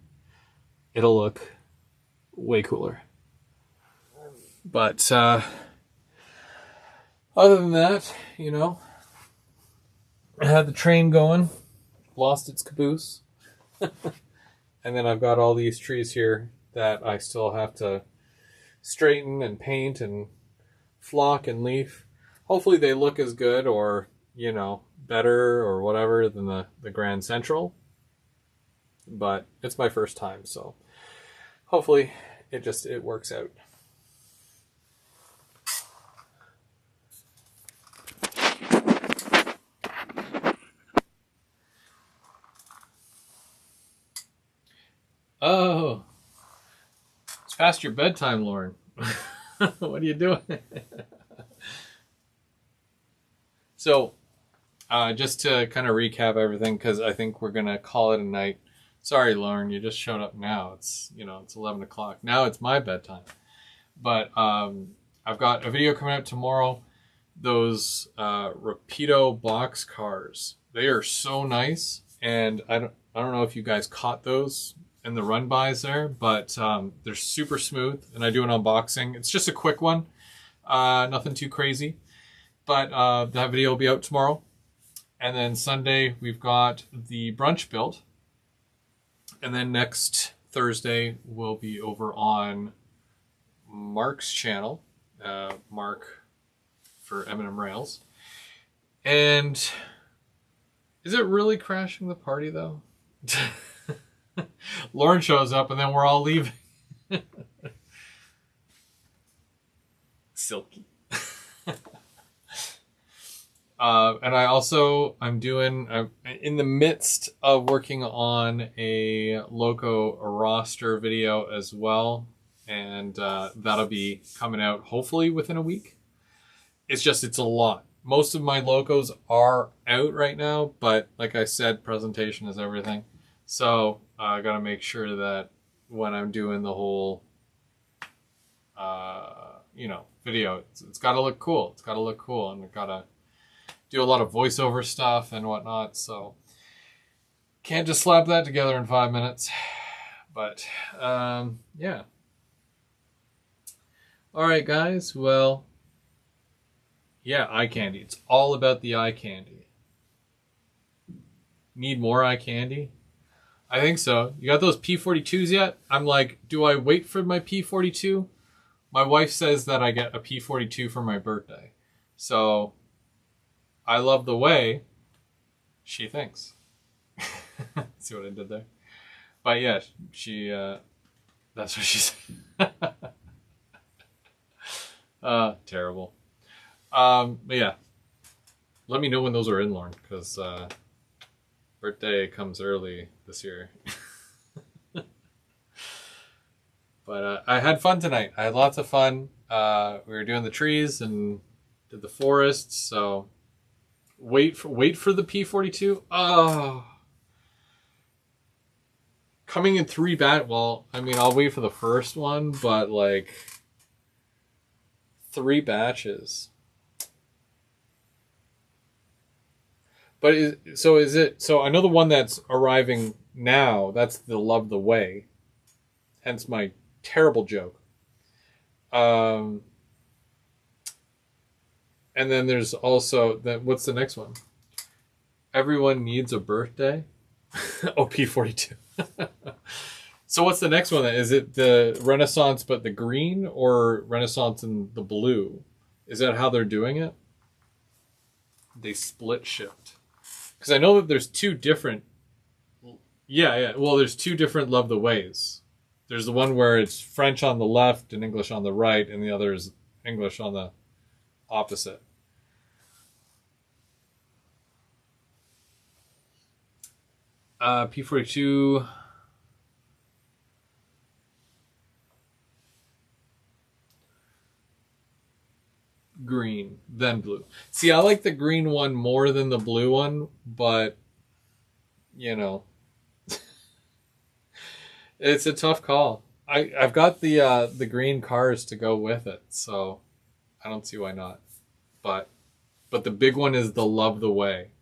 it'll look way cooler. But other than that, I had the train going, lost its caboose. And then I've got all these trees here that I still have to straighten and paint and flock and leaf. Hopefully they look as good or, better or whatever than the Grand Central. But it's my first time, so hopefully it works out. Oh, it's past your bedtime, Lauren. What are you doing? So, just to kind of recap everything, because I think we're going to call it a night. Sorry, Lauren, you just showed up now. It's 11 o'clock. Now it's my bedtime. But I've got a video coming out tomorrow. Those Rapido box cars. They are so nice. And I don't know if you guys caught those in the run bys there, but they're super smooth, and I do an unboxing. It's just a quick one, nothing too crazy, but that video will be out tomorrow. And then Sunday we've got the brunch build, and then next Thursday we'll be over on Mark's channel, Mark for M&M Rails. And is it really crashing the party though? Lauren shows up and then we're all leaving. Silky. And I'm in the midst of working on a Loco roster video as well. And that'll be coming out hopefully within a week. It's a lot. Most of my locos are out right now, but like I said, presentation is everything. So I got to make sure that when I'm doing the whole, video. It's got to look cool. It's got to look cool, and I've got to do a lot of voiceover stuff and whatnot. So can't just slap that together in 5 minutes. But yeah. All right, guys. Well, yeah, eye candy. It's all about the eye candy. Need more eye candy? I think so. You got those P42s yet? I'm like, do I wait for my P42? My wife says that I get a P42 for my birthday. So I love the way she thinks. See what I did there? But yeah, she that's what she said. Terrible. But yeah. Let me know when those are in, Lauren, because birthday comes early this year. But I had fun tonight. I had lots of fun. We were doing the trees and did the forests. So wait for the P42. Oh, coming in 3 Well, I mean, I'll wait for the first one, but like 3 batches. But so I know the one that's arriving now, that's the Love the Way. Hence my terrible joke. And then there's also what's the next one? Everyone Needs a Birthday. P42. So what's the next one? Is it the Renaissance but the green, or Renaissance and the blue? Is that how they're doing it? They split shipped. Because I know that there's 2 different... Yeah. Well, there's 2 different Love the Ways. There's the one where it's French on the left and English on the right, and the other is English on the opposite. P42... green, then blue. See, I like the green one more than the blue one, but it's a tough call. I've got the green cars to go with it, so I don't see why not. But the big one is the Love the Way.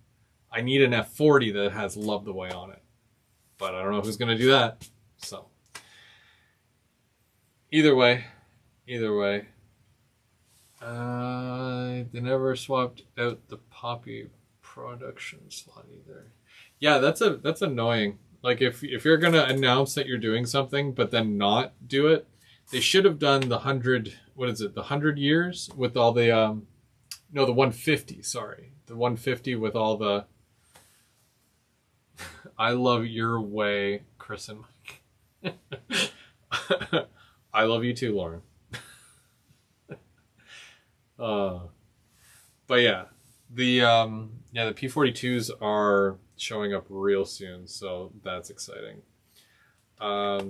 I need an F40 that has Love the Way on it, but I don't know who's gonna do that. So either way. They never swapped out the Poppy production slot either. Yeah, that's annoying. Like if you're gonna announce that you're doing something but then not do it, they should have done the 100. What is it? The 100 years with all the the 150. Sorry, the 150 with all the. I love your way, Chris and Mike. I love you too, Lauren. But yeah, the P42s are showing up real soon, so that's exciting. I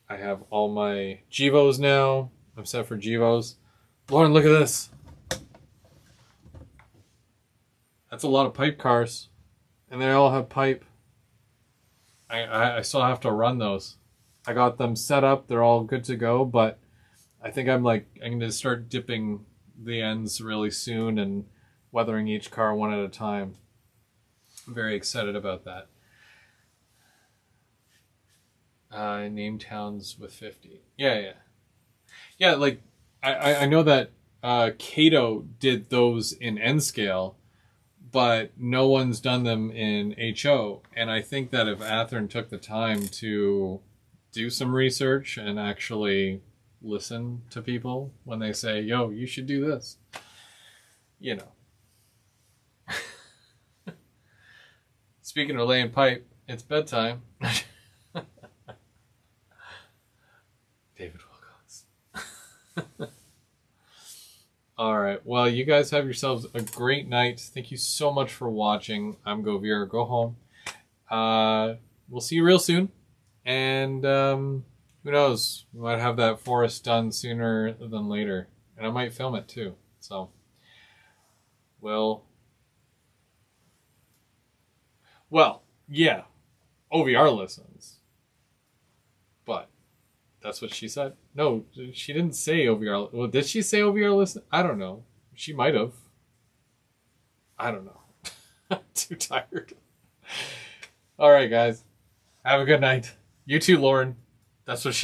have all my Gevos now. I'm set for Gevos. Lauren, look at this. That's a lot of pipe cars, and they all have pipe. I still have to run those. I got them set up. They're all good to go, but I think I'm going to start dipping the ends really soon and weathering each car one at a time. I'm very excited about that. Name towns with 50. Yeah. Like I know that Kato did those in N scale, but no one's done them in HO. And I think that if Athearn took the time to do some research and actually listen to people when they say, yo, you should do this, Speaking of laying pipe, it's bedtime. David Wilcox. All right. Well, you guys have yourselves a great night. Thank you so much for watching. I'm Govir. Go home. We'll see you real soon. And who knows? We might have that forest done sooner than later. And I might film it too. So, well, yeah. OVR listens. But That's what she said. No, she didn't say OVR. Well, did she say OVR listen? I don't know. She might have. I don't know. I'm too tired. All right, guys. Have a good night. You too, Lauren. That's what she